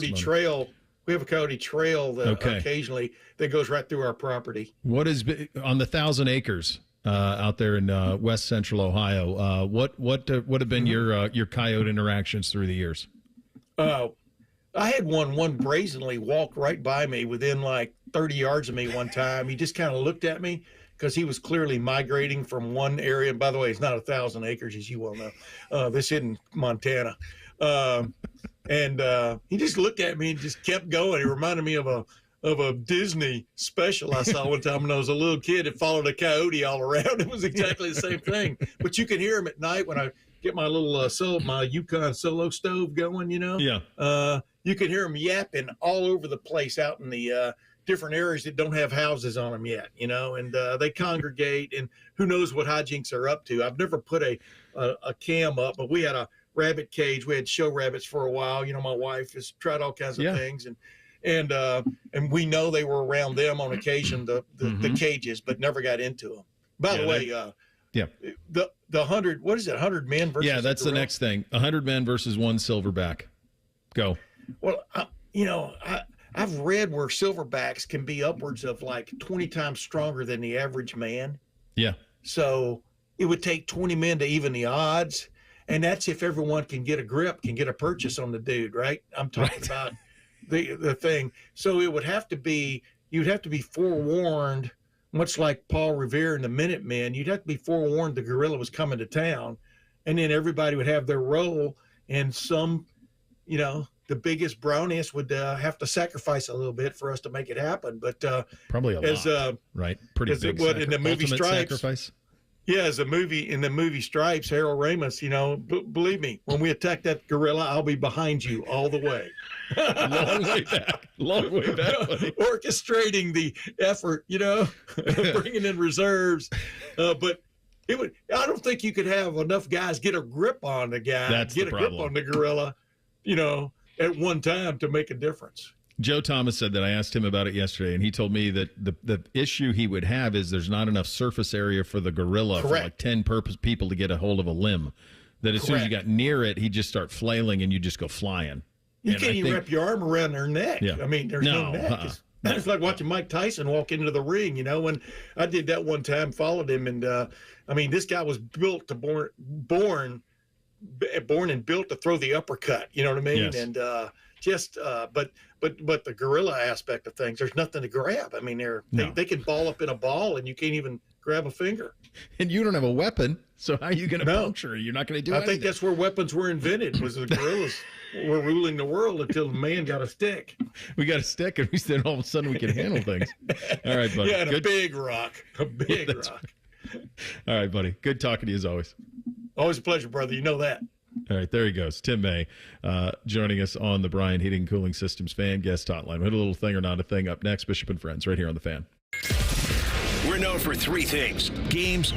We have a coyote trail that occasionally that goes right through our property. What is on the 1,000 acres out there in West Central Ohio. What have been your coyote interactions through the years? I had one brazenly walked right by me within like 30 yards of me one time. He just kind of looked at me because he was clearly migrating from one area. And by the way, it's not 1,000 acres, as you well know. This isn't Montana. And he just looked at me and just kept going. He reminded me of a Disney special I saw one time when I was a little kid. It followed a coyote all around. It was exactly the same thing. But you can hear him at night when I get my little my Yukon solo stove going, you know? Yeah. You can hear them yapping all over the place out in the different areas that don't have houses on them yet, you know, and they congregate, and who knows what hijinks are up to. I've never put a cam up, but we had a rabbit cage. We had show rabbits for a while. You know, my wife has tried all kinds of things, and we know they were around them on occasion, the cages, but never got into them. By the way, the 100, what is it, 100 men versus that's the next thing. 100 men versus one silverback. Go. Well, I've read where silverbacks can be upwards of like 20 times stronger than the average man. Yeah. So it would take 20 men to even the odds. And that's if everyone can get a grip, can get a purchase on the dude, right? I'm talking about the thing. So it would have to be, you'd have to be forewarned, much like Paul Revere and the Minutemen. You'd have to be forewarned the gorilla was coming to town. And then everybody would have their role, and some, you know, the biggest, browniest would have to sacrifice a little bit for us to make it happen. But probably a lot, right? Pretty big. In the movie Stripes, sacrifice. Yeah, as in the movie Stripes, Harold Ramis, you know, believe me, when we attack that gorilla, I'll be behind you all the way. Long way back, buddy. Orchestrating the effort, you know, bringing in reserves, but. I don't think you could have enough guys get a grip on the guy, get a grip on the gorilla, you know, at one time to make a difference. Joe Thomas said that. I asked him about it yesterday, and he told me that the issue he would have is there's not enough surface area for the gorilla for like 10 people to get a hold of a limb. That as soon as you got near it, he'd just start flailing and you just go flying. You can't even wrap your arm around their neck. Yeah. I mean, there's no neck. It's like watching Mike Tyson walk into the ring, you know. When I did that one time, followed him, and I mean, this guy was built to born and built to throw the uppercut. You know what I mean? Yes. And but the gorilla aspect of things, there's nothing to grab. I mean, they can ball up in a ball, and you can't even grab a finger. And you don't have a weapon, so how are you going to puncture? You're not going to do anything. I think that's where weapons were invented. Was the gorillas were ruling the world until the man got a stick. We got a stick, and we said all of a sudden we can handle things. All right, buddy. Yeah, and a big rock. A big rock. All right, buddy. Good talking to you as always. Always a pleasure, brother. You know that. All right, there he goes. Tim May joining us on the Bryan Heating and Cooling Systems Fan Guest Hotline. We had a little thing or not a thing up next. Bishop and Friends right here on the Fan. We're known for three things: games,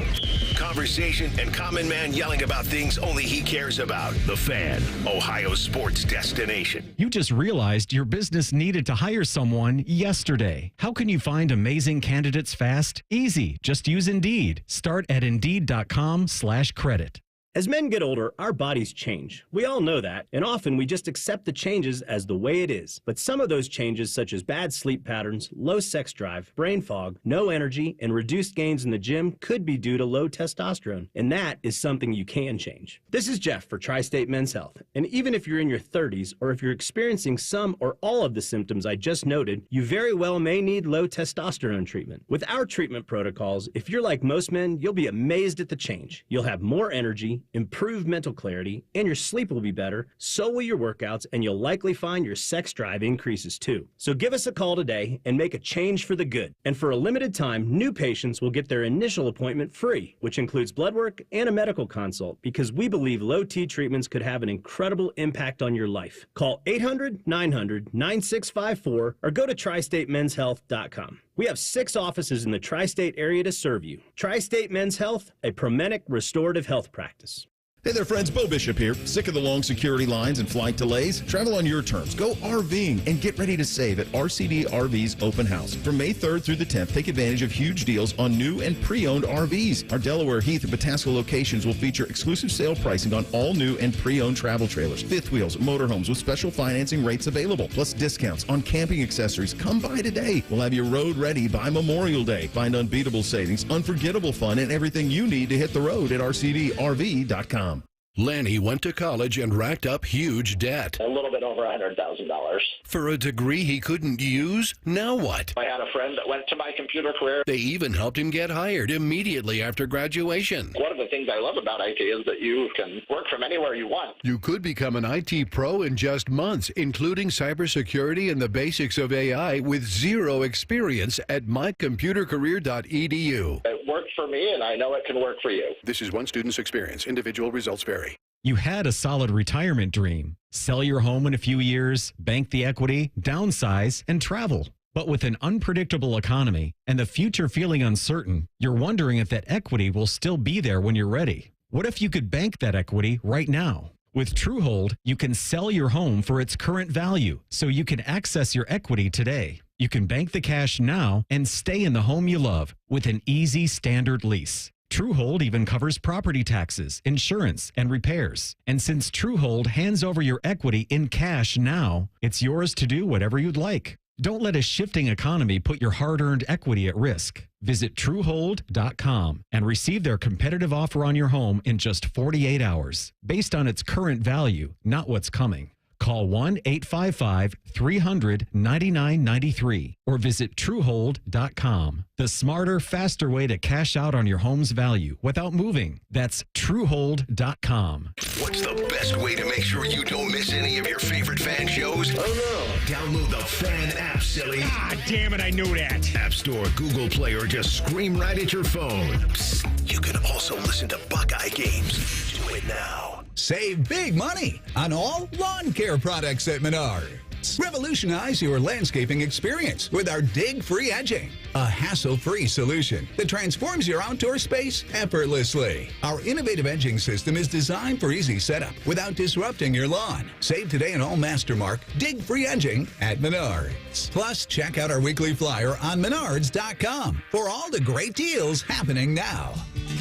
conversation, and Common Man yelling about things only he cares about. The Fan, Ohio's sports destination. You just realized your business needed to hire someone yesterday. How can you find amazing candidates fast? Easy. Just use Indeed. Start at Indeed.com/credit. As men get older, our bodies change. We all know that, and often we just accept the changes as the way it is. But some of those changes, such as bad sleep patterns, low sex drive, brain fog, no energy, and reduced gains in the gym, could be due to low testosterone, and that is something you can change. This is Jeff for Tri-State Men's Health, and even if you're in your 30s, or if you're experiencing some or all of the symptoms I just noted, you very well may need low testosterone treatment. With our treatment protocols, if you're like most men, you'll be amazed at the change. You'll have more energy, improved mental clarity, and your sleep will be better, so will your workouts, and you'll likely find your sex drive increases too. So give us a call today and make a change for the good. And for a limited time, new patients will get their initial appointment free, which includes blood work and a medical consult, because we believe low T treatments could have an incredible impact on your life. Call 800-900-9654 or go to tristatemenshealth.com. We have 6 offices in the tri-state area to serve you. Tri-State Men's Health, a Promenic restorative health practice. Hey there, friends. Bo Bishop here. Sick of the long security lines and flight delays? Travel on your terms. Go RVing and get ready to save at RCD RV's Open House. From May 3rd through the 10th, take advantage of huge deals on new and pre-owned RVs. Our Delaware, Heath, and Pataska locations will feature exclusive sale pricing on all new and pre-owned travel trailers, fifth wheels, motorhomes with special financing rates available, plus discounts on camping accessories. Come by today. We'll have you road ready by Memorial Day. Find unbeatable savings, unforgettable fun, and everything you need to hit the road at rcdrv.com. Lanny went to college and racked up huge debt. A little bit over $100,000. For a degree he couldn't use? Now what? I had a friend that went to my computer career. They even helped him get hired immediately after graduation. One of the things I love about IT is that you can work from anywhere you want. You could become an IT pro in just months, including cybersecurity and the basics of AI with zero experience at mycomputercareer.edu. It worked for me, and I know it can work for you. This is one student's experience. Individual results vary. You had a solid retirement dream. Sell your home in a few years, bank the equity, downsize, and travel. But with an unpredictable economy and the future feeling uncertain, you're wondering if that equity will still be there when you're ready. What if you could bank that equity right now? With Truehold, you can sell your home for its current value, so you can access your equity today. You can bank the cash now and stay in the home you love with an easy standard lease. Truehold even covers property taxes, insurance, and repairs. And since Truehold hands over your equity in cash now, it's yours to do whatever you'd like. Don't let a shifting economy put your hard-earned equity at risk. Visit Truehold.com and receive their competitive offer on your home in just 48 hours, based on its current value, not what's coming. Call 1-855-300-9993 or visit Truehold.com. The smarter, faster way to cash out on your home's value without moving. That's Truehold.com. What's the best way to make sure you don't miss any of your favorite fan shows? Oh no! Download the Fan app, silly. Ah, damn it, I knew that. App Store, Google Play, or just scream right at your phone. Psst, you can also listen to Buckeye games. Do it now. Save big money on all lawn care products at Menards. Revolutionize your landscaping experience with our Dig-Free Edging, a hassle-free solution that transforms your outdoor space effortlessly. Our innovative edging system is designed for easy setup without disrupting your lawn. Save today on all Mastermark Dig-Free Edging at Menards. Plus, check out our weekly flyer on Menards.com for all the great deals happening now.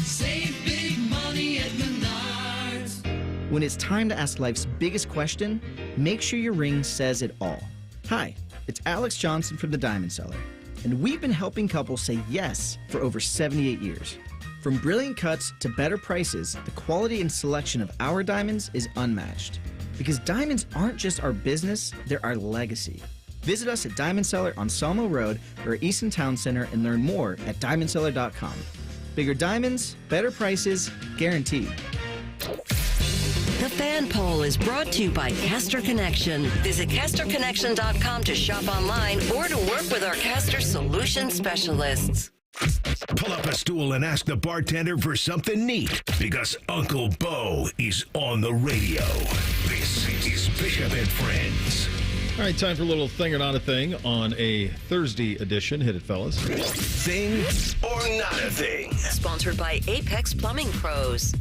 Save big money at Menards. When it's time to ask life's biggest question, make sure your ring says it all. Hi, it's Alex Johnson from the Diamond Cellar, and we've been helping couples say yes for over 78 years. From brilliant cuts to better prices, the quality and selection of our diamonds is unmatched. Because diamonds aren't just our business, they're our legacy. Visit us at Diamond Cellar on Sawmill Road or Easton Town Center and learn more at diamondcellar.com. Bigger diamonds, better prices, guaranteed. The Fan Poll is brought to you by Caster Connection. Visit CasterConnection.com to shop online or to work with our Caster Solution specialists. Pull up a stool and ask the bartender for something neat, because Uncle Bo is on the radio. This is Bishop and Friends. All right, time for a little thing or not a thing on a Thursday edition. Hit it, fellas. Thing or not a thing. Sponsored by Apex Plumbing Pros.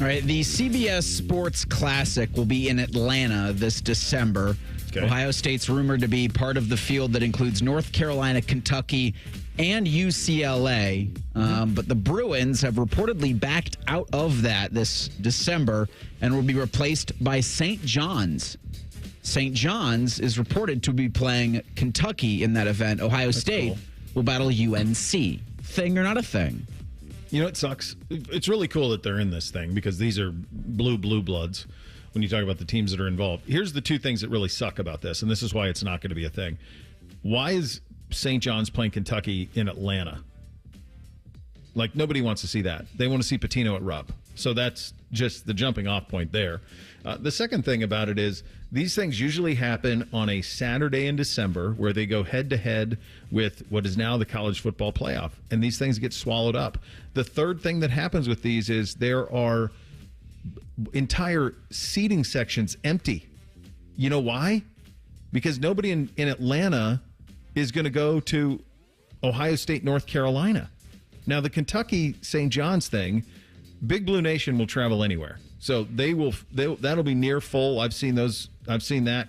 All right, the CBS Sports Classic will be in Atlanta this December. Okay. Ohio State's rumored to be part of the field that includes North Carolina, Kentucky, and UCLA. But the Bruins have reportedly backed out of that this December and will be replaced by St. John's. St. John's is reported to be playing Kentucky in that event. Ohio State will battle UNC. Thing or not a thing? You know, it sucks. It's really cool that they're in this thing because these are blue bloods when you talk about the teams that are involved. Here's the two things that really suck about this, and this is why it's not going to be a thing. Why is St. John's playing Kentucky in Atlanta? Like, nobody wants to see that. They want to see Pitino at Rupp. So that's just the jumping off point there. The second thing about it is these things usually happen on a Saturday in December where they go head-to-head with what is now the college football playoff, and these things get swallowed up. The third thing that happens with these is there are entire seating sections empty. You know why? Because nobody in Atlanta is going to go to Ohio State, North Carolina. Now, the Kentucky St. John's thing, Big Blue Nation will travel anywhere. So that'll be near full. I've seen that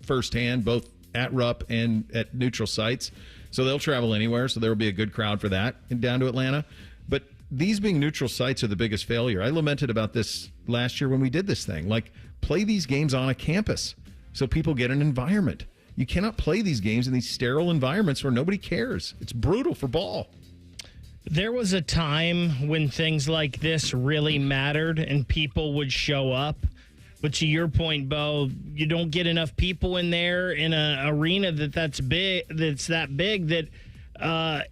firsthand, both at Rupp and at neutral sites. So they'll travel anywhere. So there will be a good crowd for that and down to Atlanta. But these being neutral sites are the biggest failure. I lamented about this last year when we did this thing. Like, play these games on a campus so people get an environment. You cannot play these games in these sterile environments where nobody cares. It's brutal for ball. There was a time when things like this really mattered and people would show up. But to your point, Bo, you don't get enough people in there in an arena that's that big that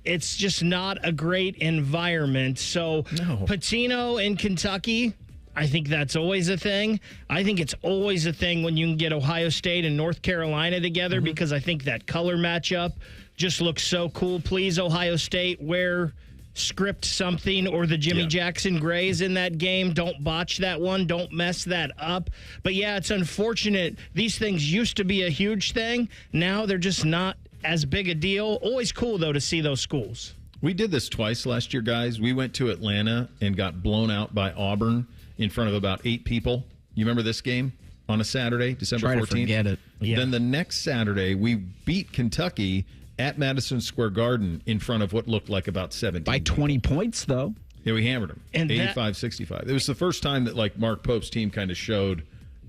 it's just not a great environment. So Patino in Kentucky, I think that's always a thing. I think it's always a thing when you can get Ohio State and North Carolina together because I think that color matchup just looks so cool. Please, Ohio State, wear script something or the Jimmy Jackson Grays in that game. Don't botch that one. Don't mess that up. But yeah, it's unfortunate. These things used to be a huge thing. Now they're just not as big a deal. Always cool, though, to see those schools. We did this twice last year, guys. We went to Atlanta and got blown out by Auburn in front of about 8 people. You remember this game on a Saturday, December 14th? Try to forget it. Yeah. Then the next Saturday, we beat Kentucky at Madison Square Garden in front of what looked like about 17 by 20 points, though. Yeah, we hammered them. 85-65. It was the first time that, like, Mark Pope's team kind of showed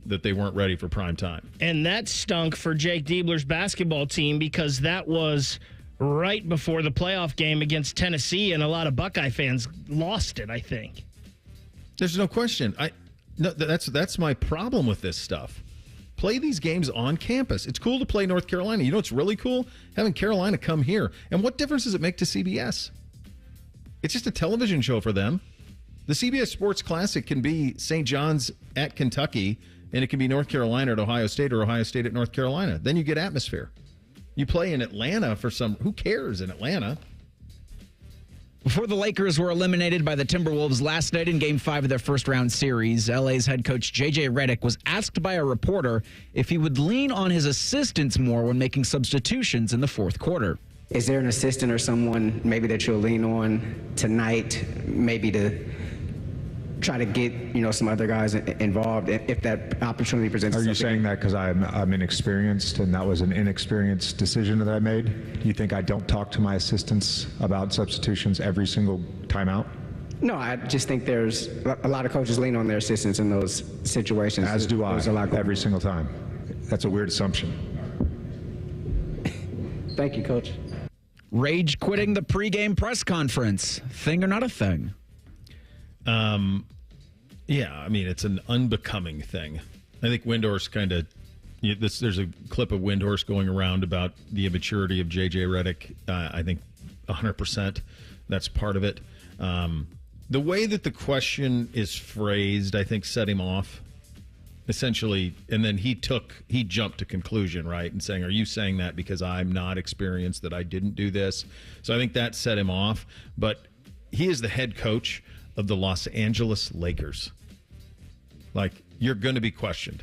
that they weren't ready for prime time. And that stunk for Jake Diebler's basketball team because that was right before the playoff game against Tennessee, and a lot of Buckeye fans lost it, I think. There's no question. That's my problem with this stuff. Play these games on campus. It's cool to play North Carolina. You know what's really cool? Having Carolina come here. And what difference does it make to CBS? It's just a television show for them. The CBS Sports Classic can be St. John's at Kentucky, and it can be North Carolina at Ohio State or Ohio State at North Carolina. Then you get atmosphere. You play in Atlanta for who cares in Atlanta? Before the Lakers were eliminated by the Timberwolves last night in Game 5 of their first-round series, LA's head coach J.J. Redick was asked by a reporter if he would lean on his assistants more when making substitutions in the fourth quarter. Is there an assistant or someone maybe that you'll lean on tonight, maybe to try to get some other guys involved if that opportunity presents itself? Are you saying that because I'm inexperienced and that was an inexperienced decision that I made? Do you think I don't talk to my assistants about substitutions every single timeout? No, I just think there's a lot of coaches lean on their assistants in those situations. As do I, every single time. That's a weird assumption. Thank you, Coach. Rage quitting the pregame press conference. Thing or not a thing? Yeah, I mean, it's an unbecoming thing. I think Windhorst kind of, there's a clip of Windhorst going around about the immaturity of J.J. Redick. I think 100% that's part of it. The way that the question is phrased, I think, set him off, essentially. And then he jumped to conclusion, right? And saying, are you saying that because I'm not experienced, that I didn't do this? So I think that set him off. But he is the head coach of the Los Angeles Lakers. Like, you're going to be questioned.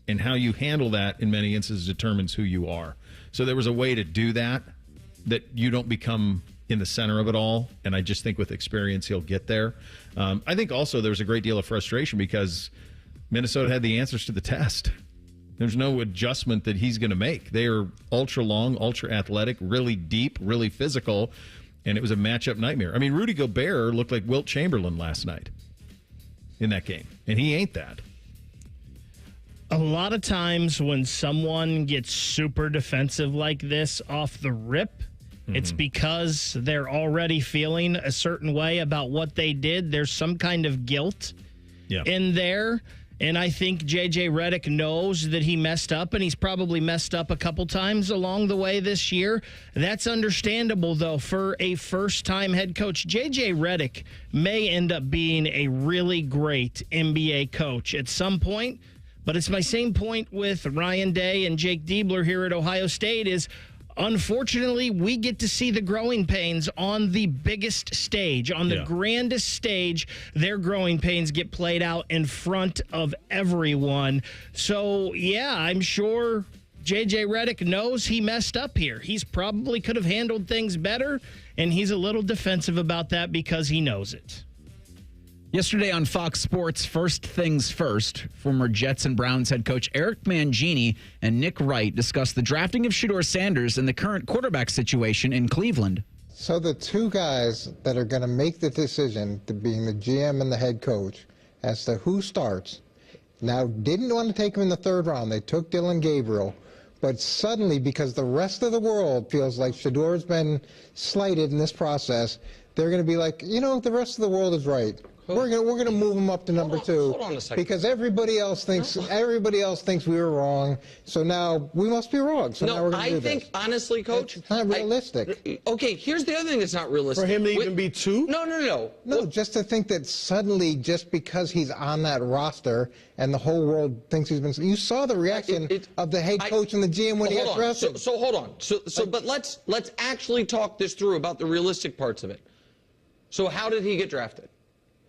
And how you handle that in many instances determines who you are. So there was a way to do that you don't become in the center of it all. And I just think with experience, he'll get there. I think also there was a great deal of frustration because Minnesota had the answers to the test. There's no adjustment that he's going to make. They are ultra long, ultra athletic, really deep, really physical. And it was a matchup nightmare. I mean, Rudy Gobert looked like Wilt Chamberlain last night in that game, and he ain't that. A lot of times when someone gets super defensive like this off the rip, it's because they're already feeling a certain way about what they did. There's some kind of guilt in there. And I think J.J. Redick knows that he messed up, and he's probably messed up a couple times along the way this year. That's understandable, though, for a first-time head coach. J.J. Redick may end up being a really great NBA coach at some point, but it's my same point with Ryan Day and Jake Diebler here at Ohio State is, unfortunately, we get to see the growing pains on the biggest stage, on the grandest stage. Their growing pains get played out in front of everyone. So, yeah, I'm sure J.J. Redick knows he messed up here. He's probably could have handled things better, and he's a little defensive about that because he knows it. Yesterday on Fox Sports, First Things First, former Jets and Browns head coach Eric Mangini and Nick Wright discussed the drafting of Shedeur Sanders and the current quarterback situation in Cleveland. So the two guys that are going to make the decision, to being the GM and the head coach, as to who starts, now didn't want to take him in the third round. They took Dylan Gabriel. But suddenly, because the rest of the world feels like Shedeur's been slighted in this process, they're going to be like, you know, the rest of the world is right. We're gonna move him up to number two because everybody else thinks we were wrong. So now we must be wrong. So now we're gonna do this. I think honestly, Coach, it's not realistic. Okay, here's the other thing that's not realistic. For him to even be two? No, just to think that suddenly, just because he's on that roster and the whole world thinks he's been. You saw the reaction of the head coach and the GM when he got drafted. So hold on. But let's actually talk this through about the realistic parts of it. So how did he get drafted?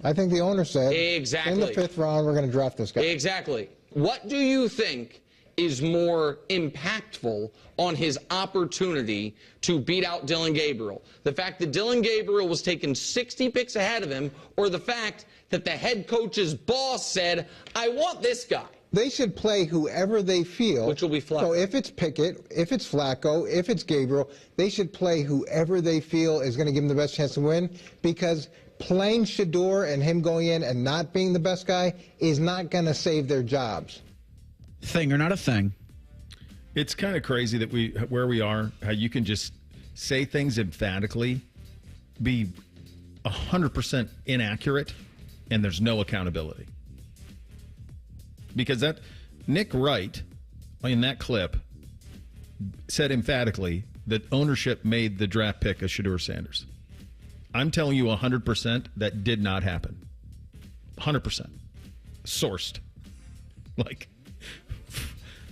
I think the owner said, exactly, in the 5th round, we're going to draft this guy. Exactly. What do you think is more impactful on his opportunity to beat out Dylan Gabriel? The fact that Dylan Gabriel was taken 60 picks ahead of him, or the fact that the head coach's boss said, I want this guy? They should play whoever they feel. Which will be Flacco. So if it's Pickett, if it's Flacco, if it's Gabriel, they should play whoever they feel is going to give them the best chance to win, because playing Shedeur and him going in and not being the best guy is not going to save their jobs. Thing or not a thing. It's kind of crazy that where we are, how you can just say things emphatically, be 100% inaccurate, and there's no accountability. Because that Nick Wright in that clip said emphatically that ownership made the draft pick of Shedeur Sanders. I'm telling you 100% that did not happen. 100%. Sourced. Like,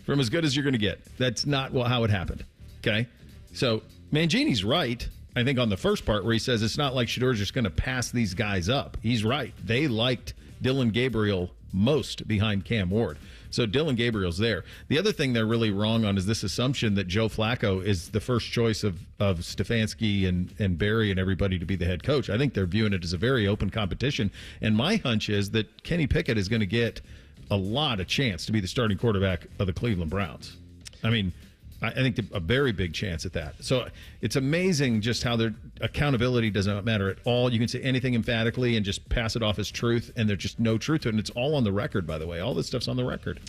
from as good as you're going to get. That's not how it happened. Okay? So, Mangini's right, I think, on the first part where he says it's not like Shedeur's just going to pass these guys up. He's right. They liked Dylan Gabriel most behind Cam Ward. So Dylan Gabriel's there. The other thing they're really wrong on is this assumption that Joe Flacco is the first choice of Stefanski and Barry and everybody to be the head coach. I think they're viewing it as a very open competition. And my hunch is that Kenny Pickett is going to get a lot of chance to be the starting quarterback of the Cleveland Browns. I mean, I think a very big chance at that. So it's amazing just how their accountability doesn't matter at all. You can say anything emphatically and just pass it off as truth, and there's just no truth to it. And it's all on the record, by the way. All this stuff's on the record.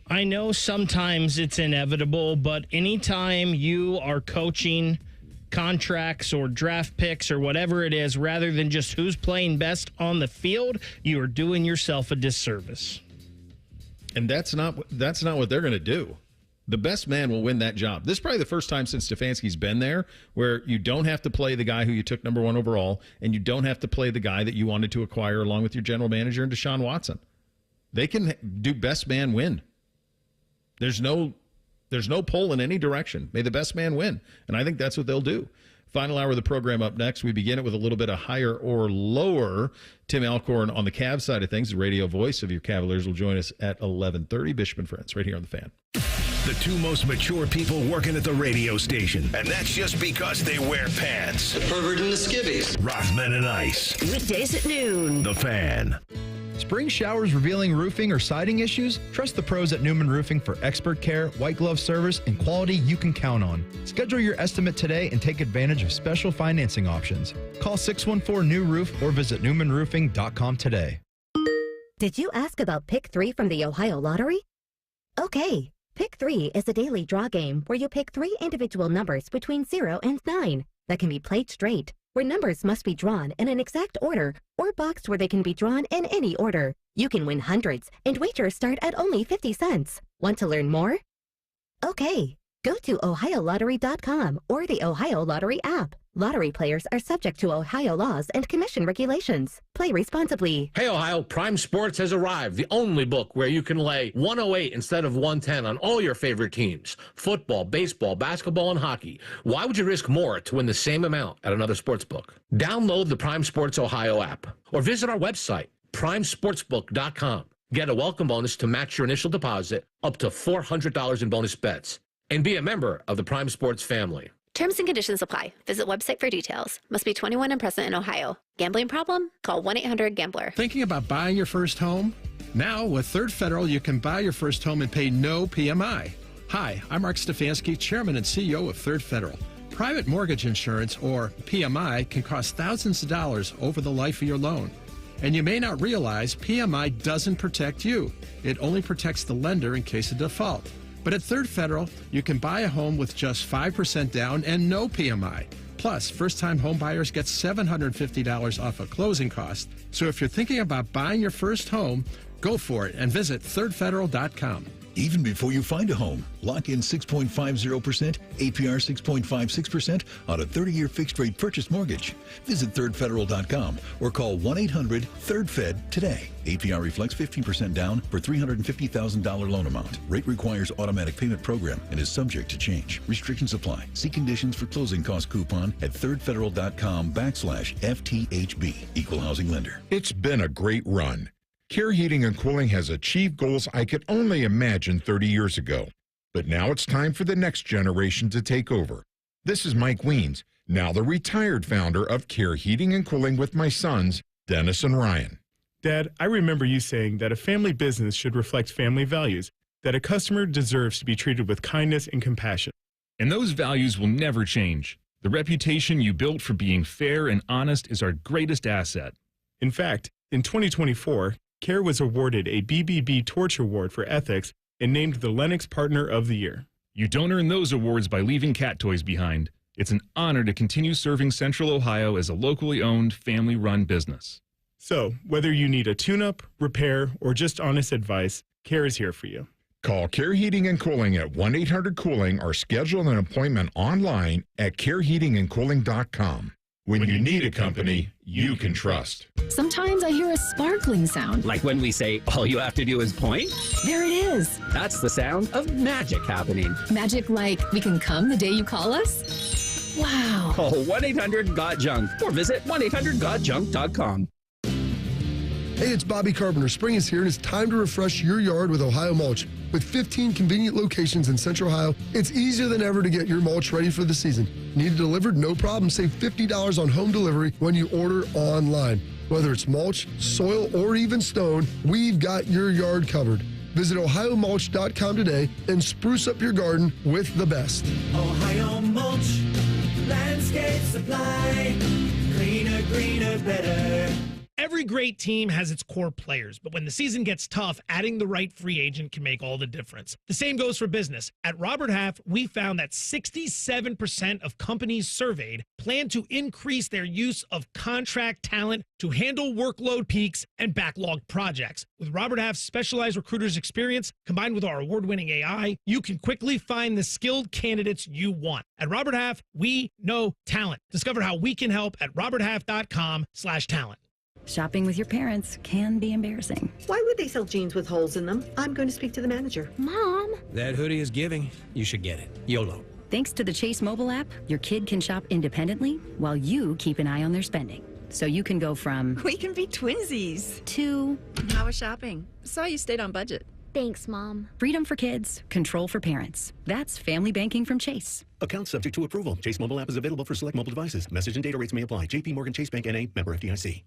I know sometimes it's inevitable, but anytime you are coaching contracts or draft picks or whatever it is, rather than just who's playing best on the field, you are doing yourself a disservice. And that's not what they're going to do. The best man will win that job. This is probably the first time since Stefanski's been there where you don't have to play the guy who you took number 1 overall, and you don't have to play the guy that you wanted to acquire along with your general manager and Deshaun Watson. They can do best man win. There's no poll in any direction. May the best man win. And I think that's what they'll do. Final hour of the program up next. We begin it with a little bit of higher or lower. Tim Alcorn on the Cavs side of things, the radio voice of your Cavaliers, will join us at 11:30. Bishop and Friends, right here on The Fan. The two most mature people working at the radio station. And that's just because they wear pants. The pervert and the skivvies. Rothman and Ice. Weekdays at noon. The Fan. Spring showers revealing roofing or siding issues? Trust the pros at Newman Roofing for expert care, white glove service, and quality you can count on. Schedule your estimate today and take advantage of special financing options. Call 614-NEW-ROOF or visit newmanroofing.com today. Did you ask about Pick 3 from the Ohio Lottery? Okay. Pick 3 is a daily draw game where you pick 3 individual numbers between 0 and 9 that can be played straight, where numbers must be drawn in an exact order or boxed where they can be drawn in any order. You can win hundreds, and wagers start at only 50 cents. Want to learn more? Okay. Go to OhioLottery.com or the Ohio Lottery app. Lottery players are subject to Ohio laws and commission regulations. Play responsibly. Hey, Ohio, Prime Sports has arrived. The only book where you can lay 108 instead of 110 on all your favorite teams. Football, baseball, basketball, and hockey. Why would you risk more to win the same amount at another sports book? Download the Prime Sports Ohio app or visit our website, primesportsbook.com. Get a welcome bonus to match your initial deposit up to $400 in bonus bets. And be a member of the Prime Sports family. Terms and conditions apply. Visit website for details. Must be 21 and present in Ohio. Gambling problem? Call 1-800-GAMBLER. Thinking about buying your first home? Now, with Third Federal, you can buy your first home and pay no PMI. Hi, I'm Mark Stefanski, Chairman and CEO of Third Federal. Private mortgage insurance, or PMI, can cost thousands of dollars over the life of your loan. And you may not realize PMI doesn't protect you. It only protects the lender in case of default. But at Third Federal, you can buy a home with just 5% down and no PMI. Plus, first-time home buyers get $750 off a closing cost. So if you're thinking about buying your first home, go for it and visit thirdfederal.com. Even before you find a home, lock in 6.50%, APR 6.56% on a 30-year fixed-rate purchase mortgage. Visit thirdfederal.com or call 1-800-THIRD-FED today. APR reflects 15% down for $350,000 loan amount. Rate requires automatic payment program and is subject to change. Restrictions apply. See conditions for closing cost coupon at thirdfederal.com/FTHB. Equal housing lender. It's been a great run. Care Heating and Cooling has achieved goals I could only imagine 30 years ago. But now it's time for the next generation to take over. This is Mike Weens, now the retired founder of Care Heating and Cooling with my sons, Dennis and Ryan. Dad, I remember you saying that a family business should reflect family values, that a customer deserves to be treated with kindness and compassion. And those values will never change. The reputation you built for being fair and honest is our greatest asset. In fact, in 2024, Care was awarded a BBB Torch Award for ethics and named the Lennox Partner of the Year. You don't earn those awards by leaving cat toys behind. It's an honor to continue serving Central Ohio as a locally owned, family-run business. So, whether you need a tune-up, repair, or just honest advice, Care is here for you. Call Care Heating and Cooling at 1-800-COOLING or schedule an appointment online at careheatingandcooling.com. When you need a company you can trust. Sometimes I hear a sparkling sound. Like when we say, all you have to do is point? There it is. That's the sound of magic happening. Magic like we can come the day you call us? Wow. Call 1-800-GOT-JUNK or visit 1-800-GOT-JUNK.com. Hey, it's Bobby Carpenter. Spring is here, and it's time to refresh your yard with Ohio Mulch. With 15 convenient locations in Central Ohio, it's easier than ever to get your mulch ready for the season. Need it delivered? No problem. Save $50 on home delivery when you order online. Whether it's mulch, soil, or even stone, we've got your yard covered. Visit OhioMulch.com today and spruce up your garden with the best. Ohio Mulch, landscape supply, cleaner, greener, better. Every great team has its core players, but when the season gets tough, adding the right free agent can make all the difference. The same goes for business. At Robert Half, we found that 67% of companies surveyed plan to increase their use of contract talent to handle workload peaks and backlog projects. With Robert Half's specialized recruiters' experience, combined with our award-winning AI, you can quickly find the skilled candidates you want. At Robert Half, we know talent. Discover how we can help at roberthalf.com/talent. Shopping with your parents can be embarrassing. Why would they sell jeans with holes in them? I'm going to speak to the manager. Mom! That hoodie is giving. You should get it. YOLO. Thanks to the Chase mobile app, your kid can shop independently while you keep an eye on their spending. So you can go from... We can be twinsies. ...to... How was shopping? Saw you stayed on budget. Thanks, Mom. Freedom for kids, control for parents. That's family banking from Chase. Account subject to approval. Chase mobile app is available for select mobile devices. Message and data rates may apply. JP Morgan Chase Bank N.A. Member FDIC.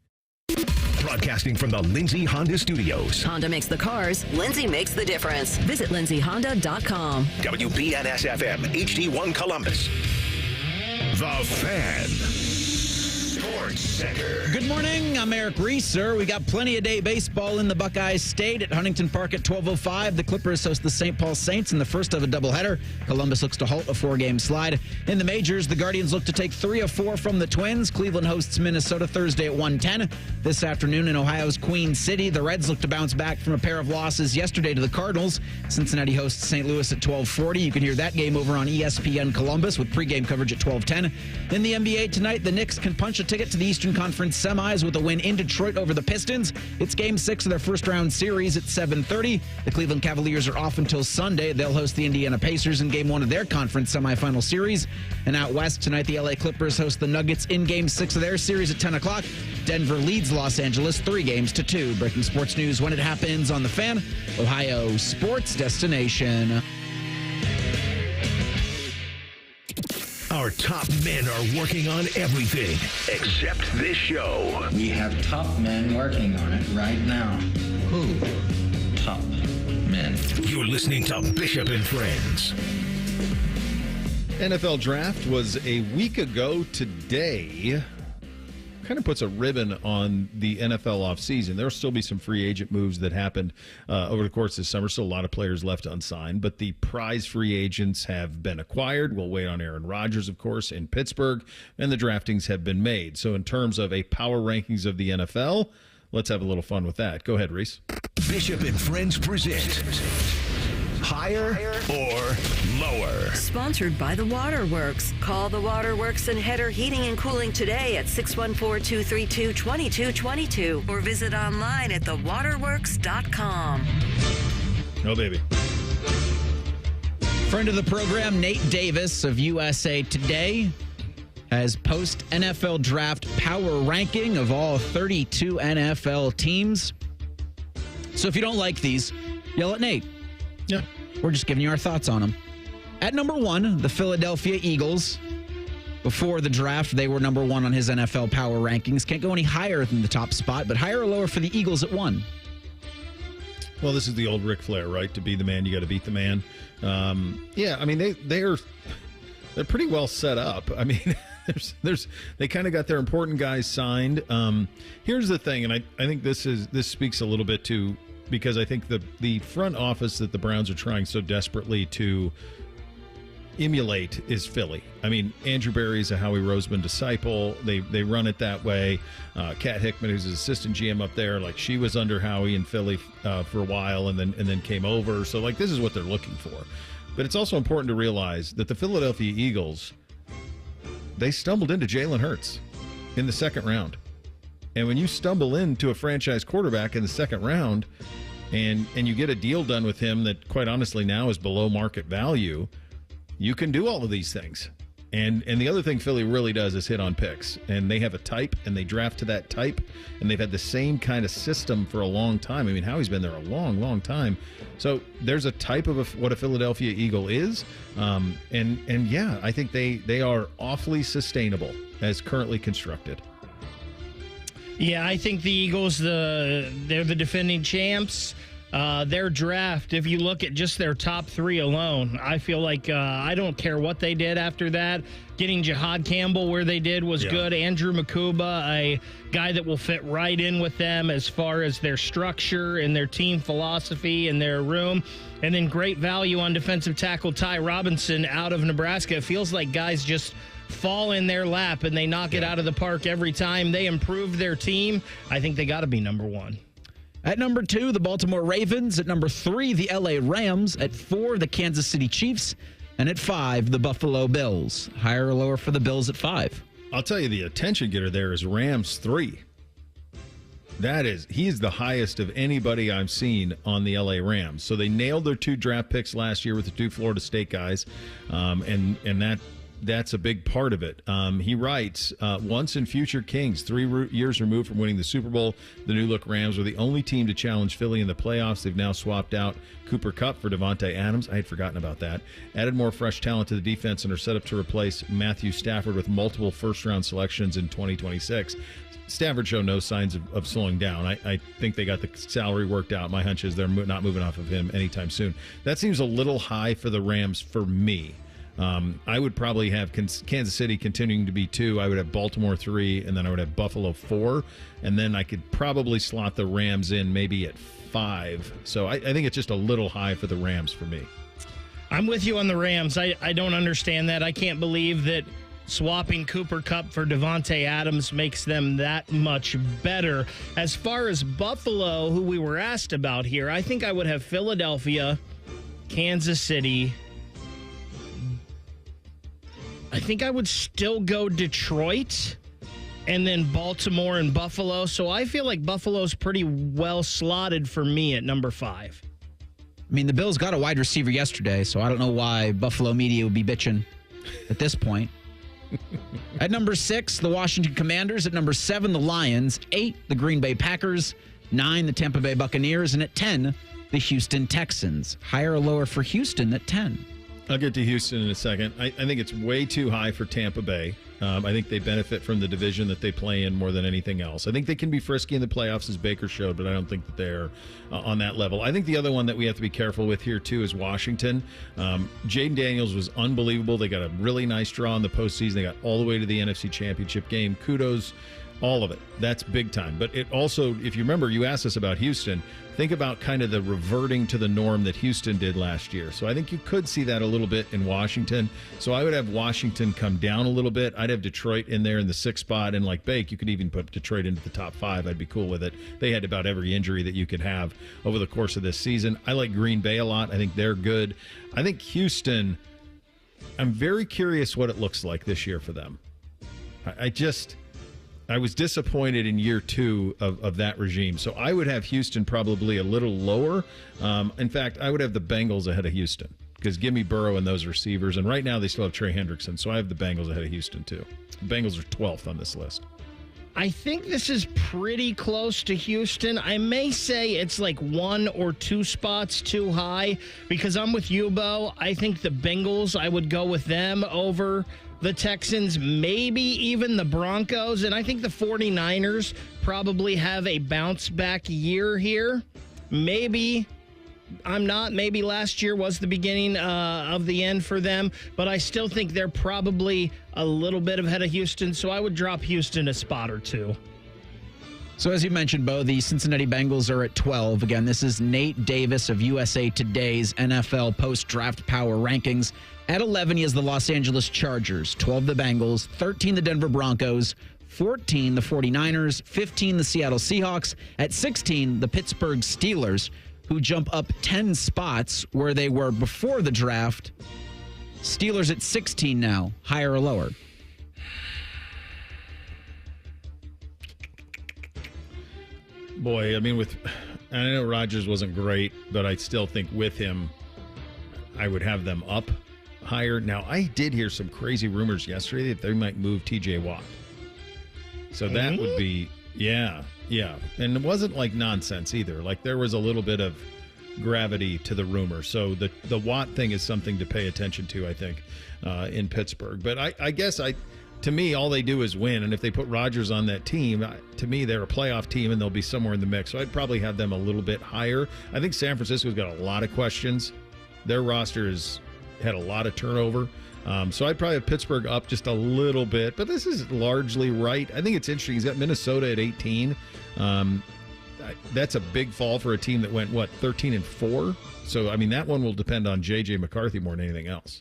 Broadcasting from the Lindsay Honda Studios. Honda makes the cars. Lindsay makes the difference. Visit lindsayhonda.com. WBNS-FM, HD1 Columbus. The Fan. Sports Center. Good morning. I'm Eric Reeser. We got plenty of day baseball in the Buckeyes State at Huntington Park at 12:05. The Clippers host the St. Paul Saints in the first of a doubleheader. Columbus looks to halt a 4-game slide. In the majors, the Guardians look to take 3 of 4 from the Twins. Cleveland hosts Minnesota Thursday at 1:10. This afternoon in Ohio's Queen City, the Reds look to bounce back from a pair of losses yesterday to the Cardinals. Cincinnati hosts St. Louis at 12:40. You can hear that game over on ESPN Columbus with pregame coverage at 12:10. In the NBA tonight, the Knicks can punch a ticket to the Eastern Conference semis with a win in Detroit over the Pistons. It's Game 6 of their first-round series at 7:30. The Cleveland Cavaliers are off until Sunday. They'll host the Indiana Pacers in Game 1 of their conference semifinal series. And out west tonight, the LA Clippers host the Nuggets in Game 6 of their series at 10 o'clock. Denver leads Los Angeles 3-2. Breaking sports news when it happens on The Fan, Ohio sports destination. Our top men are working on everything except this show. We have top men working on it right now. Who? Top men. You're listening to Bishop and Friends. NFL draft was a week ago today. Kind of puts a ribbon on the NFL offseason. There'll still be some free agent moves that happened over the course of this summer, so a lot of players left unsigned, but the prize free agents have been acquired. We'll wait on Aaron Rodgers, of course, in Pittsburgh, and the draftings have been made. So in terms of a power rankings of the NFL, let's have a little fun with that. Go ahead, Reese. Bishop and Friends present Higher or Lower. Sponsored by the Waterworks. Call the Waterworks and Header Heating and Cooling today at 614-232-2222 or visit online at thewaterworks.com. Oh, baby. Friend of the program, Nate Davis of USA Today, has post-NFL draft power ranking of all 32 NFL teams. So if you don't like these, yell at Nate. Yeah. We're just giving you our thoughts on them. At number 1, the Philadelphia Eagles. Before the draft, they were number 1 on his NFL power rankings. Can't go any higher than the top spot, but higher or lower for the Eagles at 1? Well, this is the old Ric Flair, right? To be the man, you got to beat the man. Yeah, I mean, they're pretty well set up. I mean, they kind of got their important guys signed. Here's the thing, and I think this speaks a little bit to, because I think the front office that the Browns are trying so desperately to emulate is Philly. I mean, Andrew Berry's a Howie Roseman disciple. They run it that way. Kat Hickman, who's his assistant GM up there, like she was under Howie in Philly for a while and then came over. So like this is what they're looking for. But it's also important to realize that the Philadelphia Eagles, they stumbled into Jalen Hurts in the second round. And when you stumble into a franchise quarterback in the second round and you get a deal done with him that quite honestly now is below market value, you can do all of these things. And the other thing Philly really does is hit on picks. And they have a type and they draft to that type. And they've had the same kind of system for a long time. I mean, Howie's been there a long, long time. So there's a type of what a Philadelphia Eagle is. And yeah, I think they are awfully sustainable as currently constructed. Yeah, I think the Eagles, they're the defending champs. Their draft, if you look at just their top 3 alone, I feel like I don't care what they did after that. Getting Jahad Campbell where they did was good. Andrew Makuba, a guy that will fit right in with them as far as their structure and their team philosophy and their room. And then great value on defensive tackle Ty Robinson out of Nebraska. It feels like guys just fall in their lap and they knock it out of the park every time. They improve their team. I think they got to be number 1. At number 2, the Baltimore Ravens. At number 3, the LA Rams. At 4, the Kansas City Chiefs. And at 5, the Buffalo Bills. Higher or lower for the Bills at 5? I'll tell you, the attention getter there is Rams 3. He's the highest of anybody I've seen on the LA Rams. So they nailed their 2 draft picks last year with the 2 Florida State guys. And that's a big part of it. He writes, once in future Kings, 3 years removed from winning the Super Bowl, the new look Rams were the only team to challenge Philly in the playoffs. They've now swapped out Cooper Kupp for Devontae Adams. I had forgotten about that. Added more fresh talent to the defense and are set up to replace Matthew Stafford with multiple first-round selections in 2026. Stafford showed no signs of slowing down. I think they got the salary worked out. My hunch is they're not moving off of him anytime soon. That seems a little high for the Rams for me. I would probably have Kansas City continuing to be 2. I would have Baltimore 3, and then I would have Buffalo 4. And then I could probably slot the Rams in maybe at 5. So I think it's just a little high for the Rams for me. I'm with you on the Rams. I don't understand that. I can't believe that swapping Cooper Kupp for Devontae Adams makes them that much better. As far as Buffalo, who we were asked about here, I think I would have Philadelphia, Kansas City. I think I would still go Detroit and then Baltimore and Buffalo. So I feel like Buffalo's pretty well slotted for me at number 5. I mean, the Bills got a wide receiver yesterday, so I don't know why Buffalo media would be bitching at this point. At number 6, the Washington Commanders. At number 7, the Lions. 8, the Green Bay Packers. 9, the Tampa Bay Buccaneers. And at 10, the Houston Texans. Higher or lower for Houston at 10? I'll get to Houston in a second. I think it's way too high for Tampa Bay. I think they benefit from the division that they play in more than anything else. I think they can be frisky in the playoffs, as Baker showed, but I don't think that they're on that level. I think the other one that we have to be careful with here, too, is Washington. Jaden Daniels was unbelievable. They got a really nice draw in the postseason. They got all the way to the NFC Championship game. Kudos, all of it. That's big time. But it also, if you remember, you asked us about Houston. Think about kind of the reverting to the norm that Houston did last year. So I think you could see that a little bit in Washington. So I would have Washington come down a little bit. I'd have Detroit in there in the 6th spot. And like Bake, you could even put Detroit into the top 5. I'd be cool with it. They had about every injury that you could have over the course of this season. I like Green Bay a lot. I think they're good. I think Houston, I'm very curious what it looks like this year for them. I was disappointed in year 2 of that regime. So I would have Houston probably a little lower. In fact, I would have the Bengals ahead of Houston because give me Burrow and those receivers. And right now they still have Trey Hendrickson. So I have the Bengals ahead of Houston too. The Bengals are 12th on this list. I think this is pretty close to Houston. I may say it's like 1 or 2 spots too high because I'm with you, Bo. I think the Bengals, I would go with them over the Texans, maybe even the Broncos, and I think the 49ers probably have a bounce-back year here. Maybe last year was the beginning of the end for them, but I still think they're probably a little bit ahead of Houston, so I would drop Houston a spot or 2. So as you mentioned, Bo, the Cincinnati Bengals are at 12. Again, this is Nate Davis of USA Today's NFL post-draft power rankings. At 11, he has the Los Angeles Chargers, 12 the Bengals, 13 the Denver Broncos, 14 the 49ers, 15 the Seattle Seahawks. At 16, the Pittsburgh Steelers, who jump up 10 spots where they were before the draft. Steelers at 16 now, higher or lower? Boy, I mean, I know Rodgers wasn't great, but I still think with him, I would have them up higher. Now, I did hear some crazy rumors yesterday that they might move TJ Watt. So that would be, yeah. And it wasn't like nonsense either. Like there was a little bit of gravity to the rumor. So the Watt thing is something to pay attention to, I think, in Pittsburgh. But I guess to me, all they do is win. And if they put Rodgers on that team, to me, they're a playoff team and they'll be somewhere in the mix. So I'd probably have them a little bit higher. I think San Francisco's got a lot of questions. Their roster has had a lot of turnover. So I'd probably have Pittsburgh up just a little bit. But this is largely right. I think it's interesting. He's got Minnesota at 18. That's a big fall for a team that went, 13-4? So, I mean, that one will depend on J.J. McCarthy more than anything else.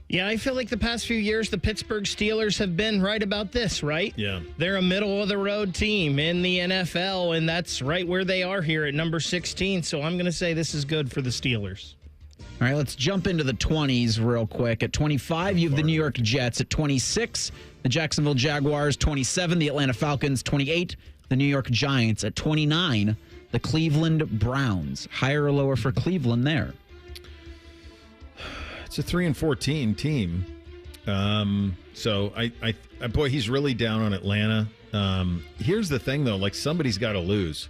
Yeah, I feel like the past few years, the Pittsburgh Steelers have been right about this, right? Yeah. They're a middle-of-the-road team in the NFL, and that's right where they are here at number 16. So I'm going to say this is good for the Steelers. All right, let's jump into the 20s real quick. At 25, you have the New York Jets. At 26, the Jacksonville Jaguars. 27, the Atlanta Falcons. 28, the New York Giants. At 29, the Cleveland Browns. Higher or lower for Cleveland there? It's a 3-14 team. So boy, he's really down on Atlanta. Here's the thing though, like somebody's got to lose.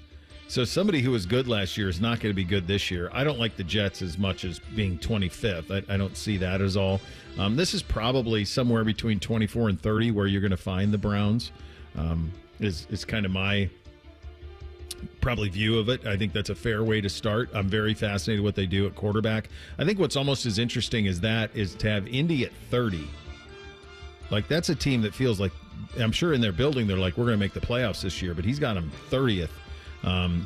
So somebody who was good last year is not going to be good this year. I don't like the Jets as much as being 25th. I don't see that as all. This is probably somewhere between 24 and 30 where you're going to find the Browns. Is kind of my probably view of it. I think that's a fair way to start. I'm very fascinated what they do at quarterback. I think what's almost as interesting as that is to have Indy at 30. Like that's a team that feels like, I'm sure in their building they're like, we're going to make the playoffs this year, but he's got them 30th.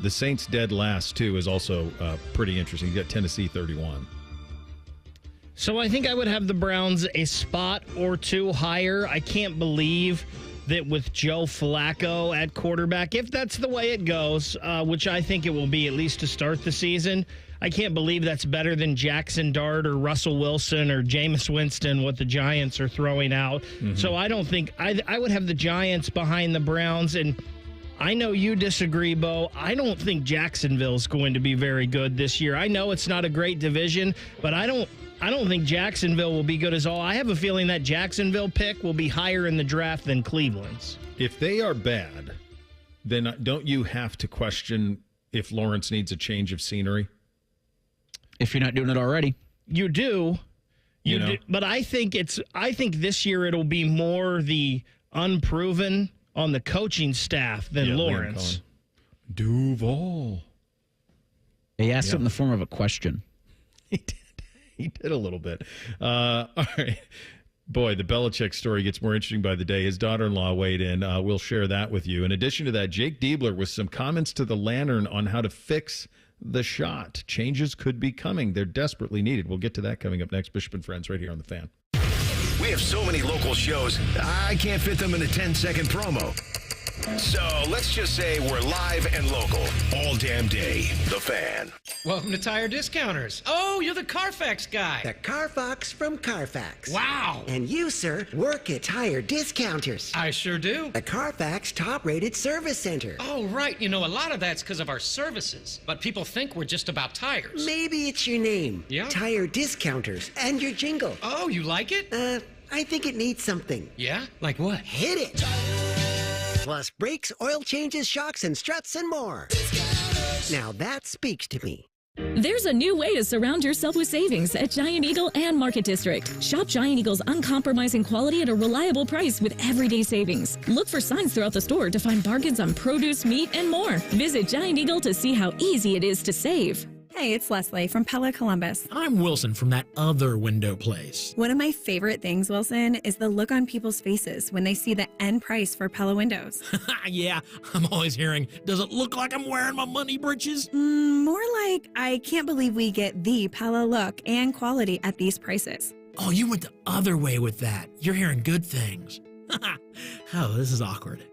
The Saints dead last too is also pretty interesting. You got Tennessee 31. So I think I would have the Browns a spot or 2 higher. I can't believe that with Joe Flacco at quarterback, if that's the way it goes, which I think it will be at least to start the season, I can't believe that's better than Jackson Dart or Russell Wilson or Jameis Winston, what the Giants are throwing out. Mm-hmm. So I don't think I would have the Giants behind the Browns. And I know you disagree, Bo. I don't think Jacksonville's going to be very good this year. I know it's not a great division, but I don't think Jacksonville will be good as all. I have a feeling that Jacksonville pick will be higher in the draft than Cleveland's. If they are bad, then don't you have to question if Lawrence needs a change of scenery? If you're not doing it already. You do, You know? But I think this year it'll be more the unproven on the coaching staff than Lawrence. Duval. He asked it in the form of a question. He did a little bit. All right. Boy, the Belichick story gets more interesting by the day. His daughter-in-law weighed in. We'll share that with you. In addition to that, Jake Diebler with some comments to the Lantern on how to fix the shot. Changes could be coming. They're desperately needed. We'll get to that coming up next. Bishop and Friends right here on The Fan. We have so many local shows, I can't fit them in a 10-second promo. So let's just say we're live and local all damn day. The Fan. Welcome to Tire Discounters. Oh, you're the Carfax guy. The Carfax from Carfax. Wow. And you, sir, work at Tire Discounters. I sure do. The Carfax top-rated service center. Oh, right. You know, a lot of that's because of our services. But people think we're just about tires. Maybe it's your name. Yeah. Tire Discounters. And your jingle. Oh, you like it? I think it needs something. Yeah? Like what? Hit it. Plus brakes, oil changes, shocks, and struts, and more. Now that speaks to me. There's a new way to surround yourself with savings at Giant Eagle and Market District. Shop Giant Eagle's uncompromising quality at a reliable price with everyday savings. Look for signs throughout the store to find bargains on produce, meat, and more. Visit Giant Eagle to see how easy it is to save. Hey, it's Leslie from Pella Columbus. I'm Wilson from that other window place. One of my favorite things, Wilson, is the look on people's faces when they see the end price for Pella windows. Yeah, I'm always hearing, does it look like I'm wearing my money britches? More like, I can't believe we get the Pella look and quality at these prices. Oh, you went the other way with that. You're hearing good things. Oh, this is awkward.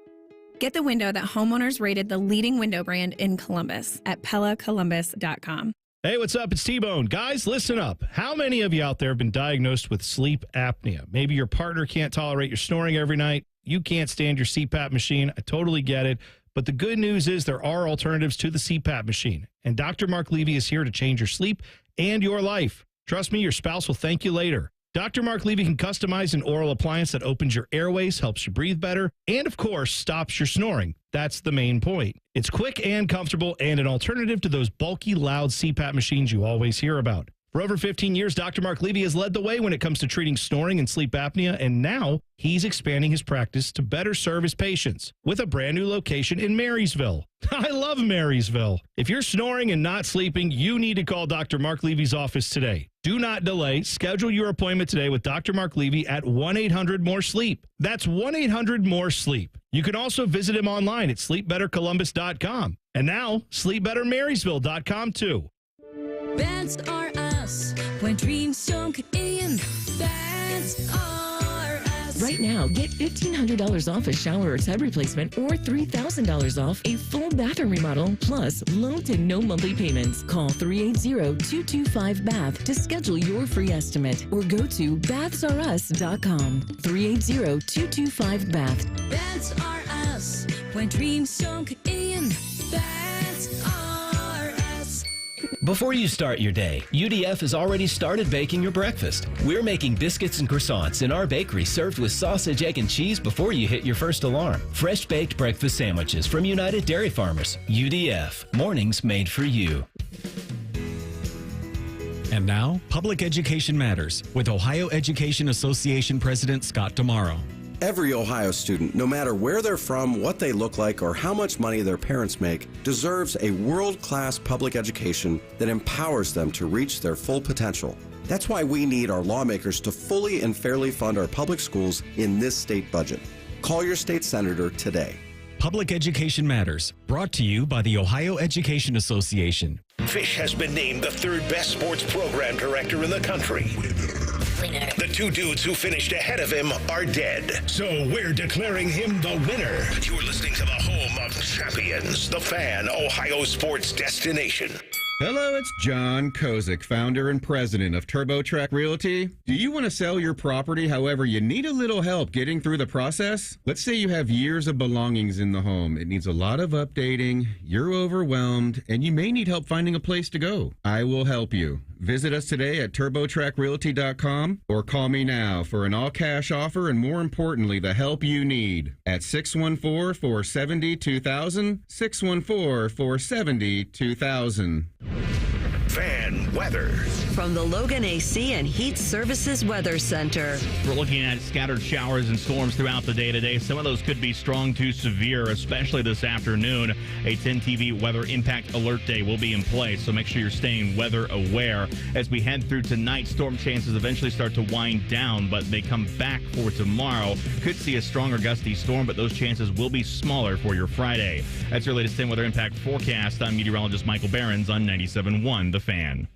Get the window that homeowners rated the leading window brand in Columbus at PellaColumbus.com. Hey, what's up? It's T-Bone. Guys, listen up. How many of you out there have been diagnosed with sleep apnea? Maybe your partner can't tolerate your snoring every night. You can't stand your CPAP machine. I totally get it. But the good news is there are alternatives to the CPAP machine. And Dr. Mark Levy is here to change your sleep and your life. Trust me, your spouse will thank you later. Dr. Mark Levy can customize an oral appliance that opens your airways, helps you breathe better, and of course, stops your snoring. That's the main point. It's quick and comfortable and an alternative to those bulky, loud CPAP machines you always hear about. For over 15 years, Dr. Mark Levy has led the way when it comes to treating snoring and sleep apnea, and now he's expanding his practice to better serve his patients with a brand new location in Marysville. I love Marysville. If you're snoring and not sleeping, you need to call Dr. Mark Levy's office today. Do not delay. Schedule your appointment today with Dr. Mark Levy at 1-800-MORE-SLEEP. That's 1-800-MORE-SLEEP. You can also visit him online at sleepbettercolumbus.com. And now, sleepbettermarysville.com too. That's our us. When dreams sunk in, that's our us. Right now, get $1,500 off a shower or tub replacement or $3,000 off a full bathroom remodel, plus low to no monthly payments. Call 380-225-BATH to schedule your free estimate or go to bathsareus.com. 380-225-BATH. That's our us. When dreams sunk in, that's our us. Before you start your day, UDF has already started baking your breakfast. We're making biscuits and croissants in our bakery served with sausage, egg, and cheese before you hit your first alarm. Fresh baked breakfast sandwiches from United Dairy Farmers. UDF. Mornings made for you. And now, Public Education Matters with Ohio Education Association President Scott Tomorrow. Every Ohio student, no matter where they're from, what they look like, or how much money their parents make, deserves a world-class public education that empowers them to reach their full potential. That's why we need our lawmakers to fully and fairly fund our public schools in this state budget. Call your state senator today. Public Education Matters, brought to you by the Ohio Education Association. Fish has been named the third best sports program director in the country. The two dudes who finished ahead of him are dead. So we're declaring him the winner. You're listening to the home of champions, the Fan, Ohio sports destination. Hello, it's John Kozik, founder and president of TurboTrack Realty. Do you want to sell your property, however, you need a little help getting through the process? Let's say you have years of belongings in the home. It needs a lot of updating, you're overwhelmed, and you may need help finding a place to go. I will help you. Visit us today at TurboTrackRealty.com or call me now for an all-cash offer and, more importantly, the help you need at 614-470-2000, 614-470-2000. Fan weather. From the Logan AC and Heat Services Weather Center. We're looking at scattered showers and storms throughout the day today. Some of those could be strong to severe, especially this afternoon. A 10 TV weather impact alert day will be in place, so make sure you're staying weather aware. As we head through tonight, storm chances eventually start to wind down, but they come back for tomorrow. Could see a stronger gusty storm, but those chances will be smaller for your Friday. That's your latest 10 weather impact forecast. I'm meteorologist Michael Behrens on 97.1 The Fan.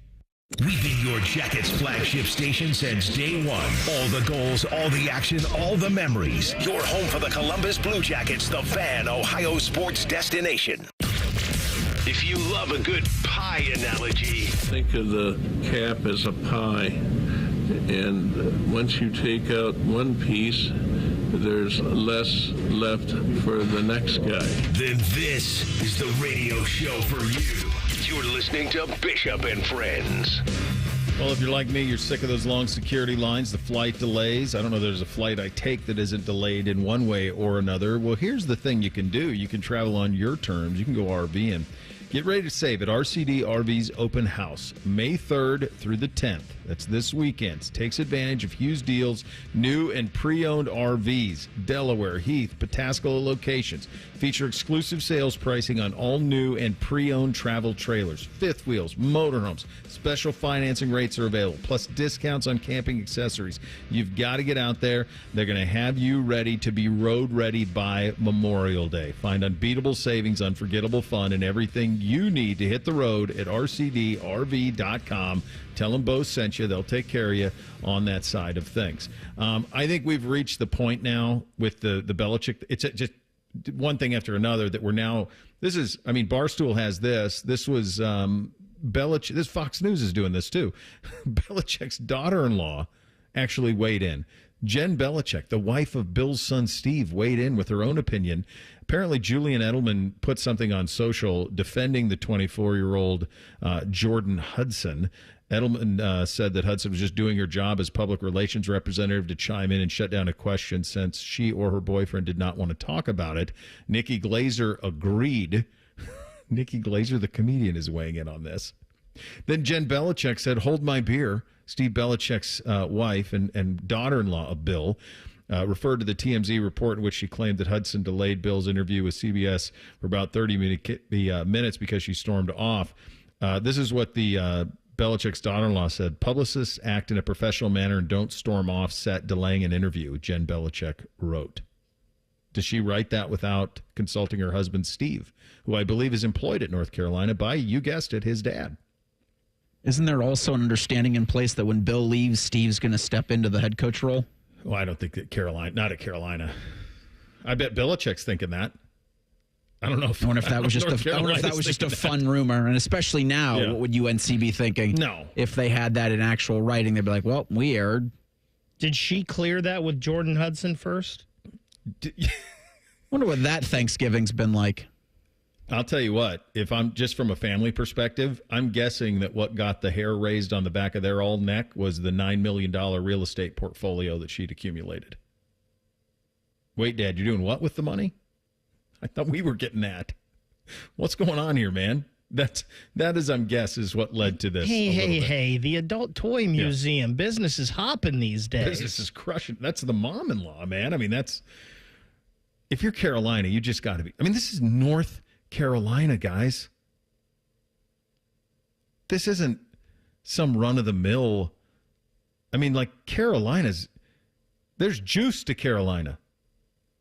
We've been your Jackets flagship station since day one. All the goals, all the action, all the memories. Your home for the Columbus Blue Jackets, the Fan, Ohio sports destination. If you love a good pie analogy, think of the cap as a pie, and once you take out one piece, there's less left for the next guy. then this is the radio show for you. You're listening to Bishop and Friends. Well, if you're like me, you're sick of those long security lines, the flight delays. I don't know if there's a flight I take that isn't delayed in one way or another. Well, here's the thing you can do. You can travel on your terms. You can go RVing. Get ready to save at RCD RV's open house, May 3rd through the 10th. That's this weekend. Takes advantage of huge deals, new and pre-owned RVs, Delaware, Heath, Pataskala locations. Feature exclusive sales pricing on all new and pre-owned travel trailers, fifth wheels, motorhomes. Special financing rates are available, plus discounts on camping accessories. You've got to get out there. They're going to have you ready to be road ready by Memorial Day. Find unbeatable savings, unforgettable fun, and everything you need to hit the road at rcdrv.com. Tell them Bo sent you. They'll take care of you on that side of things. I think we've reached the point now with the Belichick. It's just one thing after another that we're now. This is, I mean, Barstool has this. This was Belichick. This Fox News is doing this too. Belichick's daughter-in-law actually weighed in. Jen Belichick, the wife of Bill's son Steve, weighed in with her own opinion. Apparently, Julian Edelman put something on social defending the 24-year-old Jordan Hudson. Edelman said that Hudson was just doing her job as public relations representative to chime in and shut down a question since she or her boyfriend did not want to talk about it. Nikki Glaser agreed. Nikki Glaser, the comedian, is weighing in on this. Then Jen Belichick said, "Hold my beer." Steve Belichick's wife and daughter-in-law of Bill referred to the TMZ report in which she claimed that Hudson delayed Bill's interview with CBS for about 30 minutes because she stormed off. This is what the Belichick's daughter-in-law said. "Publicists act in a professional manner and don't storm off set delaying an interview," Jen Belichick wrote. Does she write that without consulting her husband, Steve, who I believe is employed at North Carolina by, you guessed it, his dad? Isn't there also an understanding in place that when Bill leaves, Steve's going to step into the head coach role? Well, I don't think that not at Carolina. I bet Belichick's thinking that. I don't know. I wonder if that was just a fun rumor, and especially now, what would UNC be thinking? No, if they had that in actual writing, they'd be like, "Well, we aired." Did she clear that with Jordan Hudson first? Wonder what that Thanksgiving's been like. I'll tell you what, if I'm just from a family perspective, I'm guessing that what got the hair raised on the back of their old neck was the $9 million real estate portfolio that she'd accumulated. Wait, Dad, you're doing what with the money? I thought we were getting that. What's going on here, man? That is, I'm guess, is what led to this. Hey, the adult toy museum. Business is hopping these days. Business is crushing. That's the mom-in-law, man. I mean, if you're Carolina, you just got to be. I mean, this is North Carolina, guys. This isn't some run-of-the-mill. I mean, like there's juice to Carolina.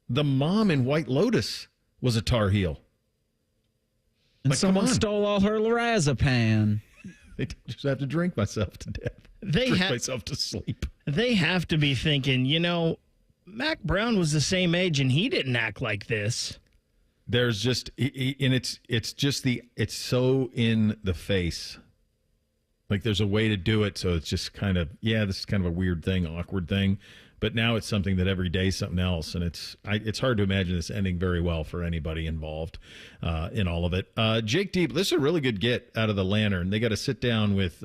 The mom in White Lotus was a Tar Heel. And someone stole all her lorazepam. They just have to drink myself to death. Drink myself to sleep. They have to be thinking, Mac Brown was the same age and he didn't act like this. There's just, and it's so in the face. Like there's a way to do it, so it's just kind of, this is kind of a weird thing, awkward thing. But now it's something that every day is something else, and it's hard to imagine this ending very well for anybody involved in all of it. Jake Deep, this is a really good get out of the Lantern. They got to sit down with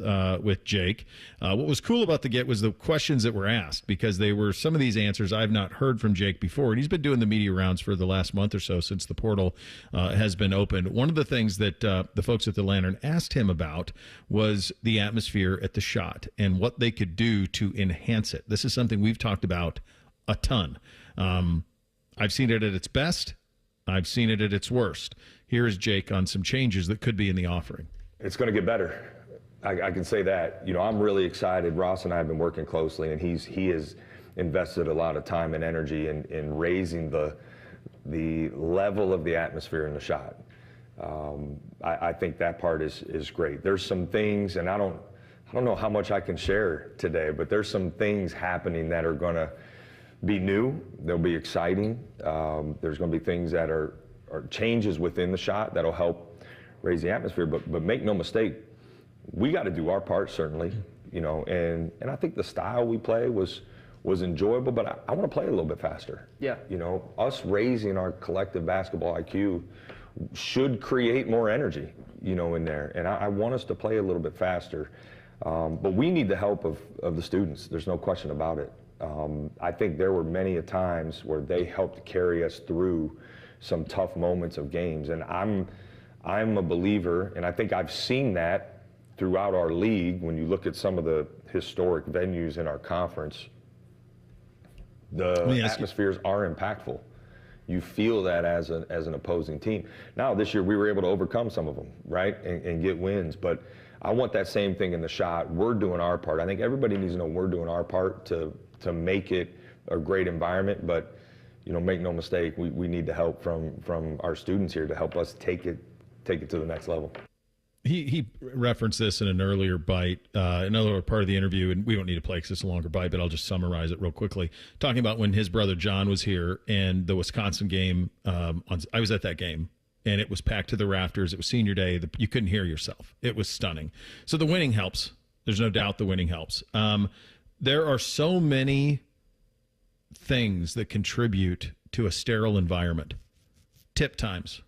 Jake. What was cool about the get was the questions that were asked, because they were some of these answers I've not heard from Jake before, and he's been doing the media rounds for the last month or so since the portal has been opened. One of the things that the folks at the Lantern asked him about was the atmosphere at the Schott and what they could do to enhance it. This is something we've talked about a ton. I've seen it at its best. I've seen it at its worst. Here is Jake on some changes that could be in the offering. It's going to get better. I can say that. I'm really excited. Ross and I have been working closely, and he has invested a lot of time and energy in raising the level of the atmosphere in the Schott. I think that part is great. There's some things, and I don't know how much I can share today, but there's some things happening that are going to be new. They'll be exciting. There's going to be things that are changes within the Schott that'll help raise the atmosphere. But make no mistake, we got to do our part, certainly. And I think the style we play was enjoyable, but I want to play a little bit faster. Yeah. Us raising our collective basketball IQ should create more energy, in there. And I want us to play a little bit faster. But we need the help of the students. There's no question about it. I think there were many a times where they helped carry us through some tough moments of games. And I'm a believer, and I think I've seen that throughout our league. When you look at some of the historic venues in our conference, the atmospheres are impactful. You feel that as an opposing team. Now, this year, we were able to overcome some of them, right, and get wins. But I want that same thing in the Schott. We're doing our part. I think everybody needs to know we're doing our part to make it a great environment. But, make no mistake, we need the help from our students here to help us take it to the next level. He referenced this in an earlier bite, another part of the interview, and we don't need to play because it's a longer bite, but I'll just summarize it real quickly. Talking about when his brother John was here and the Wisconsin game, I was at that game, and it was packed to the rafters. It was senior day. You couldn't hear yourself. It was stunning. So the winning helps. There's no doubt the winning helps. There are so many things that contribute to a sterile environment. Tip times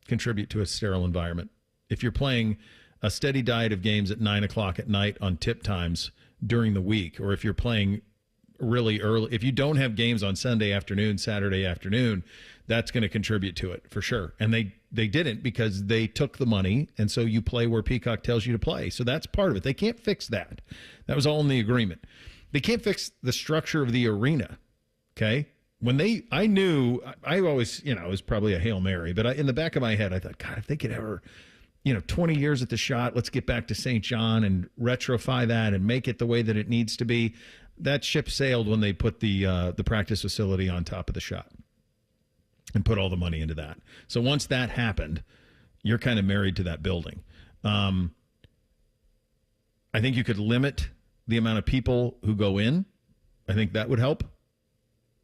contribute to a sterile environment. If you're playing a steady diet of games at 9 o'clock at night on tip times during the week, or if you're playing really early, if you don't have games on Sunday afternoon, Saturday afternoon, that's going to contribute to it for sure. And they didn't, because they took the money, and so you play where Peacock tells you to play. So that's part of it. They can't fix that. That was all in the agreement. They can't fix the structure of the arena, okay? I knew, I always, it was probably a Hail Mary, but in the back of my head, I thought, God, if they could ever, 20 years at the Schott, let's get back to St. John and retrofy that and make it the way that it needs to be. That ship sailed when they put the practice facility on top of the Schott and put all the money into that. So once that happened, you're kind of married to that building. I think you could limit the amount of people who go in. I think that would help.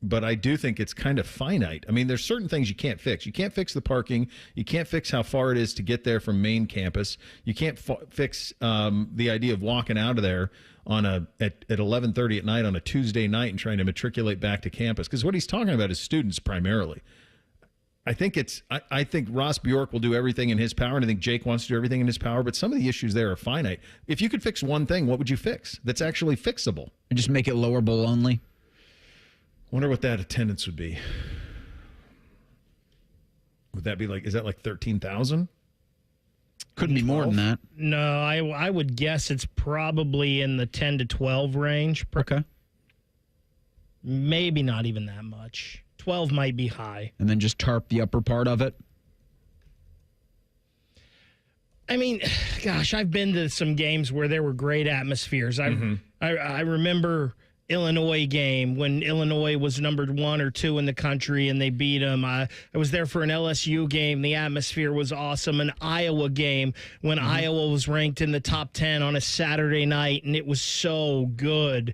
But I do think it's kind of finite. I mean, there's certain things you can't fix. You can't fix the parking. You can't fix how far it is to get there from main campus. You can't fix the idea of walking out of there at 11:30 at night on a Tuesday night and trying to matriculate back to campus. Because what he's talking about is students primarily. I think Ross Bjork will do everything in his power, and I think Jake wants to do everything in his power, but some of the issues there are finite. If you could fix one thing, what would you fix that's actually fixable? And just make it lower bowl only? Wonder what that attendance would be. Would that be is that like 13,000? Couldn't be more than that. No, I would guess it's probably in the 10 to 12 range. Okay. Maybe not even that much. 12 might be high. And then just tarp the upper part of it? I mean, gosh, I've been to some games where there were great atmospheres. I remember Illinois game when Illinois was numbered 1 or 2 in the country and they beat them. I was there for an LSU game. The atmosphere was awesome. An Iowa game when Iowa was ranked in the top 10 on a Saturday night, and it was so good.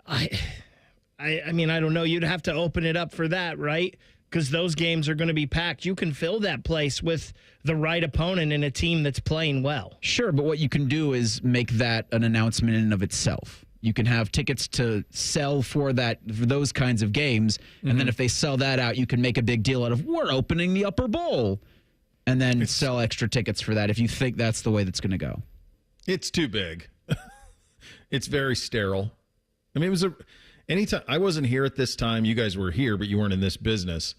I mean, I don't know. You'd have to open it up for that, right? Because those games are going to be packed. You can fill that place with the right opponent and a team that's playing well. Sure, but what you can do is make that an announcement in and of itself. you can have tickets to sell for those kinds of games. And then if they sell that out, you can make a big deal out of, we're opening the upper bowl, and then sell extra tickets for that if you think that's the way that's going to go. It's too big. It's very sterile. I mean, anytime I wasn't here at this time, you guys were here, but you weren't in this business.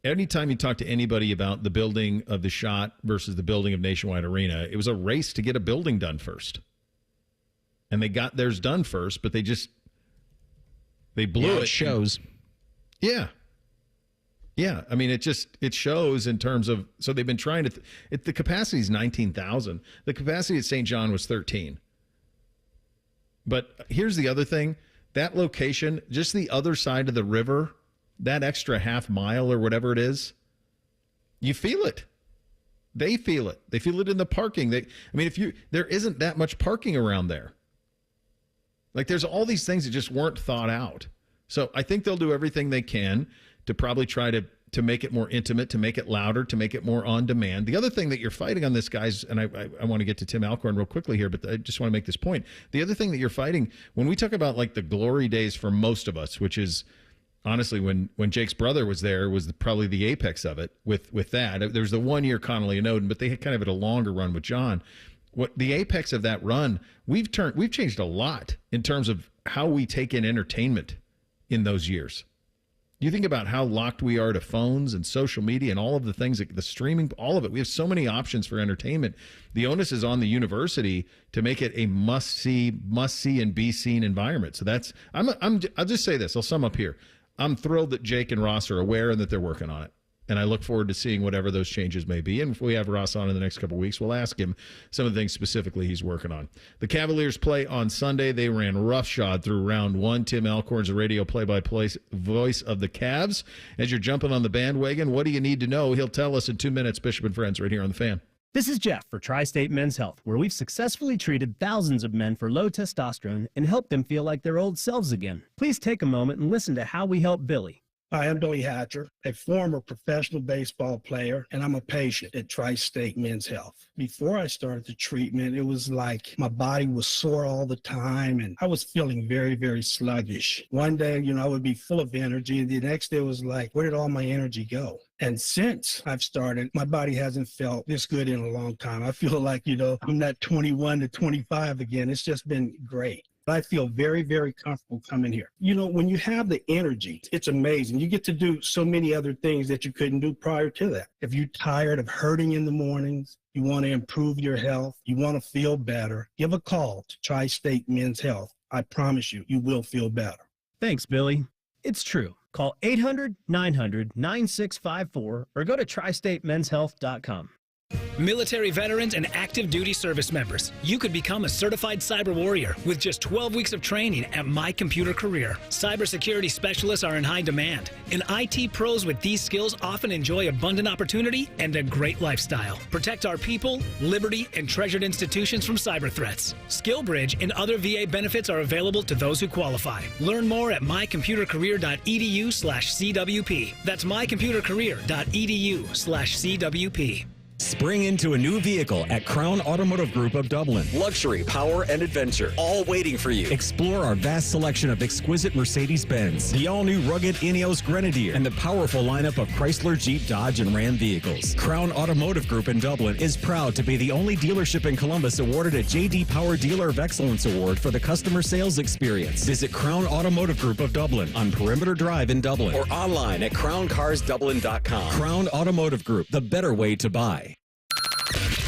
Anytime you talk to anybody about the building of the Schott versus the building of Nationwide Arena, it was a race to get a building done first. And they got theirs done first, but they blew it. It shows. Yeah. Yeah. I mean, it shows in terms of, so they've been trying to, the capacity is 19,000. The capacity at St. John was 13. But here's the other thing. That location, just the other side of the river, that extra half mile or whatever it is, you feel it. They feel it. They feel it in the parking. There isn't that much parking around there. Like, there's all these things that just weren't thought out. So I think they'll do everything they can to probably try to make it more intimate, to make it louder, to make it more on demand. The other thing that you're fighting on this, guys, and I want to get to Tim Alcorn real quickly here, but I just want to make this point. The other thing that you're fighting, when we talk about like the glory days for most of us, which is honestly when Jake's brother was there, was probably the apex of it with that. There's the 1 year Connolly and Oden, but they kind of had a longer run with John. What the apex of that run, we've changed a lot in terms of how we take in entertainment in those years. You think about how locked we are to phones and social media and all of the things, the streaming, all of it. We have so many options for entertainment. The onus is on the university to make it a must see and be seen environment. So that's, I'll just say this. I'll sum up here. I'm thrilled that Jake and Ross are aware and that they're working on it. And I look forward to seeing whatever those changes may be. And if we have Ross on in the next couple of weeks, we'll ask him some of the things specifically he's working on. The Cavaliers play on Sunday. They ran roughshod through round one. Tim Alcorn's a radio play-by-play voice of the Cavs. As you're jumping on the bandwagon, what do you need to know? He'll tell us in 2 minutes. Bishop and Friends right here on The Fan. This is Jeff for Tri-State Men's Health, where we've successfully treated thousands of men for low testosterone and helped them feel like their old selves again. Please take a moment and listen to how we help Billy. Hi, I'm Billy Hatcher, a former professional baseball player, and I'm a patient at Tri-State Men's Health. Before I started the treatment, it was like my body was sore all the time, and I was feeling very, very sluggish. One day, I would be full of energy, and the next day it was like, where did all my energy go? And since I've started, my body hasn't felt this good in a long time. I feel like, I'm not 21 to 25 again. It's just been great. I feel very, very comfortable coming here. When you have the energy, it's amazing. You get to do so many other things that you couldn't do prior to that. If you're tired of hurting in the mornings, you want to improve your health, you want to feel better, give a call to Tri-State Men's Health. I promise you, you will feel better. Thanks, Billy. It's true. Call 800-900-9654 or go to tristatemenshealth.com. Military veterans and active duty service members, you could become a certified cyber warrior with just 12 weeks of training at My Computer Career. Cybersecurity specialists are in high demand, and IT pros with these skills often enjoy abundant opportunity and a great lifestyle. Protect our people, liberty, and treasured institutions from cyber threats. SkillBridge and other VA benefits are available to those who qualify. Learn more at mycomputercareer.edu/CWP. That's mycomputercareer.edu/CWP. Spring into a new vehicle at Crown Automotive Group of Dublin. Luxury, power, and adventure, all waiting for you. Explore our vast selection of exquisite Mercedes-Benz, the all-new rugged Ineos Grenadier, and the powerful lineup of Chrysler, Jeep, Dodge, and Ram vehicles. Crown Automotive Group in Dublin is proud to be the only dealership in Columbus awarded a J.D. Power Dealer of Excellence Award for the customer sales experience. Visit Crown Automotive Group of Dublin on Perimeter Drive in Dublin. Or online at crowncarsdublin.com. Crown Automotive Group, the better way to buy.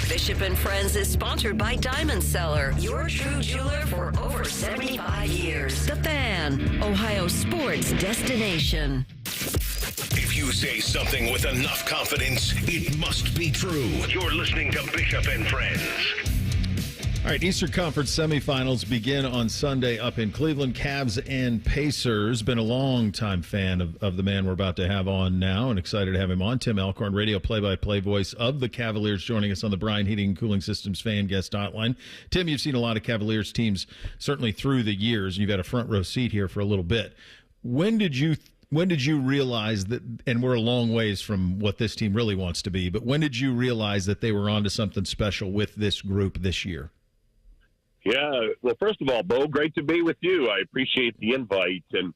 Bishop and Friends is sponsored by Diamond Seller, your true jeweler for over 75 years. The Fan, Ohio sports destination. If you say something with enough confidence, it must be true. You're listening to Bishop and Friends. All right, Eastern Conference semifinals begin on Sunday up in Cleveland. Cavs and Pacers. Been a long-time fan of the man we're about to have on now, and excited to have him on. Tim Alcorn, radio play-by-play voice of the Cavaliers, joining us on the Bryan Heating and Cooling Systems fan guest hotline. Tim, you've seen a lot of Cavaliers teams, certainly through the years, and you've had a front row seat here for a little bit. When did you realize that, and we're a long ways from what this team really wants to be, but when did you realize that they were onto something special with this group this year? Yeah, well, first of all, Bo, great to be with you. I appreciate the invite. And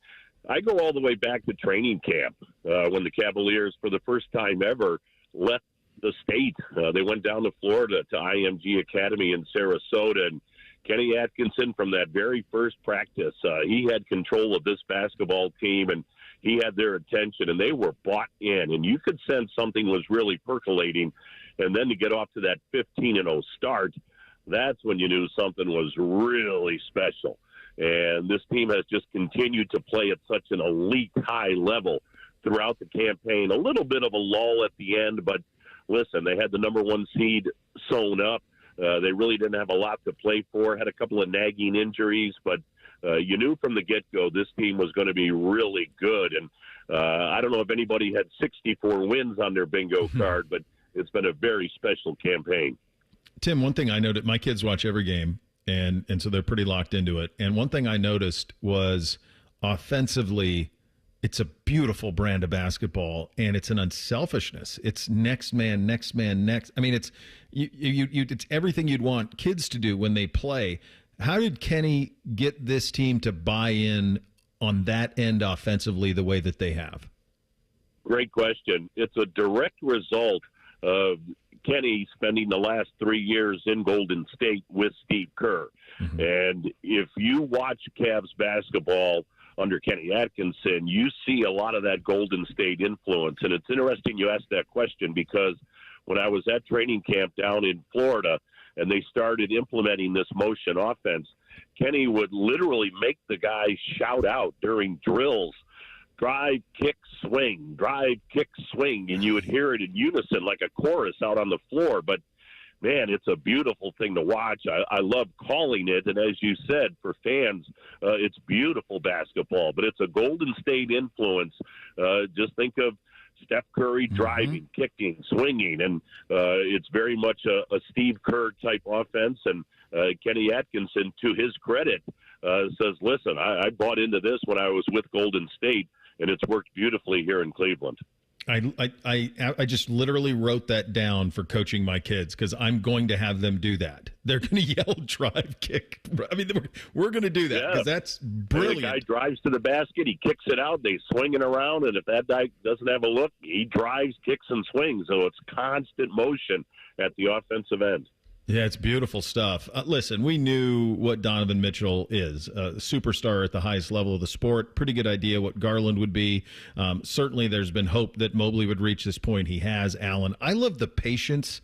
I go all the way back to training camp when the Cavaliers, for the first time ever, left the state. They went down to Florida to IMG Academy in Sarasota. And Kenny Atkinson, from that very first practice, he had control of this basketball team, and he had their attention, and they were bought in. And you could sense something was really percolating. And then to get off to that 15-0 start, that's when you knew something was really special. And this team has just continued to play at such an elite high level throughout the campaign. A little bit of a lull at the end, but listen, they had the number one seed sewn up. They really didn't have a lot to play for, had a couple of nagging injuries, but you knew from the get-go this team was going to be really good. And I don't know if anybody had 64 wins on their bingo card, but it's been a very special campaign. Tim, one thing I noted, my kids watch every game, and so they're pretty locked into it. And one thing I noticed was offensively, it's a beautiful brand of basketball, and it's an unselfishness. It's next man, next man, next. I mean, it's it's everything you'd want kids to do when they play. How did Kenny get this team to buy in on that end offensively the way that they have? Great question. It's a direct result of Kenny spending the last 3 years in Golden State with Steve Kerr. Mm-hmm. And if you watch Cavs basketball under Kenny Atkinson, you see a lot of that Golden State influence. And it's interesting you asked that question, because when I was at training camp down in Florida and they started implementing this motion offense, Kenny would literally make the guys shout out during drills, drive, kick, swing, drive, kick, swing, and you would hear it in unison like a chorus out on the floor. But, man, it's a beautiful thing to watch. I love calling it, and as you said, for fans, it's beautiful basketball, but it's a Golden State influence. Just think of Steph Curry driving, kicking, swinging, and it's very much a Steve Kerr-type offense, and Kenny Atkinson, to his credit, says, listen, I bought into this when I was with Golden State, and it's worked beautifully here in Cleveland. I just literally wrote that down for coaching my kids, because I'm going to have them do that. They're going to yell, drive, kick. I mean, we're going to do that, because that's brilliant. The guy drives to the basket, he kicks it out, they swing it around, and if that guy doesn't have a look, he drives, kicks, and swings. So it's constant motion at the offensive end. Yeah, it's beautiful stuff. Listen, we knew what Donovan Mitchell is, a superstar at the highest level of the sport. Pretty good idea what Garland would be. Certainly there's been hope that Mobley would reach this point. He has, Allen. I love the patience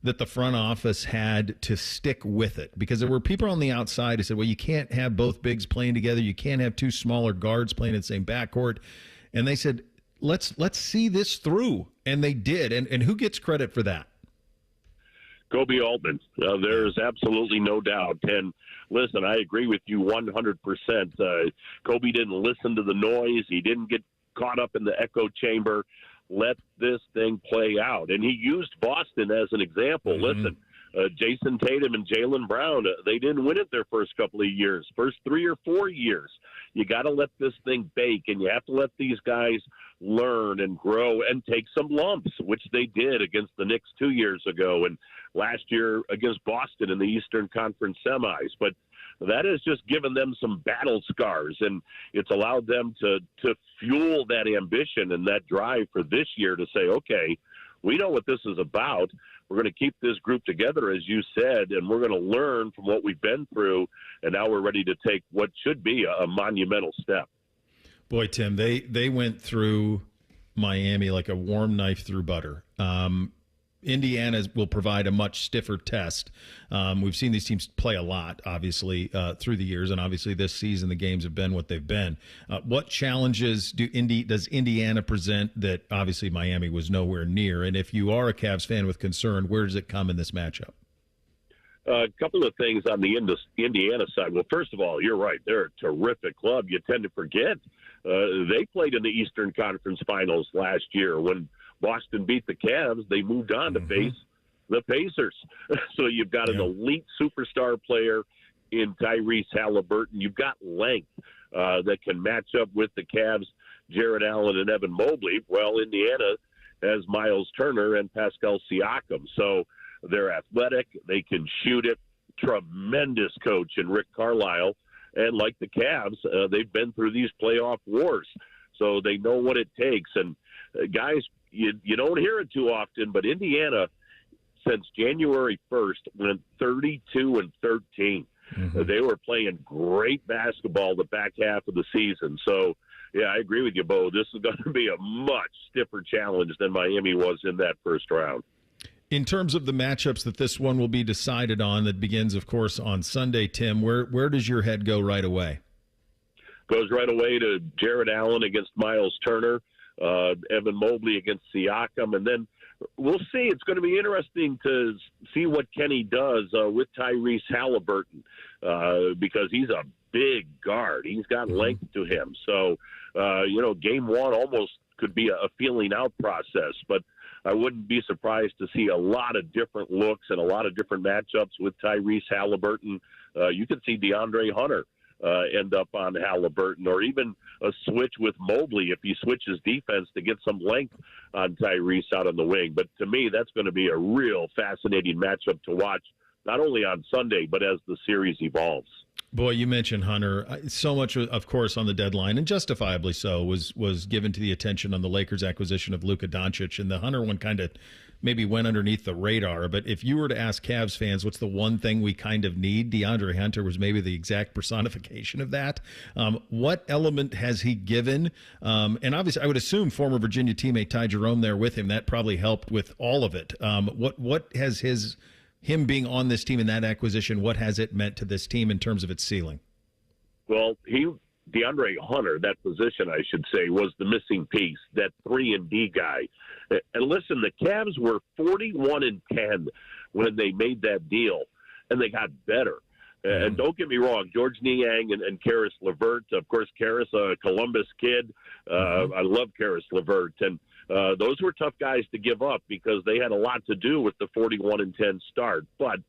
that the front office had to stick with it, because there were people on the outside who said, well, you can't have both bigs playing together. You can't have two smaller guards playing in the same backcourt. And they said, let's see this through. And they did. And who gets credit for that? Kobe Altman. There's absolutely no doubt. And listen, I agree with you 100%. Kobe didn't listen to the noise. He didn't get caught up in the echo chamber. Let this thing play out. And he used Boston as an example. Listen, Jason Tatum and Jaylen Brown, they didn't win it their first couple of years, first 3 or 4 years. You got to let this thing bake, and you have to let these guys learn and grow and take some lumps, which they did against the Knicks 2 years ago and last year against Boston in the Eastern Conference semis. But that has just given them some battle scars, and it's allowed them to fuel that ambition and that drive for this year to say, okay, we know what this is about. We're going to keep this group together, as you said, and we're going to learn from what we've been through, and now we're ready to take what should be a monumental step. Boy, Tim, they went through Miami like a warm knife through butter. Indiana will provide a much stiffer test. We've seen these teams play a lot, obviously, through the years, and obviously this season the games have been what they've been. What challenges does Indiana present that obviously Miami was nowhere near? And if you are a Cavs fan with concern, where does it come in this matchup? A couple of things on the Indiana side. Well, first of all, you're right. They're a terrific club. You tend to forget they played in the Eastern Conference Finals last year. When Boston beat the Cavs, they moved on to face the Pacers. So you've got an elite superstar player in Tyrese Halliburton. You've got length that can match up with the Cavs, Jared Allen and Evan Mobley. Well, Indiana has Miles Turner and Pascal Siakam. So they're athletic. They can shoot it. tremendous coach in Rick Carlisle. And like the Cavs, they've been through these playoff wars, so they know what it takes. And guys, you don't hear it too often, but Indiana, since January 1st, went 32-13. Mm-hmm. They were playing great basketball the back half of the season. So, yeah, I agree with you, Bo. This is going to be a much stiffer challenge than Miami was in that first round. In terms of the matchups that this one will be decided on, that begins, of course, on Sunday, Tim, where does your head go right away? Goes right away to Jared Allen against Miles Turner, Evan Mobley against Siakam, and then we'll see. It's going to be interesting to see what Kenny does with Tyrese Halliburton because he's a big guard. He's got length to him. So, game one almost could be a feeling out process, but I wouldn't be surprised to see a lot of different looks and a lot of different matchups with Tyrese Halliburton. You could see DeAndre Hunter end up on Halliburton, or even a switch with Mobley if he switches defense to get some length on Tyrese out on the wing. But to me, that's going to be a real fascinating matchup to watch, not only on Sunday, but as the series evolves. Boy, you mentioned Hunter. So much, of course, on the deadline, and justifiably so, was given to the attention on the Lakers' acquisition of Luka Doncic, and the Hunter one kind of maybe went underneath the radar. But if you were to ask Cavs fans, what's the one thing we kind of need? DeAndre Hunter was maybe the exact personification of that. What element has he given? And obviously, I would assume former Virginia teammate Ty Jerome there with him. That probably helped with all of it. What has him being on this team in that acquisition, what has it meant to this team in terms of its ceiling? Well, DeAndre Hunter, that position, I should say, was the missing piece, that 3-and-D guy. And listen, the Cavs were 41-10 when they made that deal, and they got better. And don't get me wrong, George Niang and Karis LeVert, of course, Karis, a Columbus kid. I love Karis LeVert. And those were tough guys to give up because they had a lot to do with the 41-10 start. But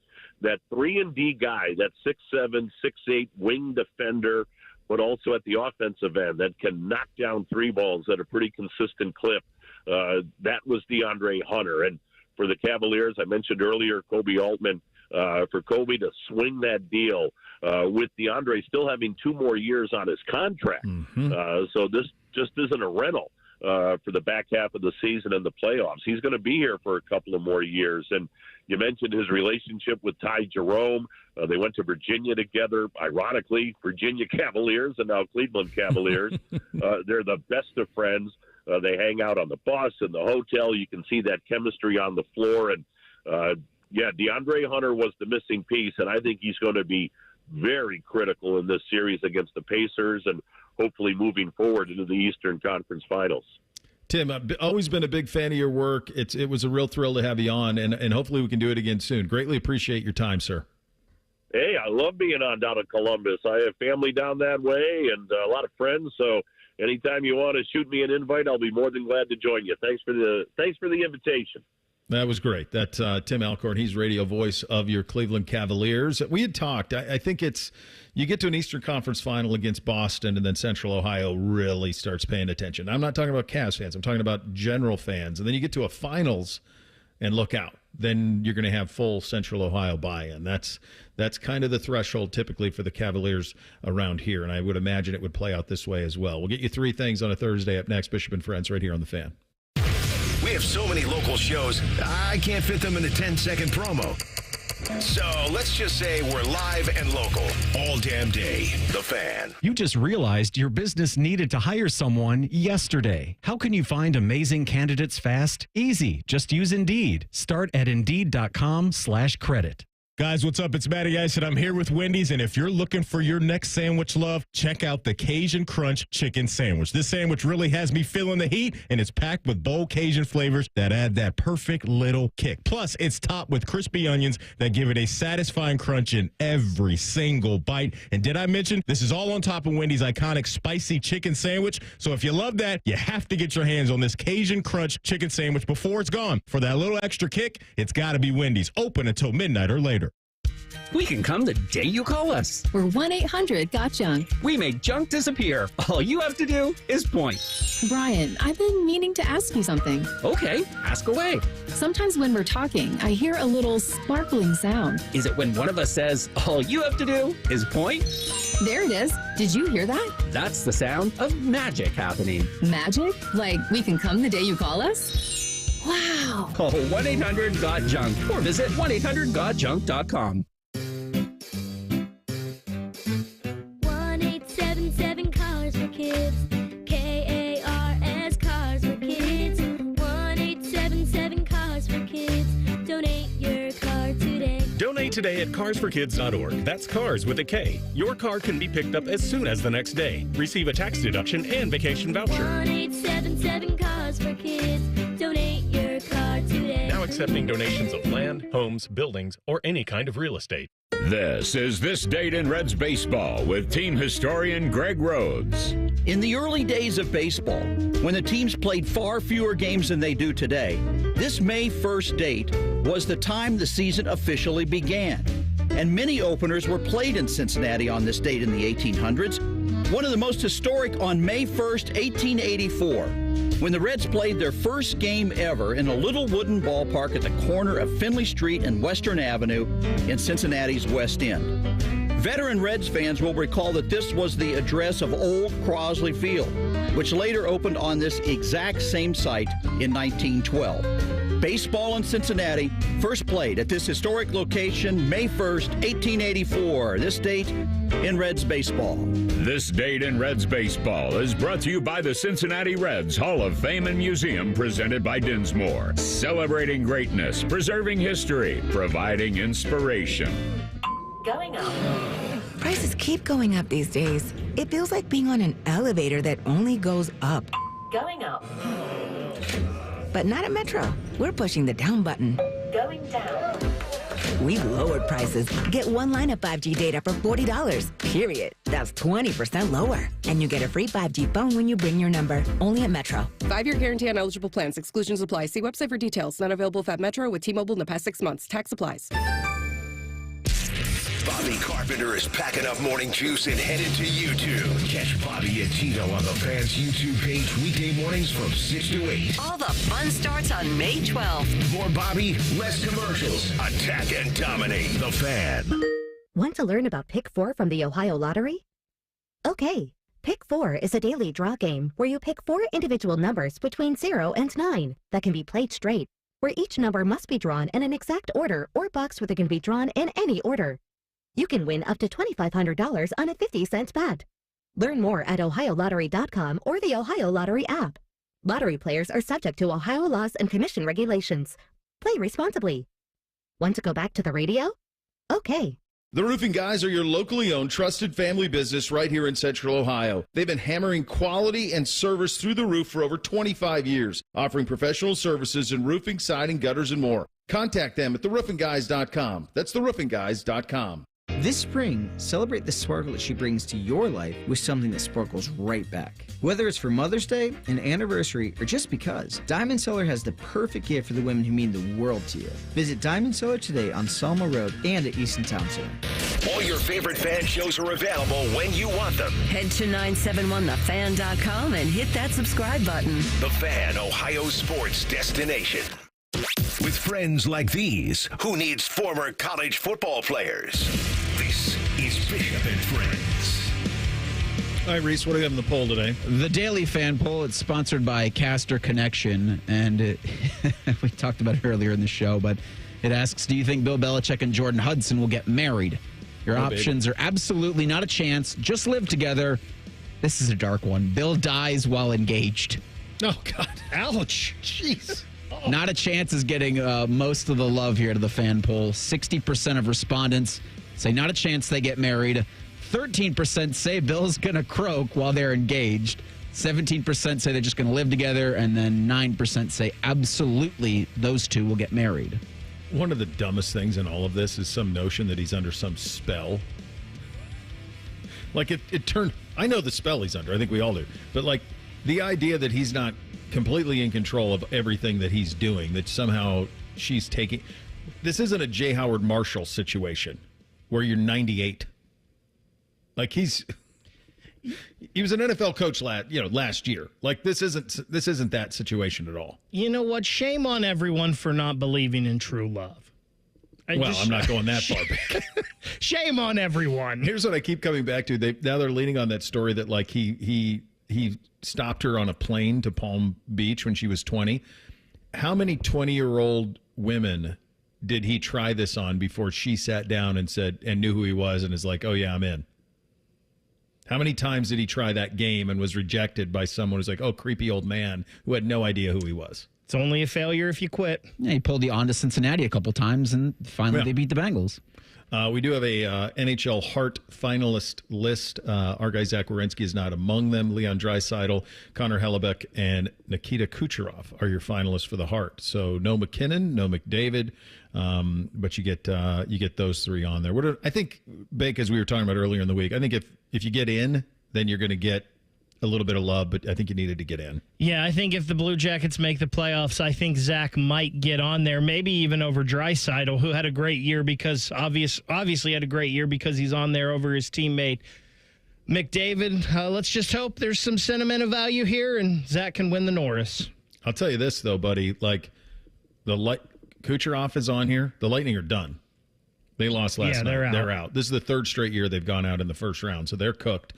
that 3-and-D guy, that 6'7", 6'8", wing defender, but also at the offensive end that can knock down three balls at a pretty consistent clip, that was DeAndre Hunter. And for the Cavaliers, I mentioned earlier Kobe Altman, for Kobe to swing that deal with DeAndre still having 2 more years on his contract. So this just isn't a rental for the back half of the season and the playoffs. He's going to be here for a couple of more years. And you mentioned his relationship with Ty Jerome. They went to Virginia together. Ironically, Virginia Cavaliers and now Cleveland Cavaliers. They're the best of friends. They hang out on the bus, in the hotel. You can see that chemistry on the floor. And, DeAndre Hunter was the missing piece, and I think he's going to be very critical in this series against the Pacers and hopefully moving forward into the Eastern Conference Finals. Tim, I've always been a big fan of your work. It was a real thrill to have you on, and hopefully we can do it again soon. Greatly appreciate your time, sir. Hey, I love being on down in Columbus. I have family down that way and a lot of friends, so anytime you want to shoot me an invite, I'll be more than glad to join you. Thanks for the invitation. That was great. That's Tim Alcorn. He's radio voice of your Cleveland Cavaliers. We had talked. I think you get to an Eastern Conference final against Boston, and then Central Ohio really starts paying attention. I'm not talking about Cavs fans. I'm talking about general fans. And then you get to a finals, and look out. Then you're going to have full Central Ohio buy-in. That's kind of the threshold typically for the Cavaliers around here, and I would imagine it would play out this way as well. We'll get you 3 things on a Thursday up next. Bishop and Friends right here on The Fan. We have so many local shows, I can't fit them in a 10-second promo. So let's just say we're live and local all damn day. The Fan. You just realized your business needed to hire someone yesterday. How can you find amazing candidates fast? Easy. Just use Indeed. Start at Indeed.com/credit. Guys, what's up? It's Matty Ice, and I'm here with Wendy's. And if you're looking for your next sandwich love, check out the Cajun Crunch Chicken Sandwich. This sandwich really has me feeling the heat, and it's packed with bold Cajun flavors that add that perfect little kick. Plus, it's topped with crispy onions that give it a satisfying crunch in every single bite. And did I mention this is all on top of Wendy's iconic spicy chicken sandwich? So if you love that, you have to get your hands on this Cajun Crunch Chicken Sandwich before it's gone. For that little extra kick, it's got to be Wendy's. Open until midnight or later. We can come the day you call us. We're 1-800-GOT-JUNK. We make junk disappear. All you have to do is point. Brian, I've been meaning to ask you something. Okay, ask away. Sometimes when we're talking, I hear a little sparkling sound. Is it when one of us says, all you have to do is point? There it is. Did you hear that? That's the sound of magic happening. Magic? Like we can come the day you call us? Wow. Call 1-800-GOT-JUNK or visit 1-800-GOT-JUNK.com. 1-877 Cars for Kids. K-A-R-S Cars for Kids. 1-877 Cars for Kids. Donate your car today. Donate today at carsforkids.org. That's cars with a K. Your car can be picked up as soon as the next day. Receive a tax deduction and vacation voucher. 1-877 Cars for Kids. Donate your car today. Now accepting donations of land, homes, buildings, or any kind of real estate. This is This Date in Reds Baseball with team historian Greg Rhodes. In the early days of baseball, when the teams played far fewer games than they do today, this May 1st date was the time the season officially began. And many openers were played in Cincinnati on this date in the 1800s. One of the most historic on May 1st, 1884, when the Reds played their first game ever in a little wooden ballpark at the corner of Finley Street and Western Avenue in Cincinnati's West End. Veteran Reds fans will recall that this was the address of Old Crosley Field, which later opened on this exact same site in 1912. Baseball in Cincinnati first played at this historic location May 1st, 1884. This date in Reds Baseball. This Date in Reds Baseball is brought to you by the Cincinnati Reds Hall of Fame and Museum, presented by Dinsmore. Celebrating greatness, preserving history, providing inspiration. Going up. Prices keep going up these days. It feels like being on an elevator that only goes up. Going up. But not at Metro. We're pushing the down button. Going down. We've lowered prices. Get one line of 5G data for $40, period. That's 20% lower. And you get a free 5G phone when you bring your number. Only at Metro. 5-year guarantee on eligible plans. Exclusions apply. See website for details. Not available at Metro with T-Mobile in the past 6 months. Tax applies. Bobby Carpenter is packing up morning juice and headed to YouTube. Catch Bobby and Tito on the Fan's YouTube page weekday mornings from 6 to 8. All the fun starts on May 12th. More Bobby, less commercials. Attack and dominate the Fan. Want to learn about Pick 4 from the Ohio Lottery? Okay, Pick 4 is a daily draw game where you pick 4 individual numbers between 0 and 9 that can be played straight, where each number must be drawn in an exact order or box where they can be drawn in any order. You can win up to $2,500 on a 50-cent bet. Learn more at OhioLottery.com or the Ohio Lottery app. Lottery players are subject to Ohio laws and commission regulations. Play responsibly. Want to go back to the radio? Okay. The Roofing Guys are your locally owned, trusted family business right here in Central Ohio. They've been hammering quality and service through the roof for over 25 years, offering professional services in roofing, siding, gutters, and more. Contact them at theroofingguys.com. That's theroofingguys.com. This spring, celebrate the sparkle that she brings to your life with something that sparkles right back. Whether it's for Mother's Day, an anniversary, or just because, Diamond Cellar has the perfect gift for the women who mean the world to you. Visit Diamond Cellar today on Selma Road and at Easton Town Center. All your favorite fan shows are available when you want them. Head to 971thefan.com and hit that subscribe button. The Fan, Ohio sports destination. With friends like these, who needs former college football players? This is Bishop and Friends. All right, Reese, what do we have in the poll today? The Daily Fan Poll. It's sponsored by Caster Connection, and we talked about it earlier in the show, but it asks, do you think Bill Belichick and Jordan Hudson will get married? Your options are absolutely not a chance. Just live together. This is a dark one. Bill dies while engaged. Oh, God. Ouch. Jeez. Not a chance is getting most of the love here to the fan poll. 60% of respondents say not a chance they get married. 13% say Bill's going to croak while they're engaged. 17% say they're just going to live together. And then 9% say absolutely those two will get married. One of the dumbest things in all of this is some notion that he's under some spell. Like it turned, I know the spell he's under. I think we all do. But like the idea that he's not completely in control of everything that he's doing, that somehow she's taking. This isn't a J. Howard Marshall situation. where you're 98. Like he was an NFL coach last year. Like this isn't that situation at all. You know what? Shame on everyone for not believing in true love. I'm not going that far back. Shame on everyone. Here's what I keep coming back to. Now they're leaning on that story that like he stopped her on a plane to Palm Beach when she was 20. How many 20-year-old women did he try this on before she sat down and said and knew who he was and is like, oh yeah, I'm in? How many times did he try that game and was rejected by someone who's like, oh, creepy old man who had no idea who he was? It's only a failure if you quit. Yeah, he pulled the on to Cincinnati a couple times, and finally they beat the Bengals. We do have a NHL Hart finalist list. Our guy Zach Werenski is not among them. Leon Draisaitl, Connor Hellebuck, and Nikita Kucherov are your finalists for the Hart. So no McKinnon, no McDavid, but you get those three on there. I think, Bake, as we were talking about earlier in the week, I think if you get in, then you're going to get a little bit of love, but I think you needed to get in. Yeah, I think if the Blue Jackets make the playoffs, I think Zach might get on there, maybe even over Draisaitl, who had a great year because obviously had a great year because he's on there over his teammate McDavid. Let's just hope there's some sentimental value here and Zach can win the Norris. I'll tell you this though, buddy, like Kucherov is on here. The Lightning are done. They lost last night. They're out. This is the third straight year they've gone out in the first round, so they're cooked.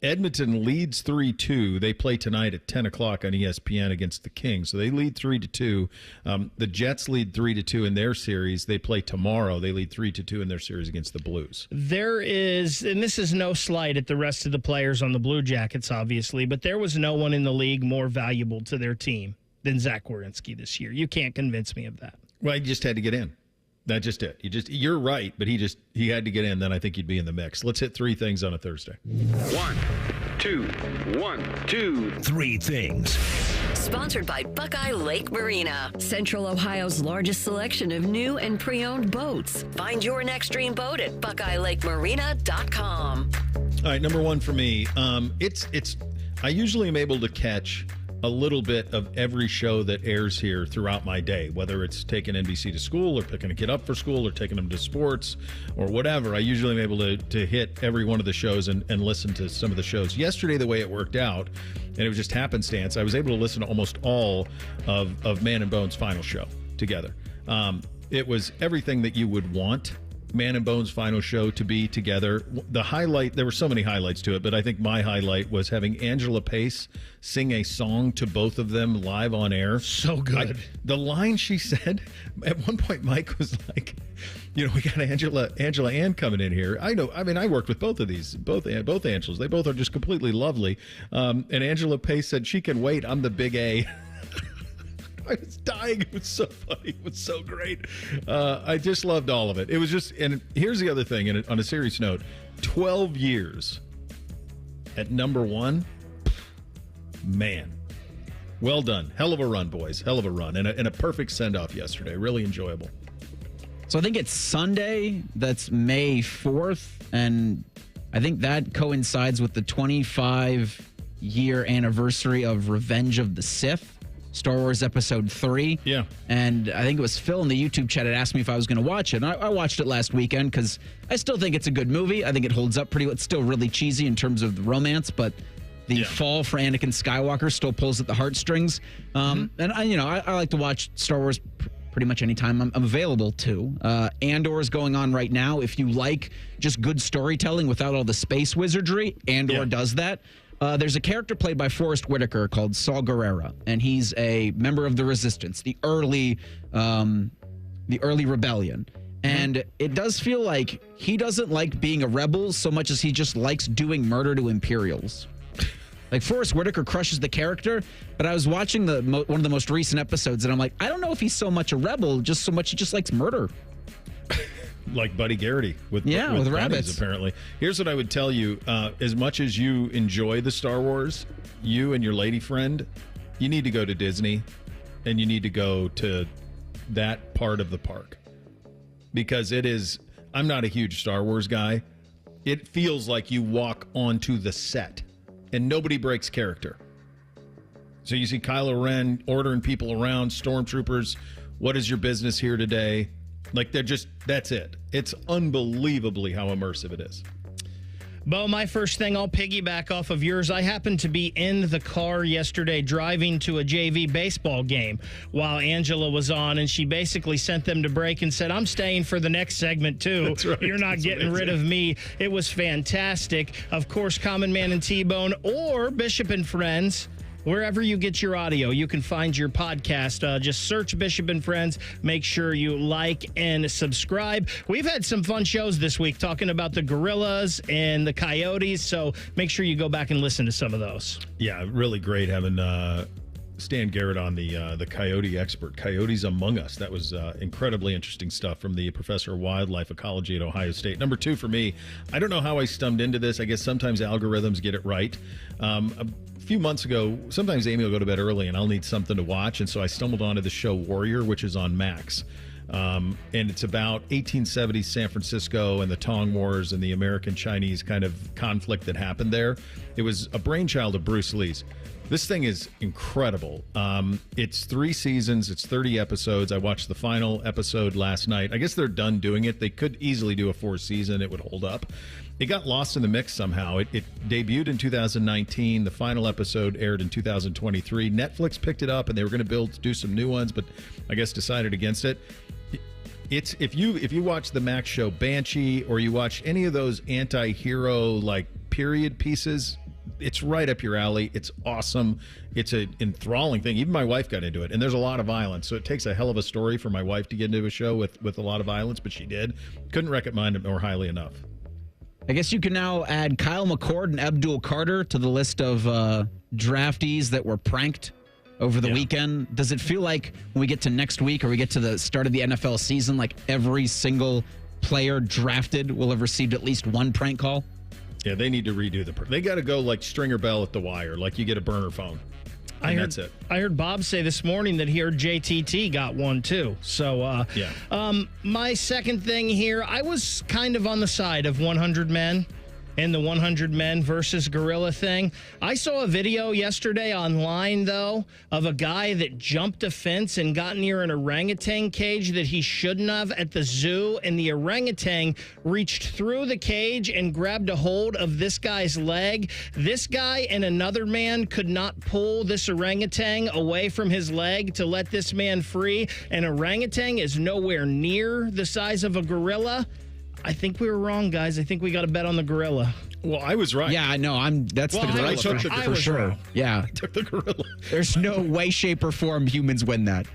Edmonton leads 3-2. They play tonight at 10 o'clock on ESPN against the Kings, so they lead 3-2. The Jets lead 3-2 in their series. They play tomorrow. They lead 3-2 in their series against the Blues. There is, and this is no slight at the rest of the players on the Blue Jackets, obviously, but there was no one in the league more valuable to their team than Zach Werenski this year. You can't convince me of that. Well, he just had to get in. That's just it. You're right, but he had to get in. Then I think you'd be in the mix. Let's hit three things on a Thursday. 1, 2, 1, 2, 3 things. Sponsored by Buckeye Lake Marina, Central Ohio's largest selection of new and pre-owned boats. Find your next dream boat at BuckeyeLakeMarina.com. All right, number one for me. I usually am able to catch a little bit of every show that airs here throughout my day, whether it's taking NBC to school or picking a kid up for school or taking them to sports or whatever. I usually am able to hit every one of the shows and listen to some of the shows. Yesterday, the way it worked out, and it was just happenstance, I was able to listen to almost all of Man and Bone's final show together. It was everything that you would want Man and Bone's final show to be together. The highlight, there were so many highlights to it, but I think my highlight was having Angela Pace sing a song to both of them live on air. So good. The line she said, at one point Mike was like, we got Angela Ann coming in here. I know, I worked with both of these, both Angelas. They both are just completely lovely. And Angela Pace said, she can wait, I'm the big A. I was dying. It was so funny. It was so great. I just loved all of it. It was just, and here's the other thing, and on a serious note, 12 years at number one, man. Well done. Hell of a run, boys. Hell of a run. And a perfect send-off yesterday. Really enjoyable. So I think it's Sunday. That's May 4th. And I think that coincides with the 25-year anniversary of Revenge of the Sith. Star Wars Episode 3. Yeah. And I think it was Phil in the YouTube chat had asked me if I was going to watch it. And I watched it last weekend because I still think it's a good movie. I think it holds up pretty well. It's still really cheesy in terms of the romance, but the fall for Anakin Skywalker still pulls at the heartstrings. And I like to watch Star Wars pretty much anytime I'm available to. Andor is going on right now. If you like just good storytelling without all the space wizardry, Andor does that. There's a character played by Forrest Whitaker called Saul Guerrera, and he's a member of the Resistance, the early rebellion. And it does feel like he doesn't like being a rebel so much as he just likes doing murder to Imperials. Like, Forrest Whitaker crushes the character, but I was watching one of the most recent episodes, and I'm like, I don't know if he's so much a rebel, just so much he just likes murder. Like Buddy Garrity with rabbits, apparently. Here's what I would tell you. As much as you enjoy the Star Wars, you and your lady friend, you need to go to Disney, and you need to go to that part of the park. Because it is, I'm not a huge Star Wars guy. It feels like you walk onto the set, and nobody breaks character. So you see Kylo Ren ordering people around, stormtroopers, what is your business here today? Like that's it. It's unbelievably how immersive it is. Bo, my first thing, I'll piggyback off of yours. I happened to be in the car yesterday driving to a JV baseball game while Angela was on, and she basically sent them to break and said, I'm staying for the next segment, too. That's right. You're not getting rid of me. It was fantastic. Of course, Common Man and T-Bone or Bishop and Friends. Wherever you get your audio, you can find your podcast. Just search Bishop and Friends. Make sure you like and subscribe. We've had some fun shows this week talking about the gorillas and the coyotes, so make sure you go back and listen to some of those. Yeah, really great having Stan Garrett on the coyote expert. Coyotes Among Us. That was incredibly interesting stuff from the professor of wildlife ecology at Ohio State. Number 2 for me, I don't know how I stumbled into this. I guess sometimes algorithms get it right. A few months ago, sometimes Amy will go to bed early and I'll need something to watch. And so I stumbled onto the show Warrior, which is on Max. And it's about 1870s San Francisco and the Tong Wars and the American-Chinese kind of conflict that happened there. It was a brainchild of Bruce Lee's. This thing is incredible. It's 3 seasons. It's 30 episodes. I watched the final episode last night. I guess they're done doing it. They could easily do a 4th season. It would hold up. It got lost in the mix somehow. It debuted in 2019. The final episode aired in 2023. Netflix picked it up, and they were going to do some new ones, but I guess decided against it. It's if you watch the Max show Banshee, or you watch any of those anti-hero like period pieces, it's right up your alley. It's awesome. It's an enthralling thing. Even my wife got into it, and there's a lot of violence, so it takes a hell of a story for my wife to get into a show with a lot of violence, but she did. Couldn't recommend it more highly enough. I guess you can now add Kyle McCord and Abdul Carter to the list of draftees that were pranked over the weekend. Does it feel like when we get to next week or we get to the start of the NFL season, like every single player drafted will have received at least one prank call? Yeah, they need to redo they got to go like Stringer Bell at the wire, like you get a burner phone. That's it. I heard Bob say this morning that he heard JTT got one too. So, my second thing here, I was kind of on the side of 100 Men and the 100 Men versus gorilla thing. I saw a video yesterday online, though, of a guy that jumped a fence and got near an orangutan cage that he shouldn't have at the zoo, and the orangutan reached through the cage and grabbed a hold of this guy's leg. This guy and another man could not pull this orangutan away from his leg to let this man free. An orangutan is nowhere near the size of a gorilla. I think we were wrong, guys. I think we got to bet on the gorilla. Well, I was right. Yeah, I know. That's the gorilla. I took for sure. Wrong. Yeah. I took the gorilla. There's no way, shape, or form humans win that.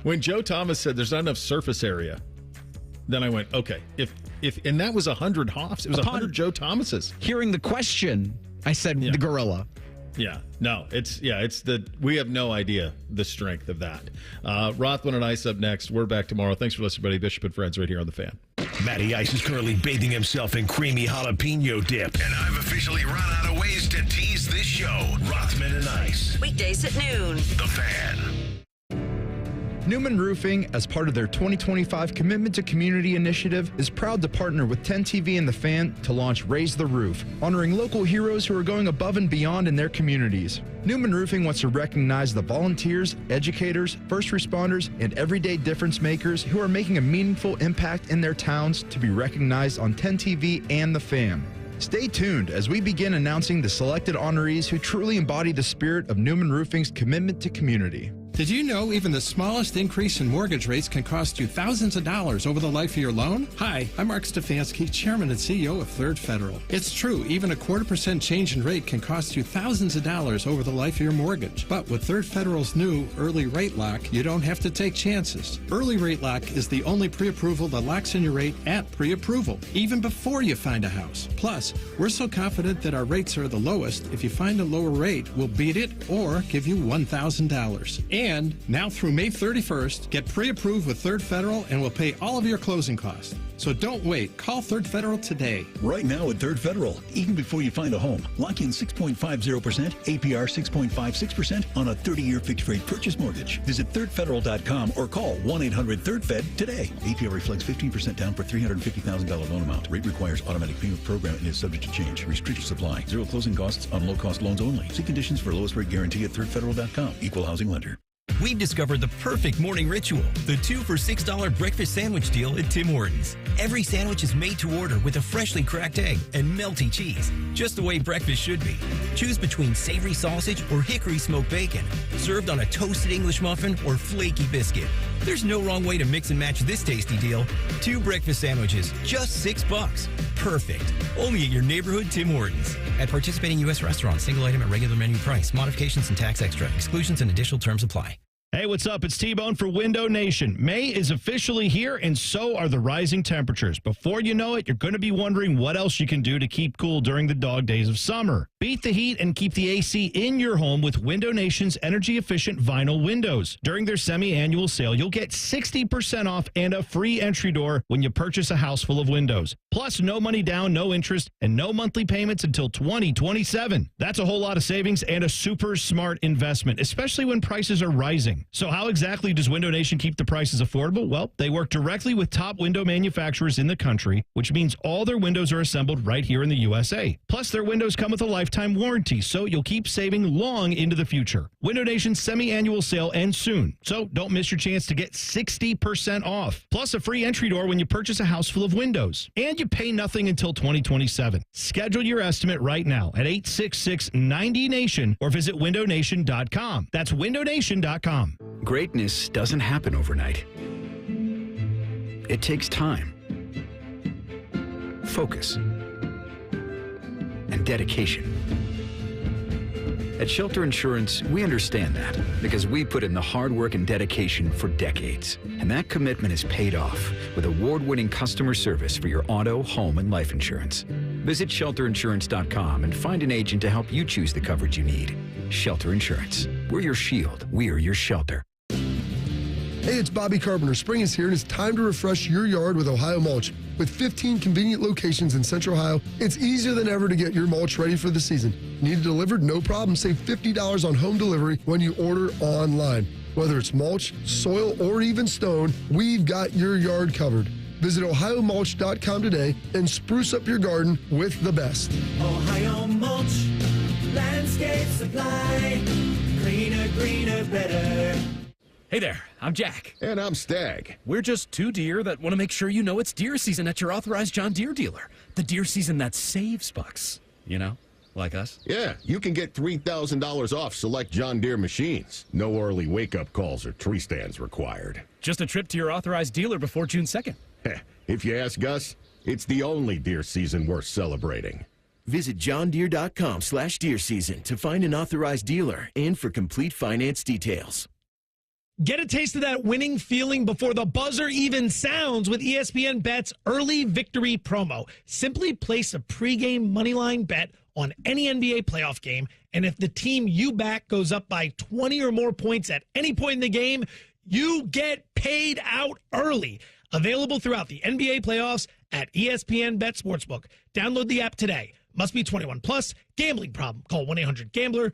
When Joe Thomas said there's not enough surface area, then I went, okay. If and that was 100 Hoffs. It was 100 Joe Thomases. Hearing the question, I said the gorilla. Yeah, no, we have no idea the strength of that. Rothman and Ice up next. We're back tomorrow. Thanks for listening, buddy. Bishop and Friends right here on The Fan. Matty Ice is currently bathing himself in creamy jalapeno dip. And I've officially run out of ways to tease this show. Rothman and Ice. Weekdays at noon. The Fan. Newman Roofing, as part of their 2025 Commitment to Community initiative, is proud to partner with 10 TV and The Fan to launch Raise the Roof, honoring local heroes who are going above and beyond in their communities. Newman Roofing wants to recognize the volunteers, educators, first responders, and everyday difference makers who are making a meaningful impact in their towns to be recognized on 10 TV and The Fan. Stay tuned as we begin announcing the selected honorees who truly embody the spirit of Newman Roofing's commitment to community. Did you know even the smallest increase in mortgage rates can cost you thousands of dollars over the life of your loan? Hi, I'm Mark Stefanski, Chairman and CEO of Third Federal. It's true, even a 0.25% change in rate can cost you thousands of dollars over the life of your mortgage. But with Third Federal's new Early Rate Lock, you don't have to take chances. Early Rate Lock is the only pre-approval that locks in your rate at pre-approval, even before you find a house. Plus, we're so confident that our rates are the lowest, if you find a lower rate, we'll beat it or give you $1,000. And now through May 31st, get pre-approved with Third Federal and we'll pay all of your closing costs. So don't wait. Call Third Federal today. Right now at Third Federal, even before you find a home, lock in 6.50%, APR 6.56% on a 30-year fixed-rate purchase mortgage. Visit thirdfederal.com or call 1-800-3RD-FED today. APR reflects 15% down for $350,000 loan amount. Rate requires automatic payment program and is subject to change. Restrictions apply. Zero closing costs on low-cost loans only. See conditions for lowest rate guarantee at thirdfederal.com. Equal housing lender. We've discovered the perfect morning ritual, the 2 for $6 breakfast sandwich deal at Tim Hortons. Every sandwich is made to order with a freshly cracked egg and melty cheese, just the way breakfast should be. Choose between savory sausage or hickory smoked bacon, served on a toasted English muffin or flaky biscuit. There's no wrong way to mix and match this tasty deal. 2 breakfast sandwiches, just $6. Perfect. Only at your neighborhood Tim Hortons. At participating U.S. restaurants, single item at regular menu price. Modifications and tax extra. Exclusions and additional terms apply. Hey, what's up? It's T-Bone for Window Nation. May is officially here, and so are the rising temperatures. Before you know it, you're going to be wondering what else you can do to keep cool during the dog days of summer. Beat the heat and keep the AC in your home with Window Nation's energy-efficient vinyl windows. During their semi-annual sale, you'll get 60% off and a free entry door when you purchase a house full of windows. Plus, no money down, no interest, and no monthly payments until 2027. That's a whole lot of savings and a super smart investment, especially when prices are rising. So how exactly does Window Nation keep the prices affordable? Well, they work directly with top window manufacturers in the country, which means all their windows are assembled right here in the USA. Plus, their windows come with a lifetime warranty, so you'll keep saving long into the future. Window Nation's semi-annual sale ends soon, so don't miss your chance to get 60% off. Plus, a free entry door when you purchase a house full of windows. And you pay nothing until 2027. Schedule your estimate right now at 866-90-NATION or visit windownation.com. That's windownation.com. Greatness doesn't happen overnight. It takes time, focus, and dedication. At Shelter Insurance, we understand that because we put in the hard work and dedication for decades. And that commitment is paid off with award-winning customer service for your auto, home, and life insurance. Visit shelterinsurance.com and find an agent to help you choose the coverage you need. Shelter Insurance. We're your shield. We are your shelter. Hey, it's Bobby Carpenter. Spring is here, and it's time to refresh your yard with Ohio Mulch. With 15 convenient locations in Central Ohio, it's easier than ever to get your mulch ready for the season. Need it delivered? No problem. Save $50 on home delivery when you order online. Whether it's mulch, soil, or even stone, we've got your yard covered. Visit OhioMulch.com today and spruce up your garden with the best. Ohio Mulch, landscape supply, greener, greener, better. Hey there, I'm Jack. And I'm Stag. We're just two deer that want to make sure you know it's deer season at your authorized John Deere dealer. The deer season that saves bucks. You know, like us. Yeah, you can get $3,000 off select John Deere machines. No early wake-up calls or tree stands required. Just a trip to your authorized dealer before June 2nd. If you ask us, it's the only deer season worth celebrating. Visit johndeere.com/deer season to find an authorized dealer and for complete finance details. Get a taste of that winning feeling before the buzzer even sounds with ESPN Bet's early victory promo. Simply place a pregame moneyline bet on any NBA playoff game, and if the team you back goes up by 20 or more points at any point in the game, you get paid out early. Available throughout the NBA playoffs at ESPN Bet Sportsbook. Download the app today. Must be 21 plus. Gambling problem. Call 1-800-GAMBLER.